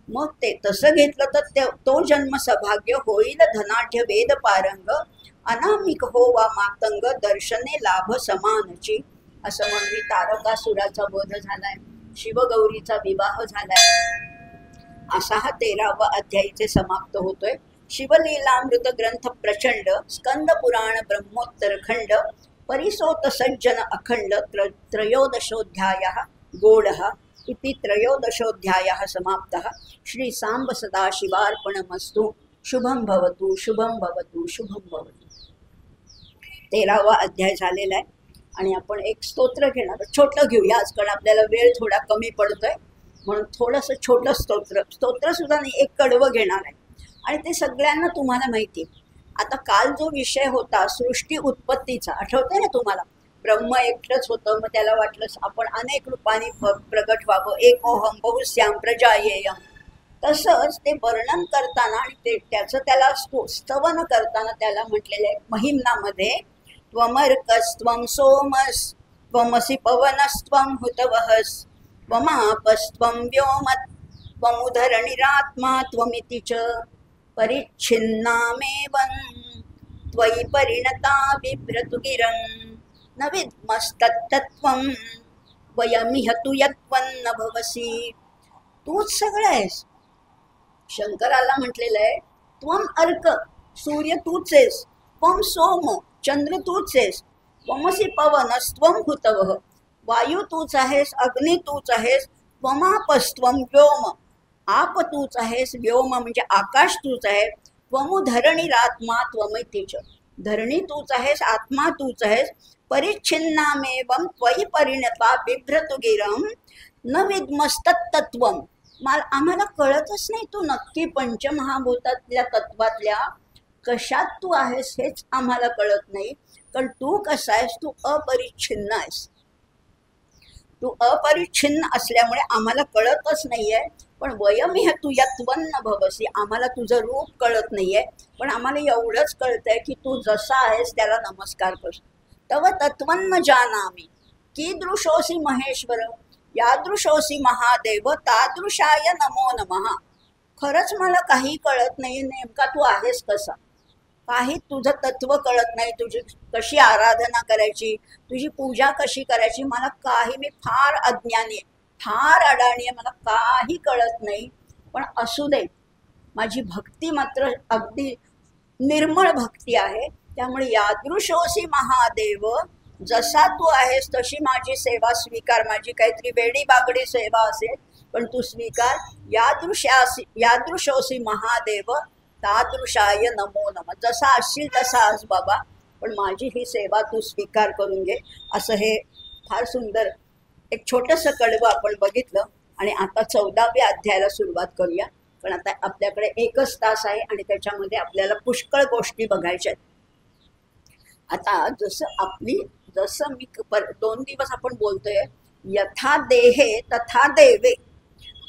मग ते तसं घेतलं तर तो जन्म सौभाग्य होईल धनाढ्य वेद पारंग अनामिक हो वा मातंग दर्शने लाभ समानची. असं म्हणून तारकासुराचा वध झालाय, शिवगौरीचा विवाह झालाय. असा हा 13वा अध्यायीचे समाप्त होतोय. शिवलीलामृत ग्रंथ प्रचंड स्कंद पुराण ब्रह्मोत्तर खंड परिसोत सज्जन अखंड त्रयोदशोऽध्यायः गोडः इति त्रयोदशोऽध्यायः समाप्तः. श्री सांब सदाशिवार्पणमस्तु. शुभं भवतु शुभं भवतु शुभं भवतु. 13वा अध्याय झालेला आहे आणि आपण एक स्तोत्र घेणार. छोटं घेऊया आज कारण आपल्याला वेळ थोडा कमी पडतोय म्हणून थोडंसं छोटं स्तोत्र सुद्धा नाही, एक कडवं घेणार आहे. आणि ते सगळ्यांना तुम्हाला माहिती. आता काल जो विषय होता सृष्टी उत्पत्तीचा आठवतंय ना तुम्हाला. ब्रह्म एकटंच होतं, मग त्याला वाटलं आपण अनेक रूपांनी प्रगट व्हावं. एकोहम बहुश्याम प्रजायेयम. तसंच ते वर्णन करताना आणि त्याला स्तवन करताना त्याला म्हटलेलं आहे महिम्नामध्ये त्वमर्कस्त्वं सोमस् त्वमसि पवनस्त्वं हुतवहस् त्वमापस्त्वं व्योमत्वमुधरणिरात्मा त्वमिति च परिच्छिन्नामेवं त्वयि परिणता बिभ्रतु गिरं न विद्मस्तत्तत्वं वयमिह तु यत्त्वन्न भवसि. तूच सगळं आहेस. शंकराला म्हटलेलं आहे त्वम अर्क सूर्य तूच आहेस, त्वम सोम चंद्र तूच आहेस, त्वमसि पवनस्त्वं हुतवः वायू तूच आहेस, अग्नी तूच आहेस, त्वमापस्त्वं व्योम आप तूच आहेस, व्योम म्हणजे आकाश तूच आहे, त्वमुधरणिरात्मा त्वमिति च धरणी तूच आहेस, आत्मा तूच आहेस, परिच्छिन्नामेवं त्वयि परिणता बिभ्रतु गिरं न विद्मस्तत्तत्वं. आम्हाला कळतच नाही तू नक्की पंचमहाभूतातल्या तत्वातल्या कशात तू आहेस हेच आम्हाला कळत नाही. कारण तू कसा आहेस, तू अपरिच्छिन्न आहेस. तू अपरिच्छिन्न असल्यामुळे आम्हाला कळतच नाहीये. पण वयमिह तू यत्त्वन्न भवसि. आम्हाला तुझं रूप कळत नाहीये, पण आम्हाला एवढंच कळतंय की तू जसा आहेस त्याला नमस्कार कर. तव तत्वन्न जानामि कीदृशोऽसि महेश्वर यादृशोऽसि महादेव तादृशाय नमो नमः. खरंच मला काही कळत नाही नेमका तू आहेस कसा. काही तुझं तत्व कळत नाही, तुझी कशी आराधना करायची, तुझी पूजा कशी करायची, मला काही, मी फार अज्ञानी आहे, फार अडाणी आहे, मला काही कळत नाही. पण असू दे, माझी भक्ती मात्र अगदी निर्मळ भक्ती आहे. त्यामुळे यादृशोसी महादेव, जसा तू आहेस तशी माझी सेवा स्वीकार. माझी काहीतरी वेडी बागडी सेवा असेल पण तू स्वीकार. यादृशोसी महादेव तादृशाय नमो नमः. जसा असशील तसा आस बाबा, पण माझी ही सेवा तू स्वीकार करून घे. असं हे फार सुंदर एक छोटंसं कडवं आपण बघितलं. आणि आता 14व्या अध्यायाला सुरुवात करूया. पण आता आपल्याकडे 1च तास आहे आणि त्याच्यामध्ये आपल्याला पुष्कळ गोष्टी बघायच्या आहेत. आता जसं मी 2 दिवस आपण बोलतोय, यथा देहे तथा देवे.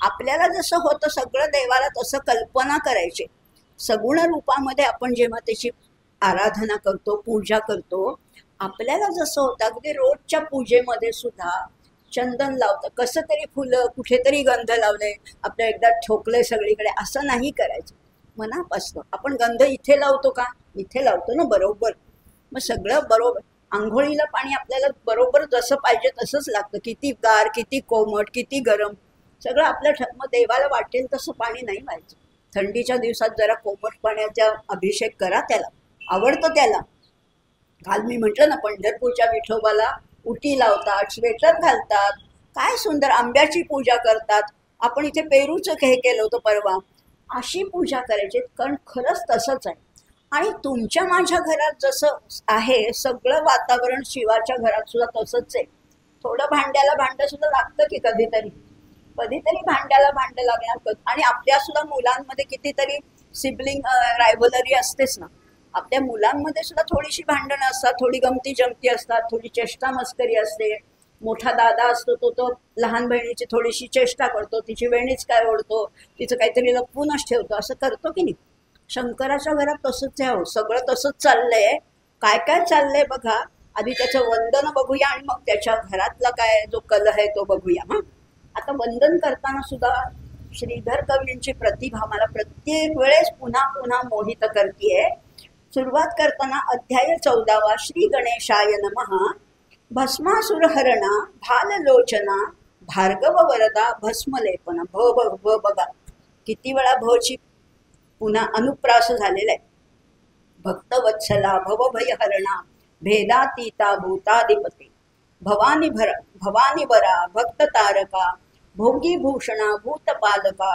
आपल्याला जसं होतं सगळं देवाला तसं कल्पना करायची. सगुण रूपामध्ये आपण जेव्हा त्याची आराधना करतो, पूजा करतो, आपल्याला जसं होतं अगदी रोजच्या पूजेमध्ये सुद्धा चंदन लावतं, कसं तरी फुलं, कुठेतरी गंध लावले, आपल्या एकदा ठोकले सगळीकडे, असं नाही करायचं. मनापासून आपण गंध इथे लावतो का? इथे लावतो ना, बरोबर. मग सगळं बरोबर. आंघोळीला पाणी आपल्याला बरोबर जसं पाहिजे तसंच लागतं. किती गार, किती कोमट, किती गरम, सगळं आपल्या मग देवाला वाटेल तसं पाणी नाही व्हायचं. थंडीच्या दिवसात जरा कोमट पाण्याचा अभिषेक करा, त्याला आवडतं त्याला. काल मी म्हटलं ना, पंढरपूरच्या विठोबाला उटी लावतात, स्वेटर घालतात, काय सुंदर. आंब्याची पूजा करतात. आपण इथे पेरूचं हे केलं होतं परवा. अशी पूजा करायची, कारण खरंच तसंच आहे. आणि तुमच्या माझ्या घरात जसं आहे सगळं वातावरण, शिवाच्या घरात सुद्धा तसंच आहे. थोडं भांड्याला भांडं सुद्धा लागतं की कधीतरी भांड्याला भांडं लागणार. आणि आपल्या सुद्धा मुलांमध्ये कितीतरी सिबलिंग रायव्हलरी असतेच ना. आपल्या मुलांमध्ये सुद्धा थोडीशी भांडणं असतात, थोडी गमती जमती असतात, थोडी चेष्टा मस्करी असते. मोठा दादा असतो तो लहान बहिणीची थोडीशी चेष्टा करतो, तिची वेणीच काय ओढतो, तिचं काहीतरी लपवूनच ठेवतो, असं करतो की नाही. शंकराच्या घरात तसंच आहे. सगळं तसंच चाललंय. काय काय चाललंय बघा. आधी त्याचं वंदन बघूया आणि मग त्याच्या घरातला काय जो कल आहे तो बघूया. आता वंदन करताना सुद्धा श्रीधर कवींची प्रतिभा मला प्रत्येक वेळेस पुन्हा पुन्हा मोहित करतीये. सुरुवात करताना अध्याय 14वा. श्री गणेशाय नमः. भस्मासुरहरणा भाललोचना भार्गव वरदा भस्मलेपना. भ बघा किती वेळा भची पुन्हा अनुप्रास झालेला आहे. भक्तवत्सला भवभयहरणा भेदातीता भूताधिपती भवानी बरा भक्त तारका भोगीभूषणा भूतपालका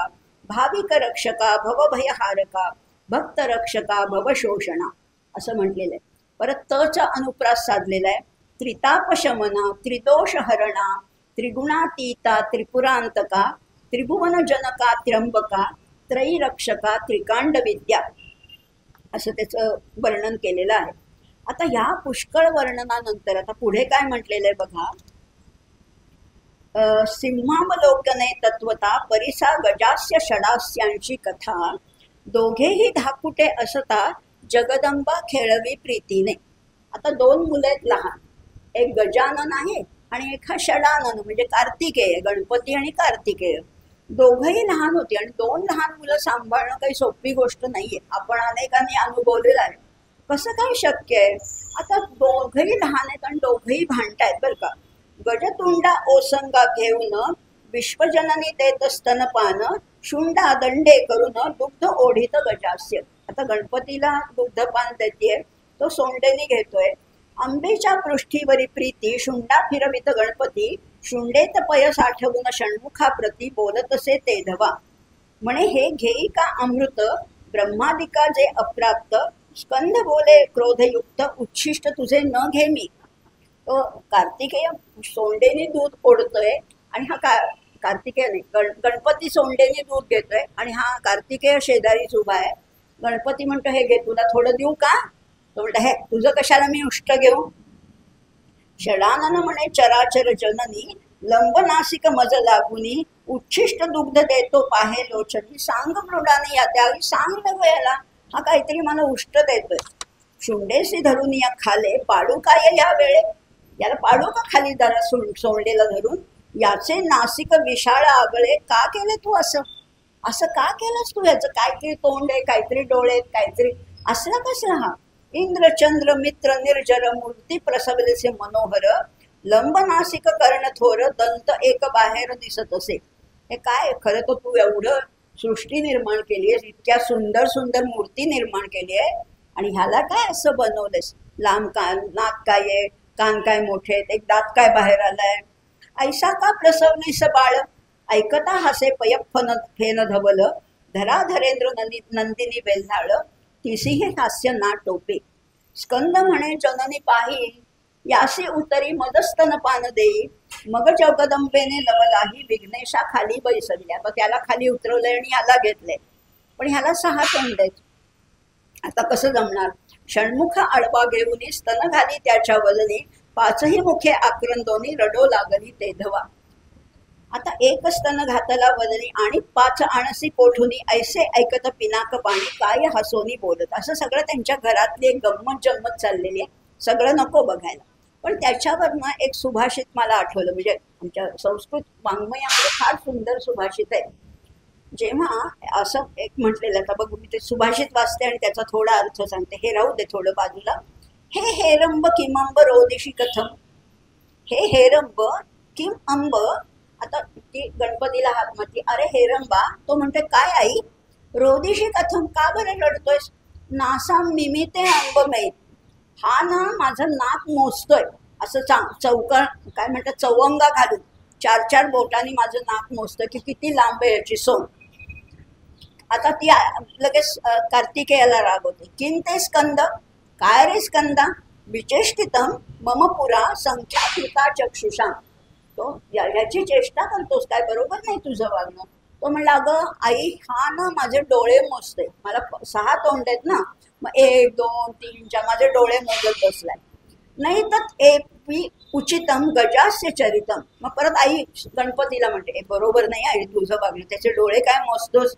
भाविक रक्षका भवभयहारका भक्त रक्षका भवशोषणा असं म्हटलेलं आहे. परत तचा अनुप्रास साधलेला आहे. त्रितापशमना त्रिदोषहरणा त्रिगुणातीता त्रिपुरांतका त्रिभुवनजनका त्र्यंबका त्रयीरक्षका त्रिकांड विद्या असं त्याचं वर्णन केलेलं आहे. आता ह्या पुष्कळ वर्णनानंतर आता पुढे काय म्हटलेलं आहे बघा. सिंहावलोकने तत्वता परिसा गजास्य षडास्यांची कथा दोघेही धाकुटे असता जगदंबा खेळवी प्रीतीने. आता 2 मुलं आहेत लहान, एक गजानन आहे आणि एक हा षडानन म्हणजे कार्तिकेय, गणपती आणि कार्तिकेय. दोघंही लहान होती आणि 2 लहान मुलं सांभाळणं काही सोपी गोष्ट नाहीये. आपण अनेकांनी अनुभवलेलं आहे. कसं काय शक्य आहे. आता दोघंही लहान आहेत आणि दोघंही भांडतायत बरं का. गजतुंडा ओसंगा घेऊन विश्वजननी देत स्तनपान शुंडा दंडे करून दुग्ध ओढीत गजास्य. आता गणपतीला दुग्धपान देते, तो सोंडेने घेतोय. आंबेच्या पृष्ठीवरी प्रीती शुंडा फिरवित गणपती शुंडेत पय साठवून षण्मुखा प्रती बोलतसे ते धवा. म्हणे हे घेई का अमृत ब्रह्मादिका जे अप्राप्त स्कंद बोले क्रोधयुक्त उच्छिष्ट तुझे न घे मी. तो कार्तिकेय सोंडेने दूध ओढतोय आणि हा कार्तिकेय नाही, गणपती सोंडेने दूध घेतोय आणि हा कार्तिकेय शेजारीच उभा आहे. गणपती म्हणतो हे घे, तुला थोडं देऊ का? तो म्हणतो हे तुझं कशाला मी उष्ट घेऊ. षडानन म्हणे चराचर जननी लंबनासिक मज लागुनी उच्छिष्ट दुग्ध देतो पाहे लोचनी. सांग मृडाने या त्यावेळी सांग नको याला, हा काहीतरी मला उष्ट देतोय. शुंडेसी धरून या खाले पाडू काय या वेळे, याला पाडू का खाली जरा सोंडेला धरून. याचे नासिक विशाळ आगळे का केले तू असं, असं का केलंस तू. याचं काहीतरी तोंड आहे, काहीतरी डोळे आहेत, काहीतरी असला कसला हा. इंद्र चंद्र मित्र निर्जर मूर्ती प्रसवलेसे मनोहर लंबनासिक कर्ण थोर दंत एक बाहेर दिसत असे. हे काय खरं तर तू एवढं सृष्टी निर्माण केली आहे, इतक्या सुंदर सुंदर मूर्ती निर्माण केली आहे आणि ह्याला काय असं बनवलंस, लांब कान, नाक काय आहे, कान काय मोठे आहेत, एक दात काय बाहेर आलाय, ऐसा का प्रसवलीस बाळ, ऐकता हसे पयप्फन फेन धवल, धरा धरेंद्र नंदिनी वेल्हाळ, तिसीही हास्य ना टोपे, स्कंद म्हणे जननी पाही, यासी उतरी मदस्तन पान देई, मग जगदंबेने लवलाही, विघ्नेशा खाली बैसविल्या. तर त्याला खाली उतरवलंय आणि ह्याला घेतलंय, पण ह्याला 6 तोंड आहेत. आता कसं जमणार? षण्मुख आडवा घेऊन स्तन घाली त्याच्या वलनी, 5ही मुखे आक्रंदोनी रडो लागली तेधवा. आता एक स्तन घातला वदनी आणि 5 आणसी पोठुनी, ऐसे ऐकत पिनाक पाणी, काय हसोनी बोलत. असं सगळं त्यांच्या घरातली एक गंमत जन्मत चाललेली आहे. सगळं नको बघायला, पण त्याच्यावरनं एक सुभाषित मला आठवलं. म्हणजे आमच्या संस्कृत वाङ्मयामध्ये फार सुंदर सुभाषित आहे. जेव्हा असं एक म्हटलेलं, आता बघू मी ते सुभाषित वाचते आणि त्याचा थोडा अर्थ सांगते. हे राहू दे थोडं बाजूला. हे हेरंब किमंब रोदिशी कथम, हे हेरंब किम अंब. आता ती गणपतीला हात मारते, अरे हेरंबा. तो म्हणते काय आई, रोदिशी कथम, का बरं रडतोयस? नासाम मिमिते अंबमेत, हा ना माझं नाक मोजतोय. असं चौका काय म्हणतात, चौंगा घालून 4 बोटांनी माझं नाक मोजतोय की किती लांब आहे याची सोन. आता ती लगेच कार्तिकेयाला रागवते. किन ते स्कंद, काय रे स्कंदा, विचेष्टितम मम पुरा संख्याकृता चक्षुषा. तो ह्याची चेष्टा करतोस काय, बरोबर नाही तुझं वागणं. तो म्हणला अगं आई, हा ना माझे डोळे मोजते, मला 6 तोंड आहेत ना, मग 1 2 3 4 माझे डोळे मोजत बसलाय. नाही तर एपी उचितम गजास्य चरितम. मग परत आई गणपतीला म्हणते बरोबर नाही आई तुझं वागणं, त्याचे डोळे काय मोजतोस.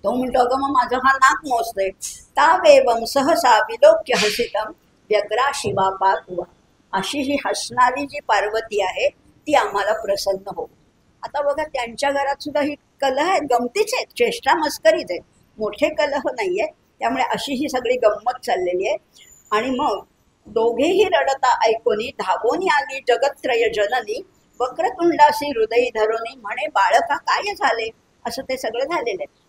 तो म्हणतो अगं मग माझं हा नाक मोजतोय. तावेवम सहसा विलोक्य हसितम व्यग्रा शिवा पातुवा. अशी ही हसणारी जी पार्वती आहे ती आम्हाला प्रसन्न हो. आता बघा त्यांच्या घरात सुद्धा ही कलह आहेत, गमतीच आहेत, चेष्टा मस्करीच आहेत, मोठे कलह नाही आहेत. त्यामुळे अशी ही सगळी गंमत चाललेली आहे. आणि मग दोघेही रडता ऐकोनी, धावोनी आली जगत्त्रय जननी, वक्रतुंडासी हृदयी धरोनी, म्हणे बाळका काय झाले. असं ते सगळं झालेलं आहे.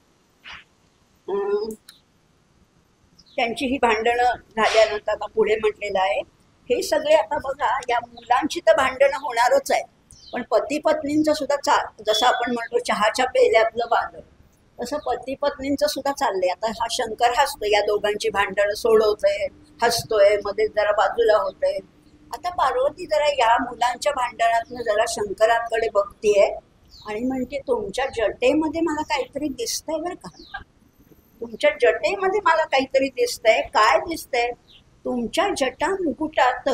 त्यांची ही भांडणं झाल्यानंतर आता पुढे म्हटलेलं आहे हे सगळे. आता बघा या मुलांची तर भांडणं होणारच आहे, पण पती पत्नींचं सुद्धा जसं आपण म्हणतो चहाच्या पेल्यातलं वादळ, तसं पती पत्नींचं सुद्धा चाललंय. आता हा शंकर हसतोय, या दोघांची भांडणं सोडवतोय, हसतोय, मध्ये जरा बाजूला होतोय. आता पार्वती जरा या मुलांच्या भांडणातनं जरा शंकराकडे बघतीये आणि म्हणते तुमच्या जटेमध्ये मला काहीतरी दिसतंय बरं का, तुमच्या जटेमध्ये मला काहीतरी दिसतंय. काय दिसतंय? तुमच्या जटा मुकुटात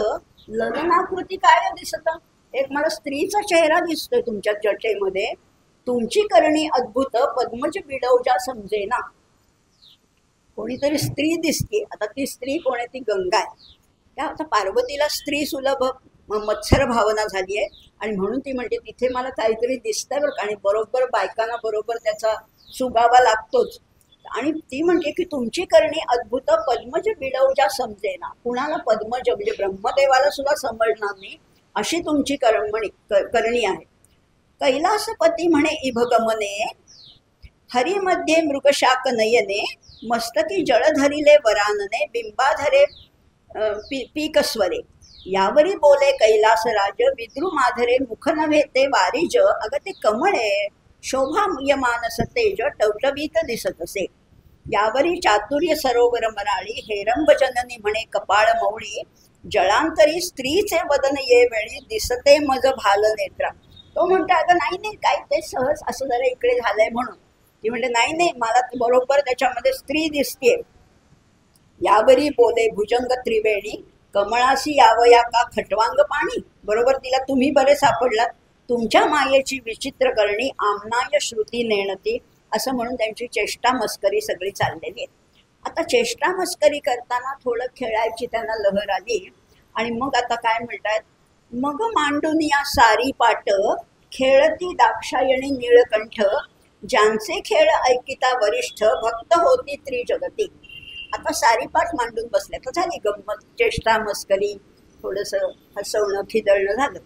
ललनाकृती काय दिसत, एक मला स्त्रीचा चेहरा दिसतोय तुमच्या जटेमध्ये. तुमची करणी अद्भुत पद्मज बिडवजा समजेना. कोणीतरी स्त्री दिसते. आता ती स्त्री कोण आहे? ती गंगा आहे. त्या आता पार्वतीला स्त्री सुलभ मत्सर भावना झाली आहे आणि म्हणून ती म्हणते तिथे मला काहीतरी दिसतंय बरं का. आणि बरोबर बायकांना बरोबर त्याचा सुगावा लागतोच. आणि ती म्हणते की तुमची करणी अद्भुत पद्मज बिडवजा समजेना. कुणाला पद्मज म्हणजे ब्रह्मदेवाला सुद्धा समजणार नाही अशी तुमची करणी आहे. कैलासपती म्हणे इभगमने, हरिमध्ये मृगशाक नयने, मस्तकी जळ धरिले वरानने, बिंबाधरे पीकस्वरे. यावरी बोले कैलासराज, विद्रू माधरे मुख नव्हे ते वारिज, अग ते कमळे शोभा यमानस तेज टवटवीत दिसत असे. यावरी चातुर्य सरोवर मराळी, हेरंब जननी म्हणे कपाळ मौळी, जळांतरी स्त्रीचे वदन ये वेळी, दिसते मज भाल नेत्रा. तो म्हणतो अगं नाही नाही काय ते सहज असं जरा इकडे झालंय म्हणून. ती म्हणते नाही नाही मला बरोबर त्याच्यामध्ये स्त्री दिसतेय. यावरी बोले भुजंग त्रिवेणी, कमळासी यावया का खटवांग पाणी. बरोबर तिला तुम्ही बरे सापडलात, तुमच्या मायेची विचित्र करणी, आमनाय श्रुती नेणती. असं म्हणून त्यांची चेष्टा मस्करी सगळी चाललेली आहे. आता चेष्टा मस्करी करताना थोडं खेळायची त्यांना लहर आली आणि मग आता काय म्हणतात, मग मांडून या सारी पाट, खेळती दाक्षायणी निळकंठ, ज्यांचे खेळ ऐकिता वरिष्ठ, भक्त होती त्रिजगती. आता सारी पाठ मांडून बसल्या तर झाली गंमत, चेष्टा मस्करी, थोडंसं हसवणं खिदळणं झालं.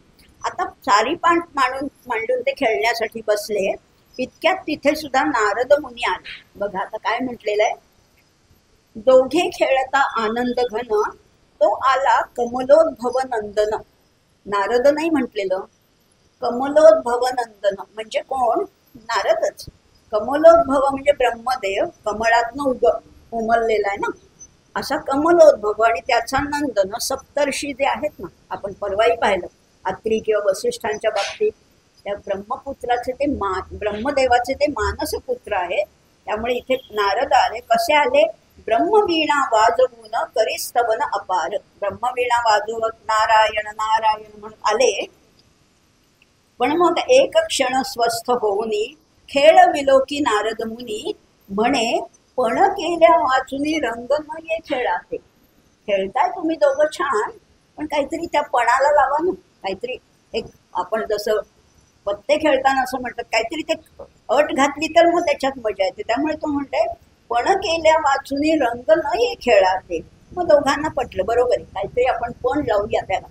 आता सारी पाठ मांडून ते खेळण्यासाठी बसले. इतक्यात तिथे सुद्धा नारद मुनी आले. बघा आता काय म्हटलेलं आहे, दोघे खेळता आनंद घन, तो आला कमलोद्भव नंदन. नारद नाही म्हटलेलं, कमलोद्भव नंदन म्हणजे कोण? नारदच. कमलोद्भव म्हणजे ब्रह्मदेव, कमळातनं उमललेला आहे ना, असा कमलोद्भव. आणि त्याचा नंदन सप्तर्षी जे आहेत ना, आपण परवाही पाहिलं अत्रि किंवा वसिष्ठांच्या बाबतीत, त्या ब्रह्मपुत्राचे ते ब्रह्मदेवाचे ते मानस पुत्र आहे. त्यामुळे इथे नारद आले. कसे आले? ब्रह्मवीणा वाजवून करिस्तवन अपार. ब्रह्मवीणा वाजवत नारायण नारायण म्हणून आले. पण मग एक क्षण स्वस्थ होऊनी खेळ विलोकी नारद मुनी, म्हणे पण केल्या वाचुनी रंग न ये खेळाते. खेळताय तुम्ही दोघं छान, पण काहीतरी त्या पणाला लावा ना. काहीतरी एक आपण जसं पत्ते खेळताना असं म्हणतात, काहीतरी ते अट घातली तर मग त्याच्यात मजा येते. त्यामुळे तो म्हणते पण केल्या वाचुनी रंग न ये खेळाते. मग दोघांना पटलं, बरोबर आहे, काहीतरी आपण पण लावूया त्याला.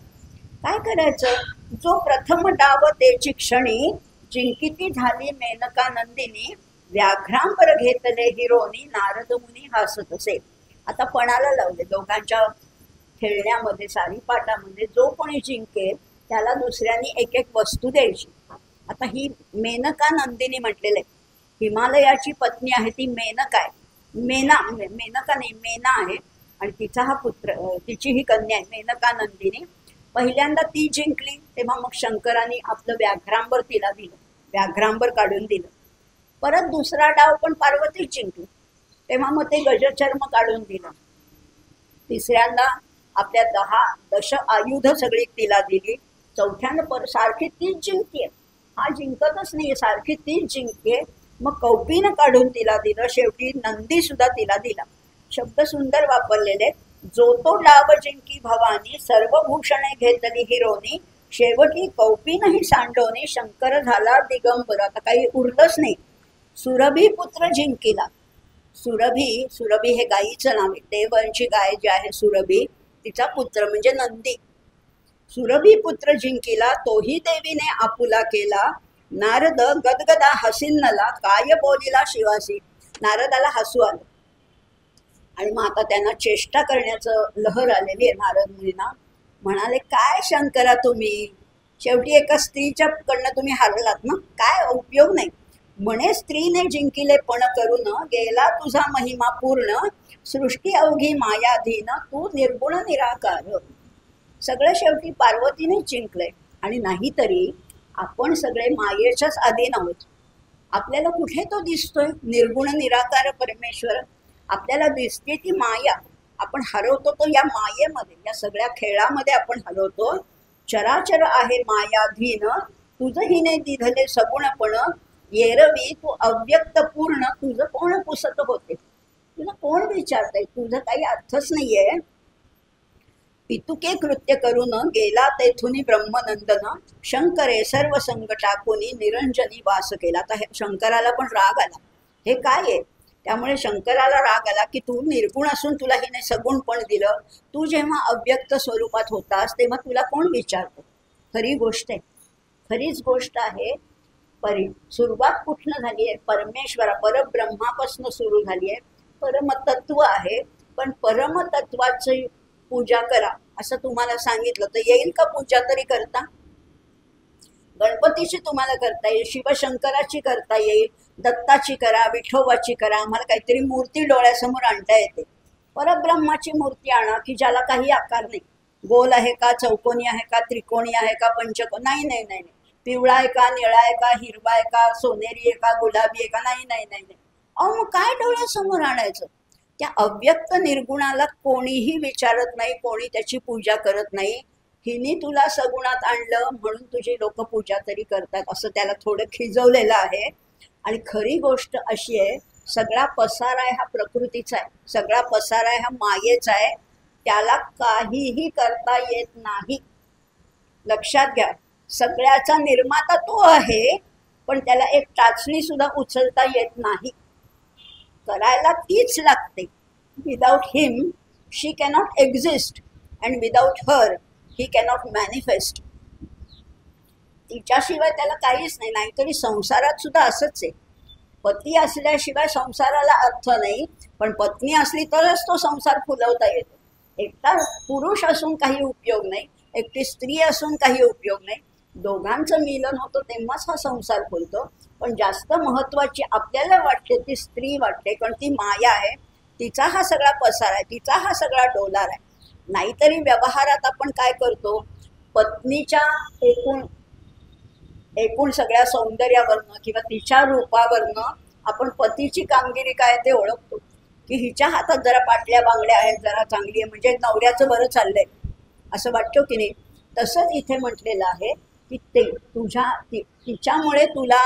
काय करायचं? जो प्रथम डाव त्याची क्षणी, जिंकिती झाली मेनका नंदिनी, व्याघ्रांबर घेतले हिरोनी, नारद मुनी हसत असे. आता पणाला लावले दोघांच्या खेळण्यामध्ये, सारीपाटामध्ये. जो कोणी जिंकेल त्याला दुसऱ्यांनी एक एक वस्तू द्यायची. आता ही मेनका नंदिनी म्हटलेलं आहे. हिमालयाची पत्नी आहे ती मेनका आहे. मेनका नाही, मेना आहे. आणि तिचा हा पुत्र, तिची ही कन्या आहे मेनका नंदिनी. पहिल्यांदा ती जिंकली तेव्हा मग शंकराने आपलं व्याघ्रांबर तिला दिलं, व्याघ्रांबर काढून दिलं. परत दुसरा डाव पण पार्वती जिंकली, तेव्हा मग ते गजचर्म काढून दिलं. तिसऱ्यांदा आपल्या 10 आयुध सगळी तिला दिली. चौथ्यांदा सारखी तीच जिंकते. हा जिंकतच नाही, सारखी तीच जिंकते. मग कौपीनं काढून तिला दिलं. शेवटी नंदी सुद्धा तिला दिला. शब्द सुंदर वापरलेले. जो तो डाव जिंकी भवानी, सर्व भूषणे घेतली हिरोनी, शेवटी कौपीनही सांडोनी, शंकर झाला दिगंबर. आता काही उरलंच नाही. सुरभी पुत्र जिंकीला. सुरभी हे गायीचं नाव आहे. देवांची गाय जी आहे सुरभी, तिचा पुत्र म्हणजे नंदी. सुरभी पुत्र जिंकीला, तोही देवीने आपुला केला. नारद गदगदा हसिन्नला, काय बोलिला शिवासी. नारदाला हसू आलं. आणि मग आता त्यांना चेष्टा करण्याचं लहर आलेली आहे नारद मुनींना. म्हणाले, काय शंकरा तुम्ही, शेवटी एका स्त्रीच्या कडनं तुम्ही हारलात ना, काय उपयोग नाही. म्हणे स्त्रीने जिंकिले पण करून, गेला तुझा महिमा पूर्ण, सृष्टी अवघी मायाधीन, तू निर्गुण निराकार. सगळं शेवटी पार्वतीने जिंकलंय. आणि नाहीतरी आपण सगळे मायेच्याच अधीन आहोत. आपल्याला कुठे तो दिसतोय निर्गुण निराकार परमेश्वर? आपल्याला दिसते ती माया. आपण हरवतो तो या मायेमध्ये, या सगळ्या खेळामध्ये आपण हरवतो. चराचर आहे मायाधीन, तुझं हिने दिधले सगुणपण, येरवी तू अव्यक्त पूर्ण, तुझं कोण पुसत होते? तुला कोण विचारतंय? तुझं काही अर्थच नाहीये. पितुके कृत्य करून गेला तेथुनी ब्रह्मनंदन, शंकरे सर्व संग टाकूनी निरंजनी वास केला. आता शंकराला पण राग आला. हे काय आहे? त्यामुळे शंकराला राग आला की तू निर्गुण असून तुला हिने सगुण पण दिलं. तू जेव्हा अव्यक्त स्वरूपात होतास तेव्हा तुला कोण विचारतो? खरी गोष्ट आहे, खरीच गोष्ट आहे. सुरुवात कुठनं झाली आहे? परब्रह्मापासून सुरू झाली आहे. परमतत्व आहे. पण परमतत्वाची पूजा करा असं तुम्हाला सांगितलं तर येईल का? पूजा तरी करता? गणपतीची तुम्हाला करता येईल, शिवशंकराची करता येईल, दत्ताची करा, विठोबाची करा. आम्हाला काहीतरी मूर्ती डोळ्यासमोर आणता येते. परब्रह्माची मूर्ती आणा की ज्याला काही आकार नाही. गोल आहे का, चौकोनी आहे का, त्रिकोणी आहे का, पंचकोनी? नाही नाही नाही. पिवळा आहे का, निळा आहे का, हिरवा आहे का, सोनेरी आहे का, गुलाबी आहे का? नाही नाही नाही नाही. अहो मग काय डोळ्यासमोर आणायचं? त्या अव्यक्त निर्गुणाला कोणीही विचारत नाही, कोणी त्याची पूजा करत नाही. हिने तुला सगुणात आणलं म्हणून तुझी लोक पूजा तरी करतात, असं त्याला थोडं खिजवलेलं आहे. आणि खरी गोष्ट अशी आहे, सगळा पसारा आहे हा प्रकृतीचा आहे, सगळा पसारा आहे हा मायेचा आहे. त्याला काहीही करता येत नाही. लक्षात घ्या, सगळ्याचा निर्माता तो आहे, पण त्याला एक टाचणी सुद्धा उचलता येत नाही. करायला तीच लागते. Without him she cannot exist and without her he cannot manifest. तिच्याशिवाय त्याला काहीच नाही. नाहीतरी संसारात सुद्धा असंच आहे. पती असल्याशिवाय संसाराला अर्थ नाही, पण पत्नी असली तरच तो संसार फुलवता येतो. एकटा पुरुष असून काही उपयोग नाही, एकटी स्त्री असून काही उपयोग नाही. दोघांचं मिलन होतं तेव्हाच हा संसार फुलतो. पण जास्त महत्वाची आपल्याला वाटते ती स्त्री वाटते, कारण ती माया आहे, तिचा हा सगळा पसार आहे, तिचा हा सगळा डोलार आहे. नाहीतरी व्यवहारात आपण काय करतो, पत्नीच्या एकूण सगळ्या सौंदर्यावरनं किंवा तिच्या रूपावरनं आपण पतीची कामगिरी काय ते ओळखतो, की हिच्या हातात जरा पाटल्या बांगड्या आहेत, जरा चांगली आहे, म्हणजे नवऱ्याचं बरं चाललंय, असं वाटतं की नाही. तसंच इथे म्हटलेलं आहे की तिच्यामुळे तुला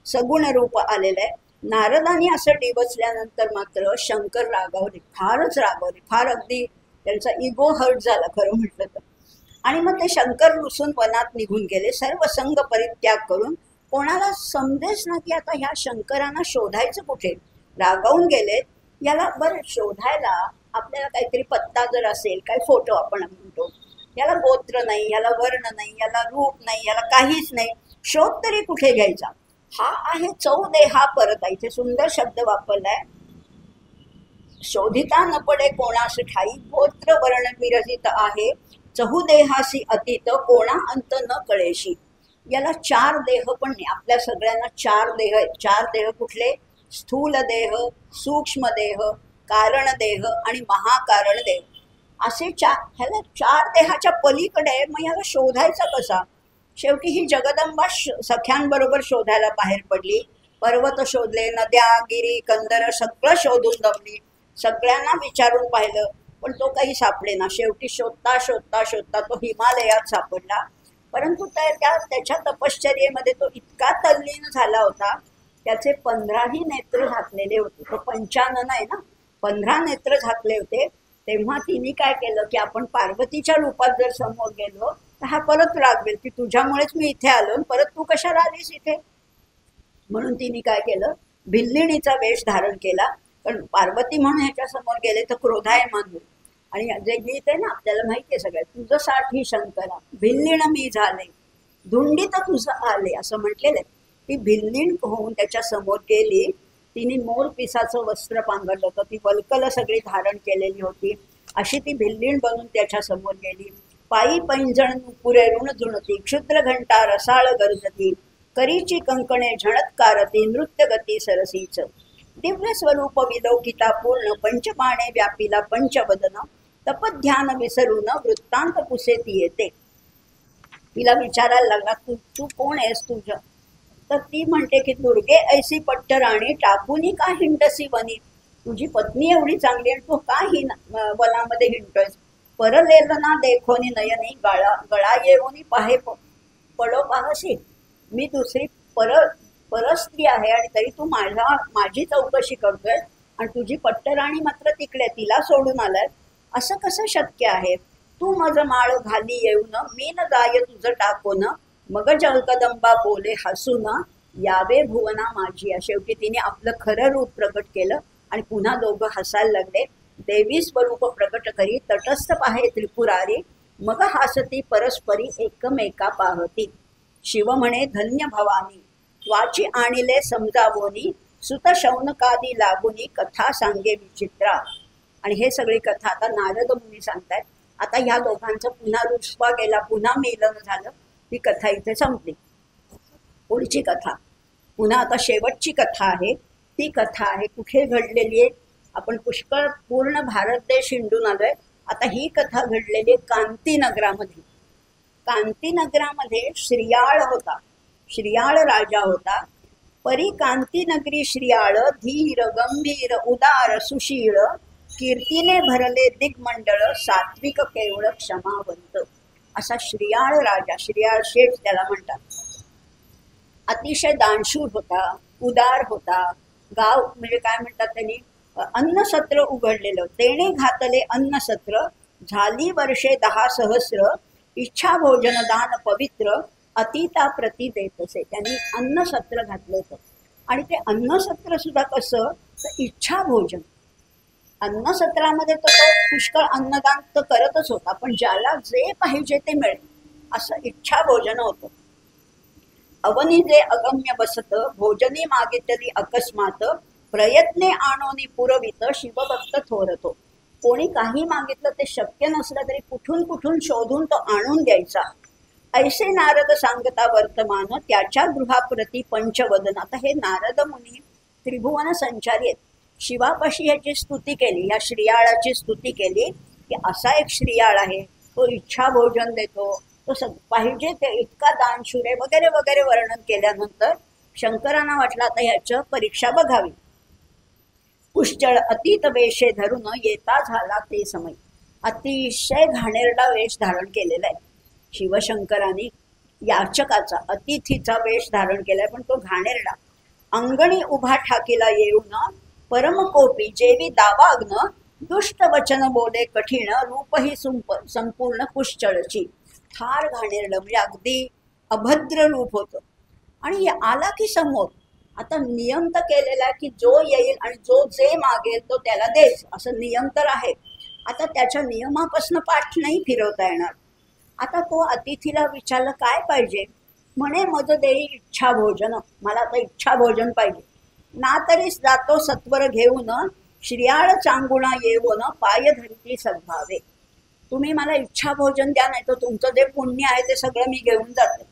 सगुण रूप आलेलं आहे. नारदांनी असं डिवचल्यानंतर मात्र शंकर रागावले, फारच रागावले, फार अगदी त्यांचा इगो हर्ट झाला खरं म्हटलं तर. आणि मग ते शंकर रुसून वनात निघून गेले, सर्व संग परित्याग करून. कोणाला समजेच ना की आता ह्या शंकरांना शोधायचं कुठे, रागावून गेलेत. याला बरं शोधायला आपल्याला काहीतरी पत्ता जर असेल, काही फोटो आपण म्हणतो, याला गोत्र नाही, याला वर्ण नाही, याला रूप नाही, याला काहीच नाही, शोध तरी कुठे घ्यायचा. हा आहे चौदेहा परत. इथे सुंदर शब्द वापरलाय, शोधिता न पडे कोणास ठाई, गोत्र वर्ण विरहित आहे, चहुदेहासी अतीत, कोणा अंत न कळेशी. याला 4 देह पण नाही, आपल्या सगळ्यांना 4 देह आहेत. 4 देह कुठले, स्थूल देह, सूक्ष्म देह, कारण देह आणि महाकारण देह, असे ह्याला 4 देहाच्या पलीकडे. मग याला शोधायचा कसा. शेवटी ही जगदंबा सख्यांबरोबर शोधायला बाहेर पडली. पर्वत शोधले, नद्या, गिरी, कंदर सगळं शोधून दमली, सगळ्यांना विचारून पाहिलं, पण तो काही सापडेना. शेवटी शोधता शोधता शोधता तो हिमालयात सापडला. परंतु त्याच्या तपश्चर्येमध्ये तो इतका तल्लीन झाला होता, त्याचे 15ही नेत्र झाकलेले होते. तो 55 आहे ना, 15 नेत्र झाकले होते. तेव्हा तिने काय केलं की आपण पार्वतीच्या रूपात जर समोर गेलो तर हा परत रागवेल की तुझ्यामुळेच मी इथे आलो, परत तू कशाला आलीस इथे. म्हणून तिने काय केलं, भिल्लिणीचा वेश धारण केला. पण पार्वती म्हणून ह्याच्या समोर गेले तर क्रोधायमान होईल. आणि जे गीत आहे ना आपल्याला माहिती आहे सगळ्यात, तुझसाठी शंकरा भिल्लिण मी झाले, धुंडीत तुझं आले, असं म्हटलेलं आहे. ती भिल्लिण होऊन त्याच्या समोर गेली. तिने मोर पिसाचं वस्त्र पांघरलं होतं, ती वल्कल सगळी धारण केलेली होती. अशी ती भिल्लिण बनून त्याच्या समोर गेली. पायी पैंजण पुरे ऋण जुणती, क्षुद्र घंटा रसाळ गरजती, करीची कंकणे झणत्कारती, नृत्य गती सरसीच. दिव्य स्वरूप विलौकिता पूर्ण, पंचबाणे व्यापिला पंचवदन, तपध्यान विसरून वृत्तांत पुसेती येते. तिला विचारायला लागला, तू कोण आहेस तुझं. तर ती म्हणते की दुर्गे ऐसी पट्टराणी, टाकूनी का हिंडसी वनी. तुझी पत्नी एवढी चांगली आणि तू का ही वनामध्ये हिंडतोयस. परलेलना देखोनी नयनी, गळा येऊनी पाहे पडो पाहशी. मी दुसरी परस्त्री आहे आणि तरी तू माझी चौकशी करतोय, आणि तुझी पट्टराणी मात्र तिकडे, तिला सोडून आलाय. असं कसं शक्य आहे. तू मज माळ घाली येऊन, मी न जाय तुझं टाकून, मग जलकदंबा बोले हसून, यावे भुवना माझी. शेवटी तिने आपलं खरं रूप प्रकट केलं आणि पुन्हा दोघं हसायला लागले. देवी स्वरूप प्रकट करी, तटस्थ पाहे त्रिपुरारी, मग हासती परस्परी एकमेका पाहती. शिव म्हणे धन्य भवानी, त्वाची आणिले समजावोनी, सुत शौनकादी लागुनी, कथा सांगे विचित्रा. आणि हे सगळी कथा आता नारद मुनी सांगतायत. आता ह्या दोघांचं पुन्हा रुसवा गेला, पुन्हा मिलन झालं. ती कथा इथे संपली. पुढची कथा पुन्हा आता शेवटची कथा आहे. ती कथा आहे कुठे घडलेली आहे. आपण पुष्कळ पूर्ण भारत देश हिंडून आलोय. आता ही कथा घडलेली आहे कांतीनगरामध्ये. कांतीनगरामध्ये श्रियाळ होता, श्रियाळ राजा होता. परी कांतीनगरी श्रियाळ, धीर गंभीर उदार सुशीळ, कीर्तीने भरले दिग्मंडळ, सात्विक केवळ क्षमावंत. असा श्रियाळ राजा, श्रियाळ शेठ त्याला म्हणतात. अतिशय दानशूर होता, उदार होता. गाव म्हणजे काय म्हणतात त्यांनी, अन्नसत्र उघडलेलं. तेणे घातले अन्नसत्र, झाली वर्षे 10 सहस्र, इच्छा भोजन दान पवित्र, अतिता प्रति देतसे. त्यांनी अन्नसत्र घातलं होतं. आणि ते अन्नसत्र सुद्धा कसं तर इच्छा भोजन. अन्नसत्रामध्ये तर तो पुष्कळ अन्नदान तर करतच होता, पण ज्याला जे पाहिजे ते मिळेल असं इच्छा भोजन होतं. अवनिजे अगम्य बसत भोजनी मागितली अकस्मात प्रयत्ने आणोनी पुरवित शिवभक्त थोरतो. कोणी काही मागितलं ते शक्य नसलं तरी कुठून कुठून शोधून तो आणून द्यायचा. ऐसे नारद सांगता वर्तमान त्याच्या गृहाप्रती पंचवदन. आता हे नारद मुनी त्रिभुवन संचारी आहेत. शिवापाशी ह्याची स्तुती केली, या श्रियाळाची स्तुती केली की असा एक श्रियाळ आहे, तो इच्छा भोजन देतो, तो पाहिजे ते इतका दानशूर वगैरे वगैरे वर्णन केल्यानंतर शंकरांना वाटलं आता ह्याचं परीक्षा बघावी. कुश्चळ अतीत वेशे धरून येता झाला ते समय. अतिशय घाणेरडा वेश धारण केलेला आहे शिवशंकरांनी. याचकाचा अतिथीचा वेश धारण केलाय, पण तो घाणेरडा. अंगणी उभा ठाकीला येऊन परमकोपी जेवी दावाग्न दुष्ट वचन बोले कठीण रूपही संपूर्ण कुश्चळची. फार घाणेरडं, म्हणजे अगदी अभद्र रूप होतं. आणि आला की समोर आता नियम तर केलेला आहे की जो येईल आणि जो जे मागेल तो त्याला देस, असं नियम तर आहे. आता त्याच्या नियमापासून पाठ नाही फिरवता येणार. आता तो अतिथीला विचारलं काय पाहिजे, म्हणे मज देई इच्छा भोजन. मला आता इच्छा भोजन पाहिजे. ना तरीच जातो सत्वर घेऊन श्रियाळ चांगुणा येऊन पाय धरती सद्भावे. तुम्ही मला इच्छा भोजन द्या, नाही तर तुमचं जे पुण्य आहे ते सगळं मी घेऊन जाते.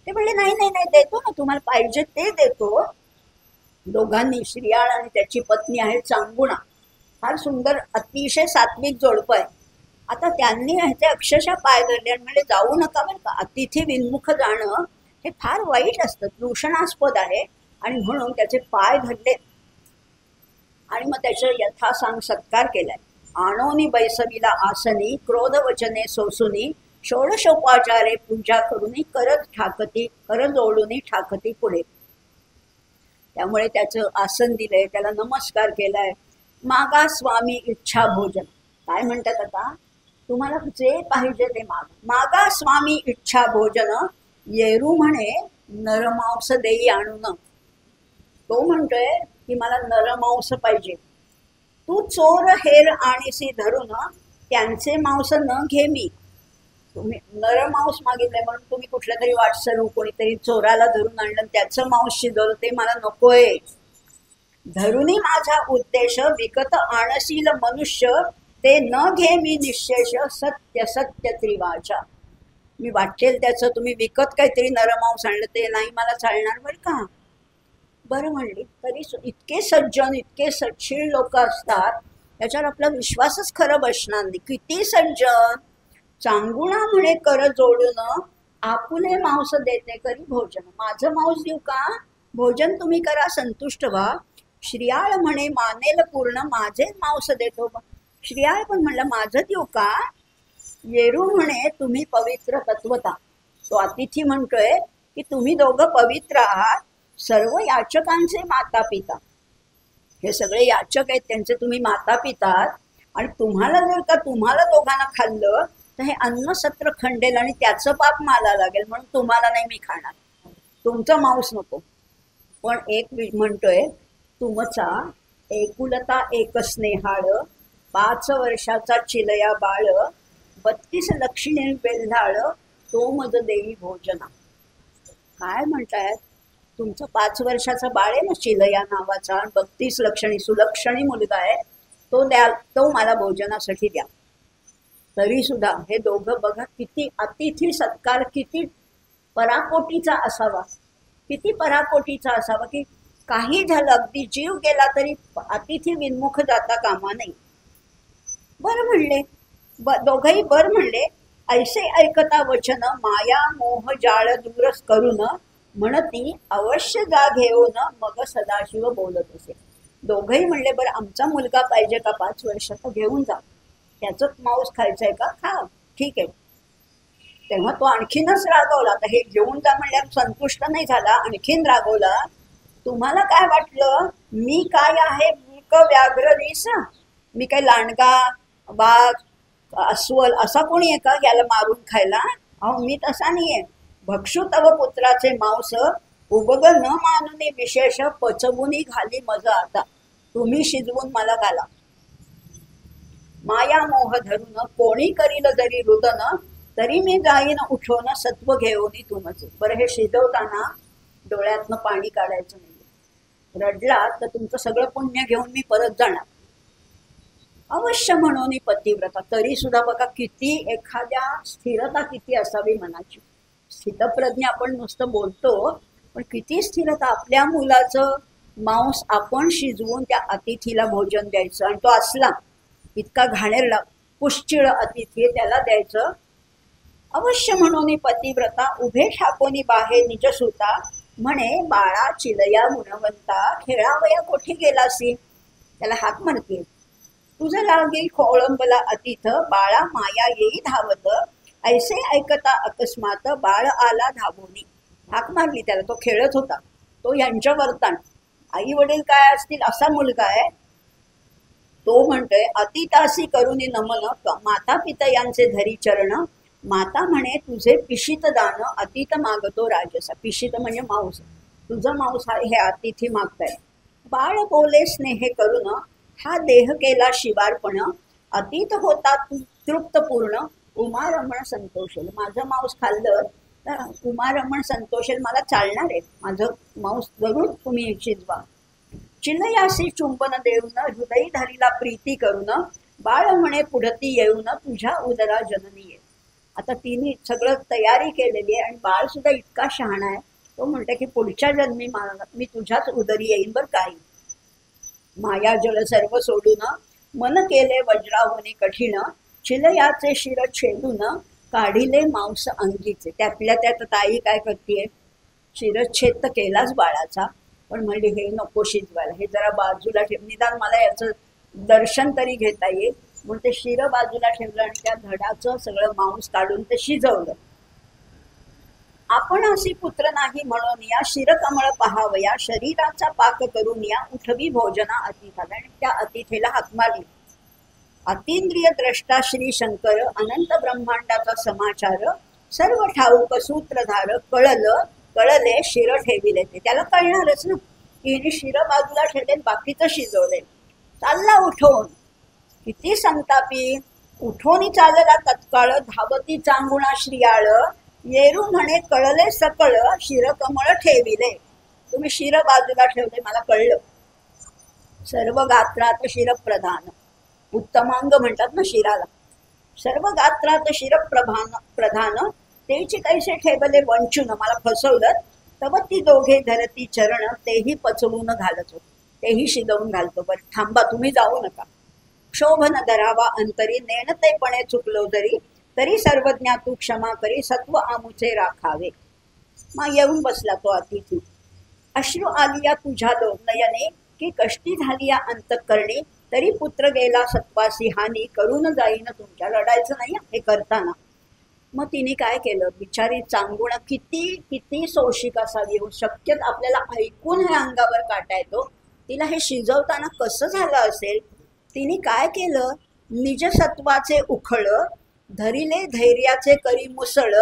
ते म्हणले नाही नाही नाही, देतो ना, तुम्हाला पाहिजे ते देतो. दोघांनी, श्रियाळ आणि त्याची पत्नी आहे चांगुणा, फार सुंदर अतिशय सात्विक जोडपं आहे. आता त्यांनी ह्याचे अक्षरशः पाय धरले आणि म्हणजे जाऊ नका बरं का. अतिथी विन्मुख जाणं हे फार वाईट असतं, दूषणास्पद आहे. आणि म्हणून त्याचे पाय धरले आणि मग त्याचा यथासांग सत्कार केलाय. आणोनी बैसविला आसनी क्रोध वचने सोसुनी षोडशोपचारे पूजा करूनी कर जोडून ठाकती पुढे. त्यामुळे त्याचं आसन दिलंय, त्याला नमस्कार केलाय. मागा स्वामी इच्छा भोजन. काय म्हणतात आता, तुम्हाला जे पाहिजे ते मागा स्वामी इच्छा भोजन. येरू म्हणे नरमांस देई आणून. तो म्हणतोय की मला नरमांस पाहिजे. तू चोर हेर आणीसी धरून त्यांचे मांस न घे मी. तुम्ही नरमांस मागितलंय म्हणून तुम्ही कुठल्या तरी वाटसरू कोणीतरी चोराला धरून आणलं त्याचं मांस शिजवलं, ते मला नकोय. धरुनी माझा उद्देश विकत आणशील मनुष्य ते न घे मी निशेष सत्य सत्य त्रिवाचा. मी वाटेल त्याचं तुम्ही विकत काहीतरी नरमांस आणलं ते नाही मला चालणार बरं का. बरं म्हणली तरी इतके सज्जन इतके सज्शील लोक असतात त्याच्यावर आपला विश्वासच खरं बसणार नाही. किती सज्जन. चांगुणा म्हणे कर जोडून आपुले मांस देते करी भोजन. माझं मांस देऊ का, भोजन तुम्ही करा, संतुष्ट व्हा. श्रियाळ म्हणे मानेल पूर्ण माझेच मांस देतो. श्रियाळ पण म्हणलं माझं देऊ का. येरू म्हणे तुम्ही पवित्र तत्वता. तो अतिथी म्हणतोय की तुम्ही दोघं पवित्र आहात, सर्व याचकांचे माता पिता. हे सगळे याचक आहेत, त्यांचे तुम्ही माता पिता आहात. आणि तुम्हाला जर का तुम्हाला दोघांना खाल्लं तर हे अन्न सत्र खंडेल आणि त्याचं पाप मला लागेल, म्हणून तुम्हाला नाही मी खाणार, तुमचं मांस नको. पण एक म्हणतोय तुमचा एकुलता एक स्नेहाळ 5 वर्षाचा चिलया बाळ 32 लक्षणी बेल्हाळ तो मज देई भोजना. काय म्हणतायत, तुमचं 5 वर्षाचा बाळ आहे ना चिलया नावाचा, 32 लक्षणी सुलक्षणी मुलगा आहे, तो द्या, तो मला भोजनासाठी द्या. तरी सुद्धा हे दोघं बघा किती अतिथी सत्कार किती पराकोटीचा असावा, किती पराकोटीचा असावा की काही झालं अगदी जीव गेला तरी अतिथी विन्मुख जाता कामा नाही. बरं म्हणले, दोघंही बरं म्हणले. ऐसे ऐकता वचन माया मोह जाळ दूरच करून म्हणती अवश्य जा घेऊन मग सदाशिव बोलत असे. दोघंही म्हणले बरं आमचा मुलगा पाहिजे का 5 वर्षाचा, घेऊन जा, त्याचंच मांस खायचंय का, खा, ठीक आहे. तेव्हा तो आणखीनच रागवला. आता हे घेऊन जा म्हणल्यावर संतुष्ट नाही झाला, आणखीन रागवला. तुम्हाला काय वाटलं मी काय आहे, मूक व्याघ्र रीस, मी काय लांडगा वाघ अस्वल असा कोणी आहे का याला मारून खायला. अहो मी तसा नाहीये. भक्षू तव पुत्राचे मांस उबग न मानुनी विशेष पचवुनी घाली मज आता. तुम्ही शिजवून मला घाला. माया मोह धरून कोणी करील जरी रुदन तरी मी जाईन उठवून सत्व घेऊन तुमचे. बरं हे शिजवताना डोळ्यातनं पाणी काढायचं नाही. रडला तर तुमचं सगळं पुण्य घेऊन मी परत जाणार. अवश्य म्हणून पतिव्रता. तरी सुद्धा बघा किती एखाद्या स्थिरता किती असावी मनाची. स्थितप्रज्ञ आपण नुसतं बोलतो, पण किती स्थिरता. आपल्या मुलाचं मांस आपण शिजवून त्या अतिथीला भोजन द्यायचं, आणि तो असला इतका घाणेरडा पुष्चिळ अतिथी त्याला द्यायचं. अवश्य म्हणून पतिव्रता उभे ठाकोनी बाहे निजसुता, म्हणे बाळा चिलया गुणवंता, खेळावया कोठे गेलासी. त्याला हाक म्हणते, तुझं लागे खोळंबला अतिथ, बाळा माया येई धावत, ऐसे ऐकता अकस्मात बाळ आला धावोनी. हाक मारली त्याला, तो खेळत होता. तो यांच्या वर्तन आई वडील काय असतील असा मुलगा आहे. तो म्हणतोय अतितासी करुनी नमन, माता पिता यांचे धरी चरण, माता म्हणे तुझे पिशित दान, अतित मागतो राजसा. पिशित म्हणजे मांस, तुझं मांस हे अतिथी मागताय. बाळ बोले स्नेह करून, हा देह केला शिवारपण, अतीत होता तृप्त पूर्ण, उमारमण संतोषेल. माझं मांस खाल्लं तर उमारमण संतोषेल, मला चालणार आहे. माझं मांस जरूर तुम्ही शिजवा. चिलयासी चुंबन देऊन, हृदयी धरीला प्रीती करून, बाळ म्हणे पुढती येऊन, तुझ्या उदरा जननी ये. आता तिने सगळं तयारी केलेली आहे, आणि बाळ सुद्धा इतका शहाणा आहे. तो म्हणते की पुढच्या जन्मी मी तुझ्याच उदरी येईन बरं. काही माया जल सर्व सोडून, मन केले वज्राहुनी कठीण, चिलयाचे शिर छेदून, काढिले मांस अंगीचे. त्यातल्या त्यात ताई काय करते, शिरच्छेद तर केलाच बाळाचा, पण म्हणले हे नको शिजवायला, हे जरा बाजूला ठेव, निदान मला याचं दर्शन तरी घेता येईल. म्हणून ते शिर बाजूला ठेवलं आणि त्या धडाचं सगळं मांस काढून ते शिजवलं. आपण अशी पुत्र नाही म्हणून या शिरकमळ पहावया, शरीराचा पाक करून या उठवी भोजना अतिथाला. आणि त्या अतिथीला हाक मारली. अतींद्रिय द्रष्टा श्री शंकर, अनंत ब्रह्मांडाचा समाचार, सर्व ठाऊक सूत्रधार, कळले शिर ठेविले. ते त्याला कळणारच ना, की हिने शिर बाजूला ठेवले, बाकीचं शिजवले. चालला उठवून, किती संतापी. उठवणी चालला तत्काळ, धावती चांगुणा श्रियाळ, येरू म्हणे कळले सकळ, शिरकमळ ठेविले. तुम्ही शिर बाजूला ठेवले मला कळलं. सर्व गात्रात शिरप्रधान, उत्तमांग म्हणतात ना शिराला. सर्व गात्रात शिरप्रधान, तेची कैसे ठेवले वंचून, मला फसवलं. तव ती दोघे धरती चरण, तेही पचवून घालत होते, तेही शिजवून घालतो. बरं थांबा, तुम्ही जाऊ नका. क्षोभन धरावा अंतरी, नेणतेपणे चुकलो जरी, तरी सर्वज्ञा तू क्षमा करी, सत्व आमुचे राखावे. मग येऊन बसला तो अतिथी. अश्रू आलिया तुझ्या नयने, की कष्टी झाली या अंतःकरणी, तरी पुत्र गेला सत्वासी हानी, करून जाईन तुमच्या. रडायचं नाही हे करताना. मग तिने काय केलं, बिचारी चांगुण किती किती सोशिक असावी हो. शक्यत आपल्याला ऐकून हे अंगावर काटा येतो. तिला हे शिजवताना कसं झालं असेल. तिने काय केलं, निजसत्वाचे उखळ, धरिले धैर्याचे करी मुसळ,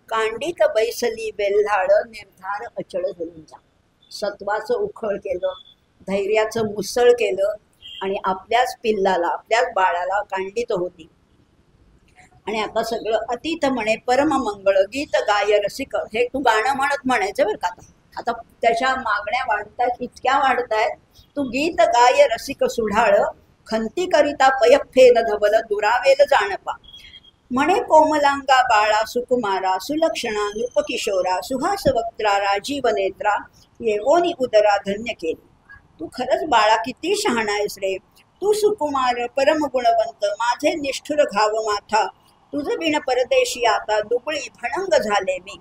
कांडीत बैसली बेल्हाळ, निर्धार अचळ धरूनचा. सत्वाचं उखळ केलं, धैर्याचं मुसळ केलं, आणि आपल्याच पिल्लाला, आपल्याच बाळाला कांडीत होती. आणि आता सगळं अतीत म्हणे परम मंगळ, गीत गाय रसिक. हे तू गाणं म्हणत म्हणायचं बरं का. आता त्याच्या मागण्या वाढतायत, इतक्या वाढतायत. तू गीत गाय रसिक सुढाळ, खंती करिता पयफेल धवल, दुरावेल जाणपा. म्हणे कोमलांगा बाळा सुकुमारा, सुलक्षणा नृपकिशोरा, सुहास वक्त्रा राजीव नेत्रा, येवोनी उदरा धन्य केली. तू खरंच बाळा किती शहाणा आहेस रे. तू सुकुमार परम गुणवंत, माझे निष्ठुर घाव माथा, तुझं बिण परदेशी आता, दुबळी भणंग झाले मी.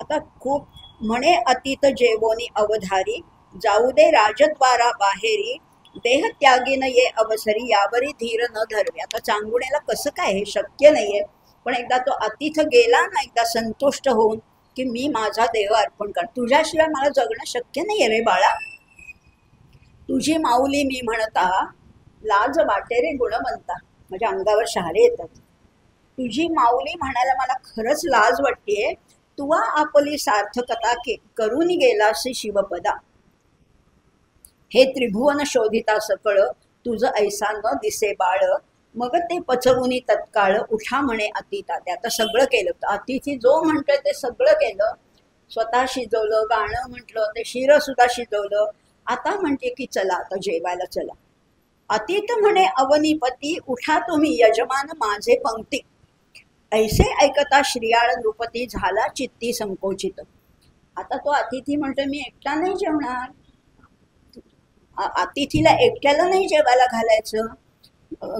आता खूप म्हणे अतीत जेवोनी अवधारी, जाऊ दे राजद्वारा बाहेरी, देह त्यागीन ये अवसरी, यावरी धीर न धरवे. आता चांगुण्याला कसं काय, हे शक्य नाहीये. पण एकदा तो अतिथ गेला ना, एकदा संतुष्ट होऊन की मी माझा देह अर्पण कर, तुझ्याशिवाय मला जगणं शक्य नाहीये रे बाळा. तुझी माऊली मी म्हणता, लाज वाटे रे गुणवंता. माझ्या अंगावर शहारे येतात. तुझी माऊली म्हणायला मला खरंच लाज वाटतेय. तुवा आपली सार्थकता करून गेलासी शिवपदा, हे त्रिभुवन शोधिता सकळ, तुझं ऐसा न दिसे बाळ, मग ते पचवुनी तत्काळ, उठा म्हणे अतिता. ते आता सगळं केलं, अतिथी जो म्हणतोय ते सगळं केलं. स्वतः शिजवलं, गाणं म्हटलं, ते शिरं सुद्धा शिजवलं. आता म्हणते की चला आता जेवायला चला. अतीत म्हणे अवनीपती, उठा तुम्ही यजमान माझे पंक्ती. ऐसे ऐकता श्रियाळ नृपती, झाला चित्ती संकोचित. आता तो अतिथी म्हणतो मी एकटा नाही जेवणार. अतिथीला एकट्याला नाही जेवायला घालायचं,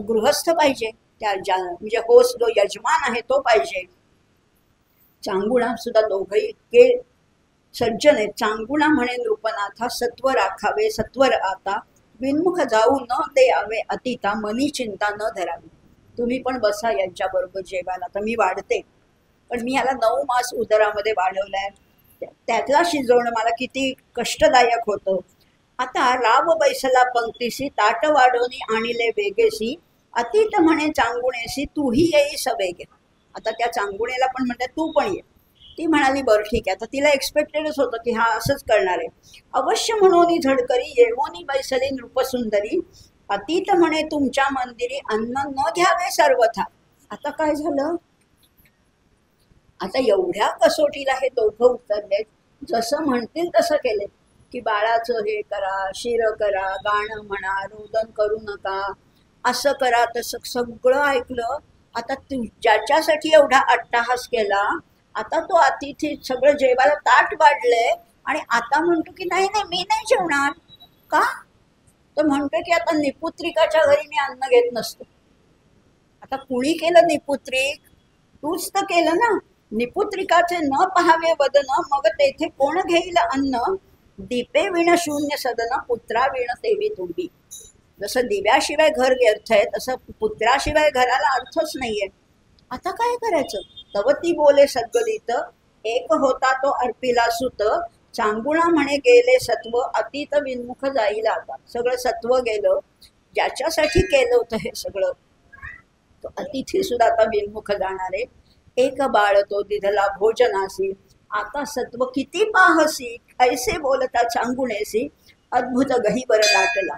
गृहस्थ पाहिजे. म्हणजे होस्ट जो यजमान आहे तो पाहिजे. चांगुणा सुद्धा दोघही इतके सज्जन आहेत. चांगुणा म्हणे नृपनाथा, सत्व राखावे सत्वर आता, विन्मुख जाऊ न द्यावे अतिता, मनी चिंता न धरावी. तुम्ही पण बसा यांच्या बरोबर जेवायला. तर मी वाढते, पण मी याला 9 मास उदरामध्ये वाढवलाय. त्यातला शिजवणं मला किती कष्टदायक होतं. आता राव बैसला पंक्तीसी, ताट वाढवणी आणिले वेगेसी, अतीत म्हणे चांगुणेसी, तूही येई सवेगे. आता त्या चांगुणेला पण म्हणतात तू पण ये. ती म्हणाली बरं ठीक आहे. आता तिला एक्सपेक्टेडच होतं की हा असंच करणार आहे. अवश्य म्हणून झडकरी, येवोनी बैसली नृपसुंदरी, अतीत म्हणे तुमच्या मंदिरी, अन्न न घ्यावे सर्वथा. आता काय झालं, आता एवढ्या कसोटीला हे दोघं उतरलेत. जसं म्हणतील तसं केले की बाळाचं हे करा, शिर करा, गाणं म्हणा, रोदन करू नका, असं करा तसं सगळं ऐकलं. आता ज्याच्यासाठी एवढा अट्टाहास केला, आता तो अतिथी सगळं जेवायला ताट वाढलंय आणि आता म्हणतो की नाही नाही मी नाही जेवणार. का तर म्हणतो की आता निपुत्रिकाच्या घरी मी अन्न घेत नसतो. आता कुणी केलं निपुत्रिक? तूच तर केलं ना. निपुत्रिकाचे न पहावे वदन, मग तेथे कोण घेईल अन्न. दीपे विण शून्य सदन, पुत्रा विण तेवी तुम्ही. जसं दिव्याशिवाय घर व्यर्थ आहे तसं पुत्राशिवाय घराला अर्थच नाहीये. आता काय करायचं. तवती बोले सद्गदित, एक होता तो अर्पिला सुत, चांगुणा म्हणे गेले सत्व, अतीत विन्मुख जाईल आता. सगळं सत्व गेलं. ज्याच्यासाठी केलं होतं हे सगळं, तो अतिथी सुद्धा आता विन्मुख जाणार आहे. एक बाळ तो दिधला भोजनासी, आता सत्व किती पाहसी, ऐसे बोलता चांगुणेसी, अद्भुत गहीवर दाटला.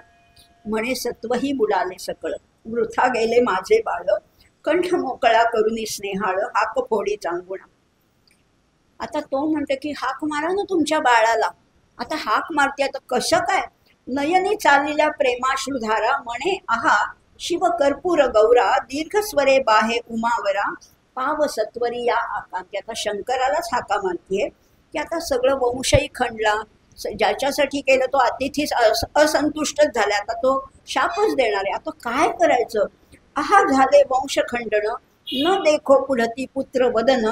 म्हणे सत्वही बुडाले सकळ, वृथा गेले माझे बाळ, कंठ मोकळा करुनी स्नेहाळ, हाक फोडी चांगुणा. आता तो म्हणते की हाक मारा ना तुमच्या बाळाला. आता हाक मारते, आता कसं काय. नयनी चाललेल्या प्रेमाश्रुधारा, म्हणे आहा शिव कर्पूर गौरा, दीर्घ स्वरे बाहे उमावरा, पाव सत्वरी या आकांती. आता शंकरालाच हाका मारतीये की आता सगळं वंशही खंडला. ज्याच्यासाठी केलं तो अतिथी असंतुष्टच झाला. आता तो शापच देणार आहे. आता काय करायचं. आहा झाले वंश खंडन, न देखो पुढती पुत्र वदन,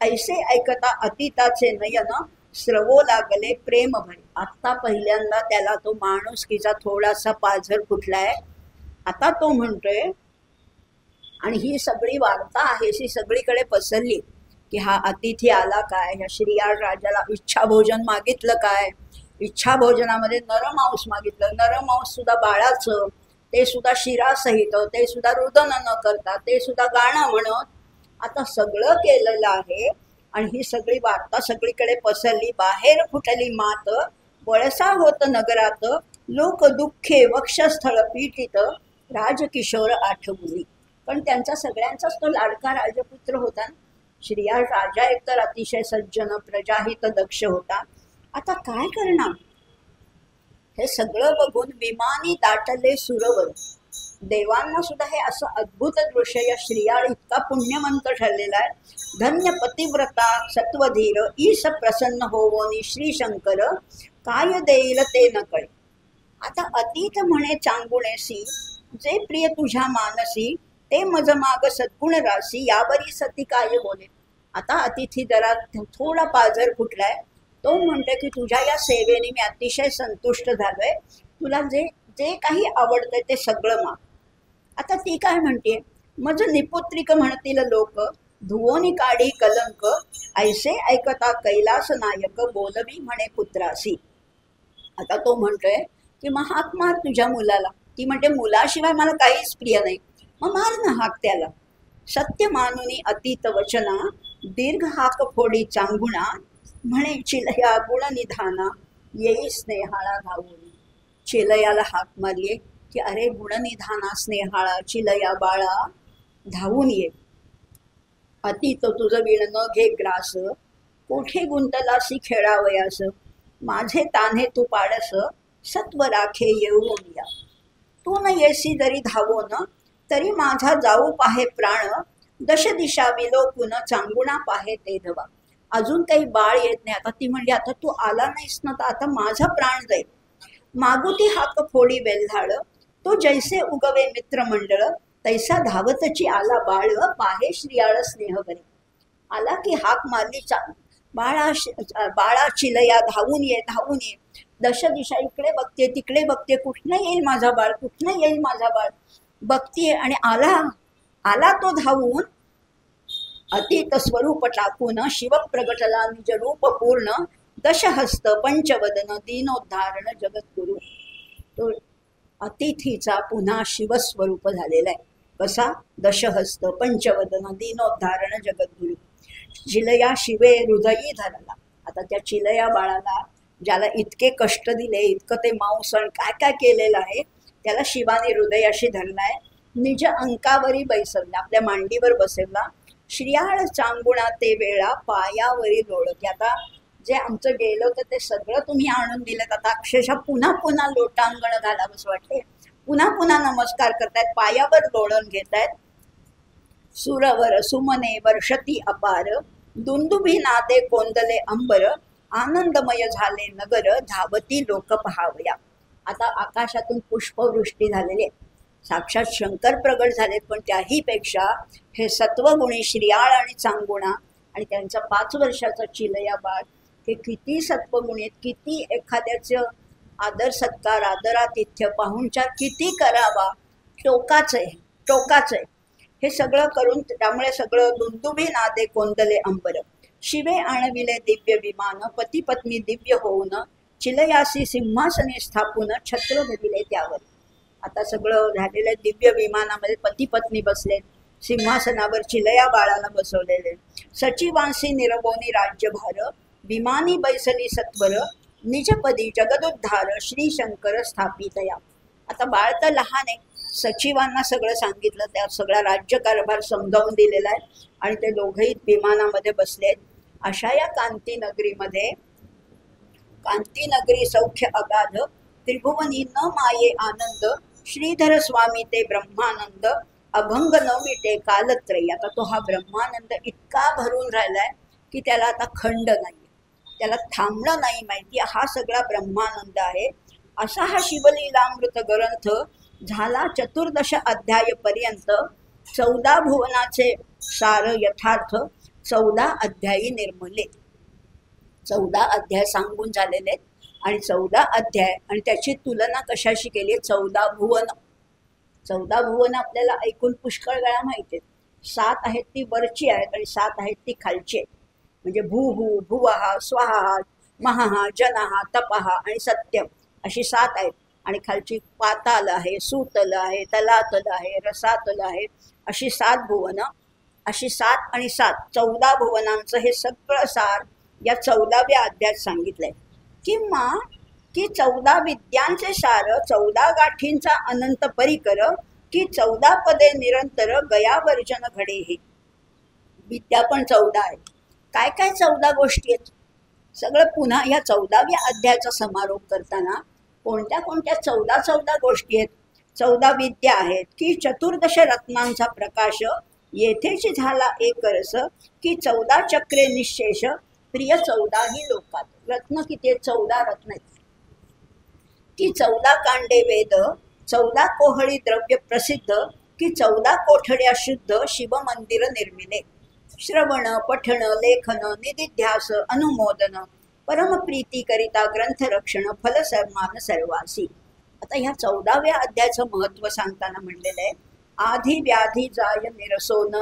ऐसे ऐकता अतीताचे नयन, स्रवो लागले प्रेम भरे. आता पहिल्यांदा त्याला तो माणुसकीचा थोडासा पाझर फुटलाय. आता तो म्हणतोय, आणि ही सगळी वार्ता आहे ती सगळीकडे पसरली की हा अतिथी आला काय, ह्या श्रीयाळ राजाला इच्छा भोजन मागितलं काय. इच्छा भोजनामध्ये नरमांस मागितलं. नरमांस सुद्धा बाळाचं, ते सुद्धा शिरासहित, ते सुद्धा रुदन न करता, ते सुद्धा गाणं म्हणत. आता सगळं केलेलं आहे आणि ही सगळी वार्ता सगळीकडे पसरली. बाहेर फुटली मात, वळसा होत नगरात, लोक दुःखे वक्षस्थळ पीठित, राजकिशोर आठवली. पण त्यांचा सगळ्यांचाच तो लाडका राजपुत्र होता. श्रीयाळ राजा एकतर अतिशय सज्जन, प्रजाहित दक्ष होता. आता काय करणार. हे सगळं बघून विमानी दाटले सुरवर. देवांना सुद्धा हे असं अद्भुत दृश्य, या श्रीयाळ इतका पुण्यमंत ठरलेला आहे. धन्य पतिव्रता सत्वधीर, ईश प्रसन्न होवोनी श्री शंकर, काय देईल ते न कळे. आता अतीत म्हणे चांगुणेसी, जे प्रिय तुझ्या मानसी, ते मज माग सद्गुण रासी, यावरी सती काय बोले. आता अतिथी जरा थोडा पाझर फुटलाय. तो म्हणते की तुझ्या या सेवेने मी अतिशय संतुष्ट झालोय. तुला जे जे काही आवडतंय ते सगळं माग. आता ती काय म्हणते, मज निपुत्रिक म्हणतील लोक, धुवोनी काढी कलंक, ऐसे ऐकता कैलास नायक, बोलवी म्हणे पुत्रासी. आता तो म्हणतोय की मग हाक मार तुझ्या मुलाला. ती म्हणते मुलाशिवाय मला काहीच प्रिय नाही, मग मार ना हाक त्याला. सत्य मानुनी अतीत वचना, दीर्घ हाक फोडी चांगुणा, म्हणे चिलया गुणनिधाना, येई स्नेहाळा धावून. चिलयाला हाक मारली की अरे गुणनिधाना, स्नेहाळा, चिलया बाळा धावून ये. अतीत तुझं वीण न घे ग्रास, कोठे गुंतलासी खेळावयास, माझे तान्हे तू पाडस, सत्व राखे येऊन या. तू न येसी जरी धावोन, तरी माझा जाऊ पाहे प्राण, दश दिशा विलोकून चांगुणा पाहे ते धवा. अजून काही बाळ येत नाही. आता ती म्हणली, आता तू आला नाहीस ना, तर आता माझा प्राण जाईल. मागुती हाक फोडी वेल्हाळ, तो जैसे उगवे मित्र मंडळ, तैसा धावतची आला बाळ, पाहे श्रियाळ स्नेह करी. आला की हाक मारली, बाळा चिलया धावून ये, धावून ये. दश दिशा इकडे बघते तिकडे बघते, कुठनं येईल माझा बाळ, कुठनं येईल माझा बाळ बघतीये. आणि आला तो धावून, अतीत स्वरूप टाकून, शिव प्रगटला निज रूप पूर्ण, दशहस्त पंचवदन दीनोद्धारण जगद्गुरु. तो अतिथीचा पुन्हा शिवस्वरूप झालेला आहे. कसा? दशहस्त पंचवदन दीनोद्धारण जगद्गुरु. चिलया शिवे हृदयी धरला. आता त्या चिलया बाळाला, ज्याला इतके कष्ट दिले, इतकं ते मांसन काय काय केलेलं आहे, त्याला शिवाने हृदयाशी धरलाय. निज अंकावरी बैसवला, आपल्या मांडीवर बसवला. श्रियाळ चांगुणा ते वेळा, पायावरी लोळत. आता जे आमचं गेलं होतं ते सगळं तुम्ही आणून दिलं. आता अक्षरशः पुन्हा पुन्हा लोटांगण घालावंच वाटते. पुन्हा पुन्हा नमस्कार करतायत, पायावर लोळण घेतायत. सुरवर सुमने वर्षती अपार, दुंदुभी नादे कोंदले अंबर, आनंदमय झाले नगर, धावती लोक पहावया. आता आकाशातून पुष्पवृष्टी झालेली आहे. साक्षात शंकर प्रगट झालेत. पण त्याही पेक्षा हे सत्वगुणी श्रियाळ आणि चांगुणा आणि त्यांचा 5 वर्षाचा चिलया बाळ, हे किती सत्वगुणी आहेत. किती एखाद्याचं आदर सत्कार, आदरातिथ्य, पाहुणचार किती करावा, टोकाच आहे, टोकाच आहे. हे सगळं करून, त्यामुळे सगळं दुंदुभी नादे कोंदले अंबर, शिवे आणविले दिव्य विमान, पती पत्नी दिव्य होऊन, चिलयासी सिंहासने स्थापून, छत्र धरिले त्यावर. आता सगळं झालेलं दिव्य विमानामध्ये पती पत्नी बसलेत, सिंहासनावर चिलया बाळाला बसवलेले. सचिवांसी निरबोनी राज्यभार, विमानी बैसली सत्वर, निजपदी जगदोद्धार, श्री शंकर स्थापितया. आता बाळ तर लहान आहे. सचिवांना सगळं सांगितलं, त्या सगळा राज्यकारभार समजावून दिलेला आहे. आणि ते दोघेही विमानामध्ये बसलेत. अशा या कांतीनगरीमध्ये, कांतीनगरी सौख्य अगाध, त्रिभुवनी न माये आनंद, श्रीधर स्वामी ते ब्रह्मानंद, अभंग न मिटे कालत्रयी. आता तो हा ब्रह्मानंद इतका भरून राहिलाय की त्याला आता खंड नाही, त्याला थांबणं नाही माहिती. हा सगळा ब्रह्मानंद आहे. असा हा शिवलीलामृत ग्रंथ झाला 14 अध्याय पर्यंत. 14 भुवनाचे सार यथार्थ 14 अध्यायी निर्मले. 14 अध्याय सांगून झालेले आहेत. आणि 14 अध्याय आणि त्याची तुलना कशाशी केली? 14 भुवन. 14 भुवन आपल्याला ऐकून पुष्कळ वेळा माहिती आहेत. 7 आहेत ती वरची आहेत आणि 7 आहेत ती खालची आहेत. म्हणजे भूहू, भुवहा, स्वाहा, महाहा, जनहा, तपहा आणि सत्यम अशी 7 आहेत. आणि खालची पाताल आहे, सुतल आहे, तलातल आहे, रसातल आहे, अशी 7 भुवन. अशी 7 आणि 7 14 भुवनांचं हे सगळं सार या 14व्या अध्यायात सांगितलंय. किंवा की 14 विद्यांचे सार, 14 गाठींचा अनंत परिकर, की 14 पदे निरंतर गयावर्जन घडे. हे विद्या पण 14 आहे. काय काय 14 गोष्टी आहेत सगळं पुन्हा ह्या 14व्या अध्यायाचा समारोप करताना कोणत्या कोणत्या 14 गोष्टी आहेत. 14 विद्या आहेत. की 14 रत्नांचा प्रकाश, येथेच झाला एक रस, की 14 चक्रे निशेष, प्रिय 14 ही लोकात. रत्न किती आहेत? 14 रत्न आहेत. की 14 कांडे वेद, 14 कोहळी द्रव्य प्रसिद्ध, की 14 कोठड्या शुद्ध, शिवमंदिर निर्मिले. श्रवण, पठण, लेखन, निदिध्यास, अनुमोदन, परमप्रीती करिता ग्रंथ रक्षण, फल सन्मान सर्वासी. आता ह्या 14व्या अध्यायाचं महत्व सांगताना म्हणलेलं आहे, आधी व्याधी जाय निरसोन,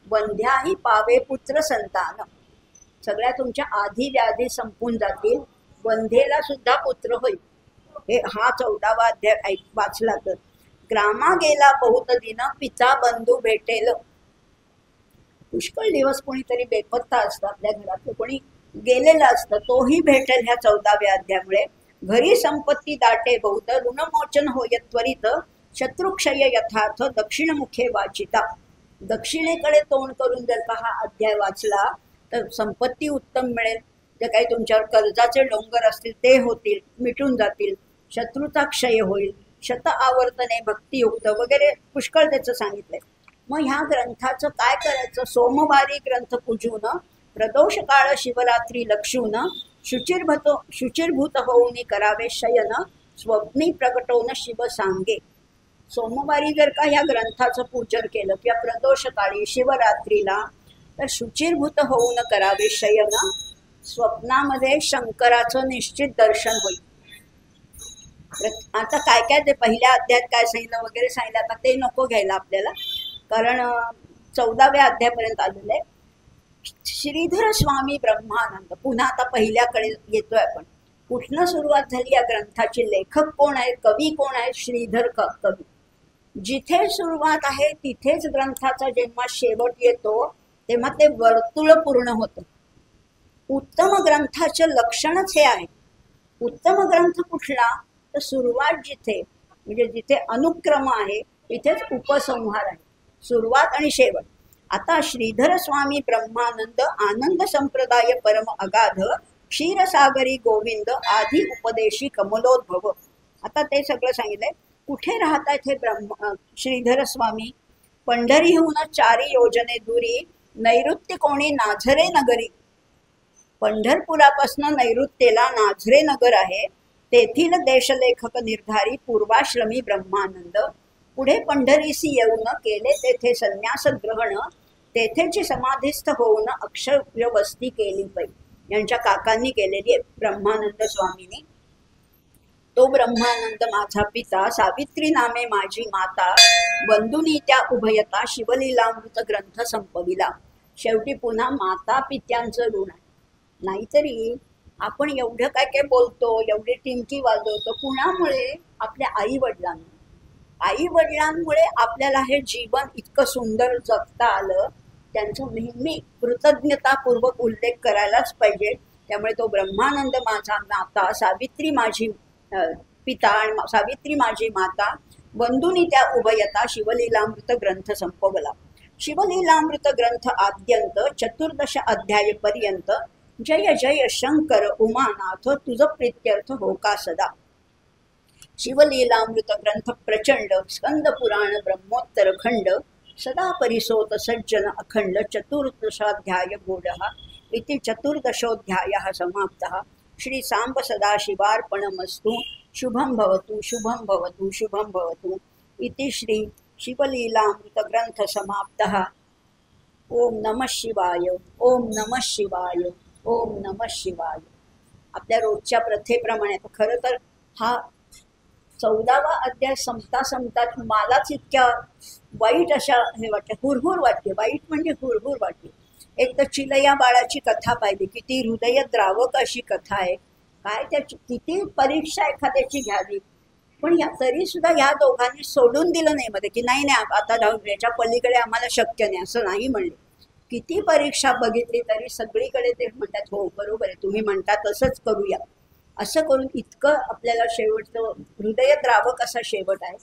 वंध्याही पावे पुत्र संतान. सगळ्या तुमच्या आधी व्याधी संपून जातील, वंध्येला सुद्धा पुत्र होईल. हे हा 14वा अध्याय वाचला तर. ग्रामा गेला बहुत दिन, पिता बंधू भेटेल. पुष्कळ दिवस कोणीतरी बेपत्ता असतं आपल्या घरातलं, कोणी गेलेलं असतं, तोही भेटेल ह्या 14व्या अध्यायामुळे. घरी संपत्ती दाटे बहुत, ऋणमोचन होय त्वरित, शत्रुक्षय यथार्थ, दक्षिणमुखे वाचिता. दक्षिणेकडे तोंड करून जर का हा अध्याय वाचला तर संपत्ती उत्तम मिळेल, जे काही तुमच्यावर कर्जाचे डोंगर असतील ते होतील, मिटून जातील, शत्रूचा क्षय होईल, शत आवर्तने भक्तियुक्त वगैरे पुष्कळ त्याचं सांगितलंय. मग ह्या ग्रंथाचं काय करायचं? सोमवारी ग्रंथ पूजून, प्रदोष काळ शिवरात्री लक्षून, शुचिर्भूत होऊन करावे शयन, स्वप्नी प्रकटोन शिव सांगे. सोमवारी जर का ह्या ग्रंथाचं पूजन केलं किंवा प्रदोष काळी शिवरात्रीला, तर शुचिर्भूत होऊन करावे शयन, स्वप्नामध्ये शंकराचं निश्चित दर्शन होईल. आता काय काय ते पहिल्या अध्यायात काय सांगितलं वगैरे सांगितलं, आता ते नको घ्यायला आपल्याला, कारण 14व्या अध्यायापर्यंत आलेलं आहे. श्रीधर स्वामी ब्रह्मानंद, पुन्हा आता पहिल्याकडे येतोय आपण. कुठनं सुरुवात झाली या ग्रंथाची? लेखक कोण आहे, कवी कोण आहे? श्रीधर कवी. जिथे सुरुवात आहे तिथेच ग्रंथाचा जेव्हा शेवट येतो तेव्हा ते वर्तुळ पूर्ण होतं. उत्तम ग्रंथाचे लक्षणच हे आहे. उत्तम ग्रंथ कुठला? तर सुरुवात जिथे, म्हणजे जिथे अनुक्रम आहे तिथेच उपसंहार आहे, सुरुवात आणि शेवट. आता श्रीधर स्वामी ब्रह्मानंद आनंद संप्रदाय परम अगाध क्षीरसागरी गोविंद आधी उपदेशी कमलोद्भव. आता ते सगळं सांगितलंय. कुठे राहतात हे श्रीधर स्वामी? पंढरीहून 4 योजने दुरी, नैऋत्य कोणी नाझरे नगरी. पंढरपुरापासून नैऋत्येला नाझरे नगर आहे, तेथील देशलेखक निर्धारी पूर्वाश्रमी ब्रह्मानंद. पुढे पंढरीसी येऊन केले तेथे संन्यास ग्रहण, तेथेची समाधीस्थ होऊन अक्षय वस्ती केली पै. यांच्या काकांनी केलेली आहे ब्रह्मानंद स्वामींनी. तो ब्रह्मानंद माझा पिता, सावित्री नामे माझी माता, बंधुनी त्या उभयता शिवलीलामृत ग्रंथ संपविला. शेवटी पुन्हा माता पित्यांचं ऋण आहे. नाहीतरी आपण एवढं काय काय बोलतो, एवढी टिमकी वाजवतो, कुणामुळे? आपल्या आई वडिलांना. आई वडिलांमुळे आपल्याला हे जीवन इतकं सुंदर जगता आलं. त्यांचं नेहमी कृतज्ञतापूर्वक उल्लेख करायलाच पाहिजे. त्यामुळे तो ब्रह्मानंद माझा माता, सावित्री माझी पिता आणि सावित्री माझी माता, बंधुनी त्या उभयता शिवलीलामृत ग्रंथ संपवला. शिवलीलामृत ग्रंथ आद्यंत 14 अध्याय पर्यंत जय जय शंकर उमानाथ तुझ प्रीत्यर्थ हो का सदा. शिवलीलामृत ग्रंथ प्रचंड, स्कंद पुराण ब्रह्मोत्तर खंड, सदा परिसोत सज्जन अखंड, 14 गूढः इति 14 समाप्तः. श्री सांब सदाशिवार्पणमस्तु. शुभं भवतु शुभं भवतु शुभं भवतु इति श्री शिवलीलामृत ग्रंथ समाप्तः. ओम नमः शिवाय, ओम नमः शिवाय, ओम नमः शिवाय. आपल्या रोजच्या प्रथेप्रमाणे खरं तर हा 14वा अध्याय संपता मलाच इतक्या वाईट अशा हे वाटते, हुरहुर वाटते. वाईट म्हणजे हुरहुर वाटते. एक तर चिलया बाळाची कथा पाहिली, किती हृदय द्रावक अशी कथा आहे. काय त्याची किती परीक्षा एखाद्याची घ्यावी, पण तरी सुद्धा ह्या दोघांनी सोडून दिलं नाही मध्ये, की नाही आता याच्या पलीकडे आम्हाला शक्य नाही असं नाही म्हणले. किती परीक्षा बघितली तरी सगळीकडे ते म्हणतात हो बरोबर आहे, तुम्ही म्हणता तसंच करूया. असं करून इतकं आपल्याला शेवटचं हृदयद्रावक असा शेवट आहे.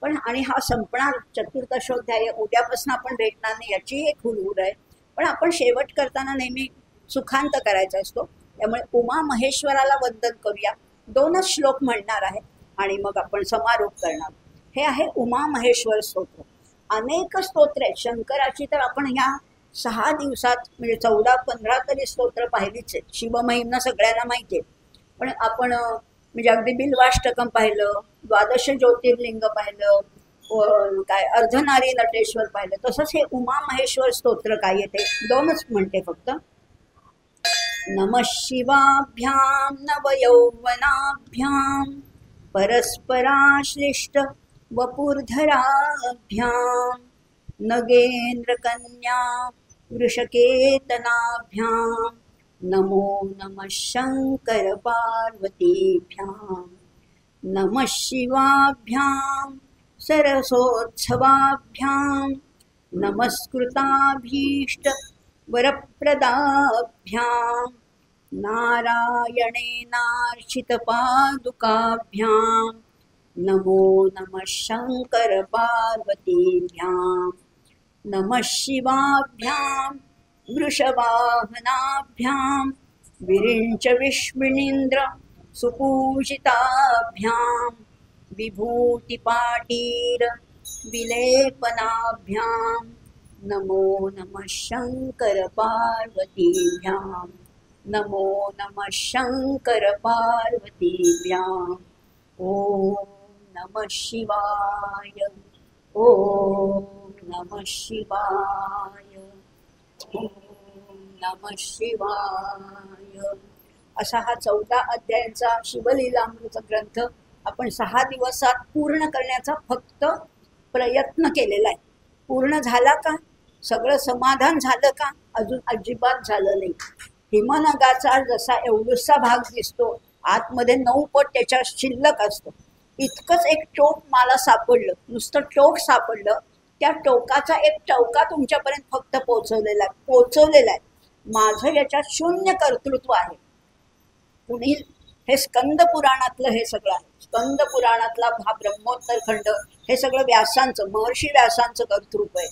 पण आणि हा संपणार 14 उद्यापासून आपण भेटणार नाही याची एक हुरहुर आहे. पण आपण शेवट करताना नेहमी सुखांत करायचा असतो. त्यामुळे उमा महेश्वराला वंदन करूया. 2च श्लोक म्हणणार आहे आणि मग आपण समारोप करणार. हे आहे उमा महेश्वर स्तोत्र. अनेक स्तोत्र आहेत शंकराची, तर आपण ह्या 6 दिवसात म्हणजे 14-15 तरी स्तोत्र पाहिलीच आहेत. शिवमहिमा सगळ्यांना माहिती आहे. पण आपण म्हणजे अगदी बिल्वाष्टकम पाहिलं, 12 ज्योतिर्लिंग पाहिलं, काय अर्धनारी नटेश्वर पाहिलं. तसंच हे उमा महेश्वर स्तोत्र काय येते 2च म्हणते फक्त. नमः शिवाभ्यां नवयौवनाभ्यां परस्पराश्लिष्ट वपुर्धराभ्यां नगेन्द्रकन्या वृषकेतनाभ्यां नमो नमः शंकर पार्वतीभ्यां. नमः शिवाभ्यां सरसोत्सवाभ्यां नमस्कृताभीष्ट वरप्रदाभ्यां नारायणेनार्चितपादुकाभ्यां नमो नमः शंकर पार्वतीभ्यां. नमः शिवाभ्यां वृषवाहनाभ्यां विरिञ्च विष्णुनीन्द्र सुपूजिताभ्यां विभूतिपाटीर विलेपनाभ्यां नमो नमः शङ्कर पार्वतीभ्यां नमो नमः शङ्कर पार्वतीभ्याम् ॐ नमः शिवाय ॐ नमः शिवाय ॐ नमः शिवाय असा हा 14 अध्यायांचा शिवलीलामृत ग्रंथ आपण 6 दिवसात पूर्ण करण्याचा फक्त प्रयत्न केलेला आहे. पूर्ण झाला का? सगळं समाधान झालं का? अजून अजिबात झालं नाही. हिमनगाचा जसा एवढूसा भाग दिसतो, आतमध्ये 9 पट त्याच्या शिल्लक असतं. इतकंच एक टोक मला सापडलं, नुसतं टोक सापडलं. त्या टोकाचा एक टोका तुमच्यापर्यंत फक्त पोचवलेला आहे. माझं याच्यात शून्य कर्तृत्व आहे. पुढील हे स्कंद पुराणातलं हे सगळं आहे. स्कंद पुराणातला हा ब्रह्मोत्तर खंड हे सगळं व्यासांचं, महर्षी व्यासांचं कर्तृत्व आहे.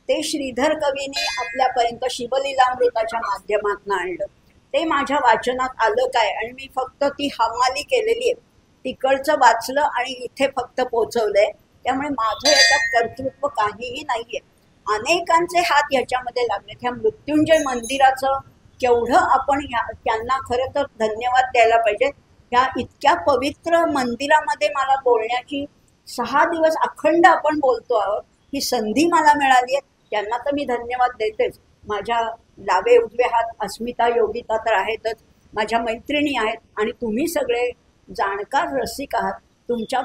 ते श्रीधर कवीने आपल्यापर्यंत शिवलीलामृताच्या माध्यमातून आणलं. ते माझ्या वाचनात आलं काय, आणि मी फक्त ती हमाली केलेली आहे. तिकडचं वाचलं आणि इथे फक्त पोचवलंय. त्यामुळे माझं याच्यात कर्तृत्व काहीही नाहीये. अनेकांचे हात याच्यामध्ये लागले. ह्या मृत्युंजय मंदिराचं केवढं आपण त्यांना खरं तर धन्यवाद द्यायला पाहिजे. ह्या इतक्या पवित्र मंदिरामध्ये मला बोलण्याची 6 दिवस अखंड आपण बोलतो आहोत, ही संधी मला मिळाली आहे. त्यांना तर मी धन्यवाद देतेच. माझ्या डावे उजवे हात अस्मिता योगिता तर आहेतच, माझ्या मैत्रिणी आहेत, आणि तुम्ही सगळे जाणकार रसिक आहात. तुमच्या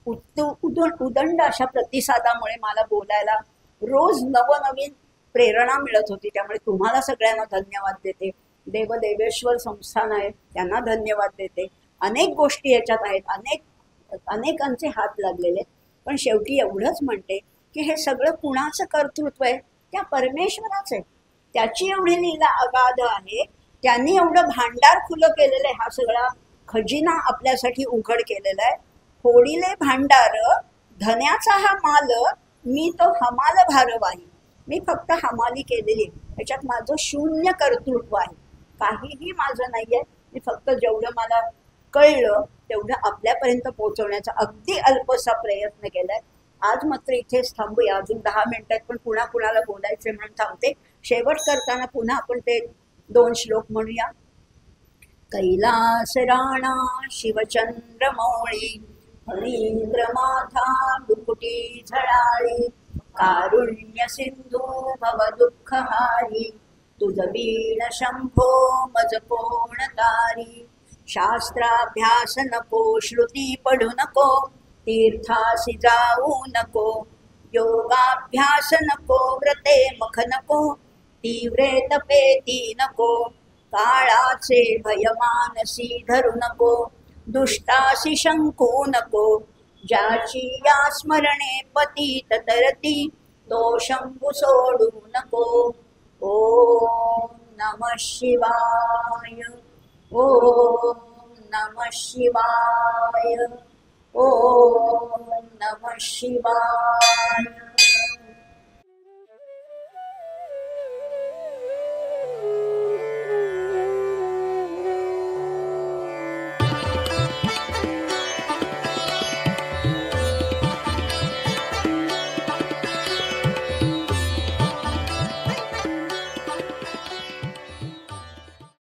उदंड अशा प्रतिसादामुळे मला बोलायला रोज नवनवीन प्रेरणा मिळत होती. त्यामुळे तुम्हाला सगळ्यांना धन्यवाद देते. देवदेवेश्वर संस्थान आहे, त्यांना धन्यवाद देते. अनेक गोष्टी याच्यात आहेत, अनेकांचे हात लागलेले. पण शेवटी एवढंच म्हणते की हे सगळं कुणाचं कर्तृत्व आहे? त्या परमेश्वराचं आहे. त्याची एवढी लीला अगाध आहे. त्यांनी एवढं भांडार खुलं केलेलं आहे. हा सगळा खजिना आपल्यासाठी उघड केलेला आहे. होडीले भांडार धन्याचा हा माल, मी तो हमाल भारवाही. मी फक्त हमाली केलेली, ह्याच्यात माझं शून्य कर्तृत्व आहे. काहीही माझं नाही आहे. मी फक्त जेवढं मला कळलं तेवढं आपल्यापर्यंत पोहोचवण्याचा अगदी अल्पसा प्रयत्न केलाय. आज मात्र इथेच थांबूया. अजून 10 मिनिटात पण पुन्हा कुणाला बोलायचे म्हणून थांबते. शेवट करताना पुन्हा आपण ते 2 श्लोक म्हणूया. कैलास राणा शिवचंद्र मौळी फणींद्र माथा दुकुटी झळाळी कारुण्य सिंधू भव दुःख हारी तुझ वीण शंभो मज कोण तारी. शास्त्राभ्यास नको श्रुती पढू नको तीर्थासी जाऊ नको योगाभ्यास नको व्रते मख नको तीव्रे तपेती नको काळाचे भय मानसी धरू नको दुष्टासी शंकू नको ज्याची या स्मरणे पतित तरती तो शंभू सोडू नको. ओम नमः शिवाय ओम नमः शिवाय ओम नमः शिवाय.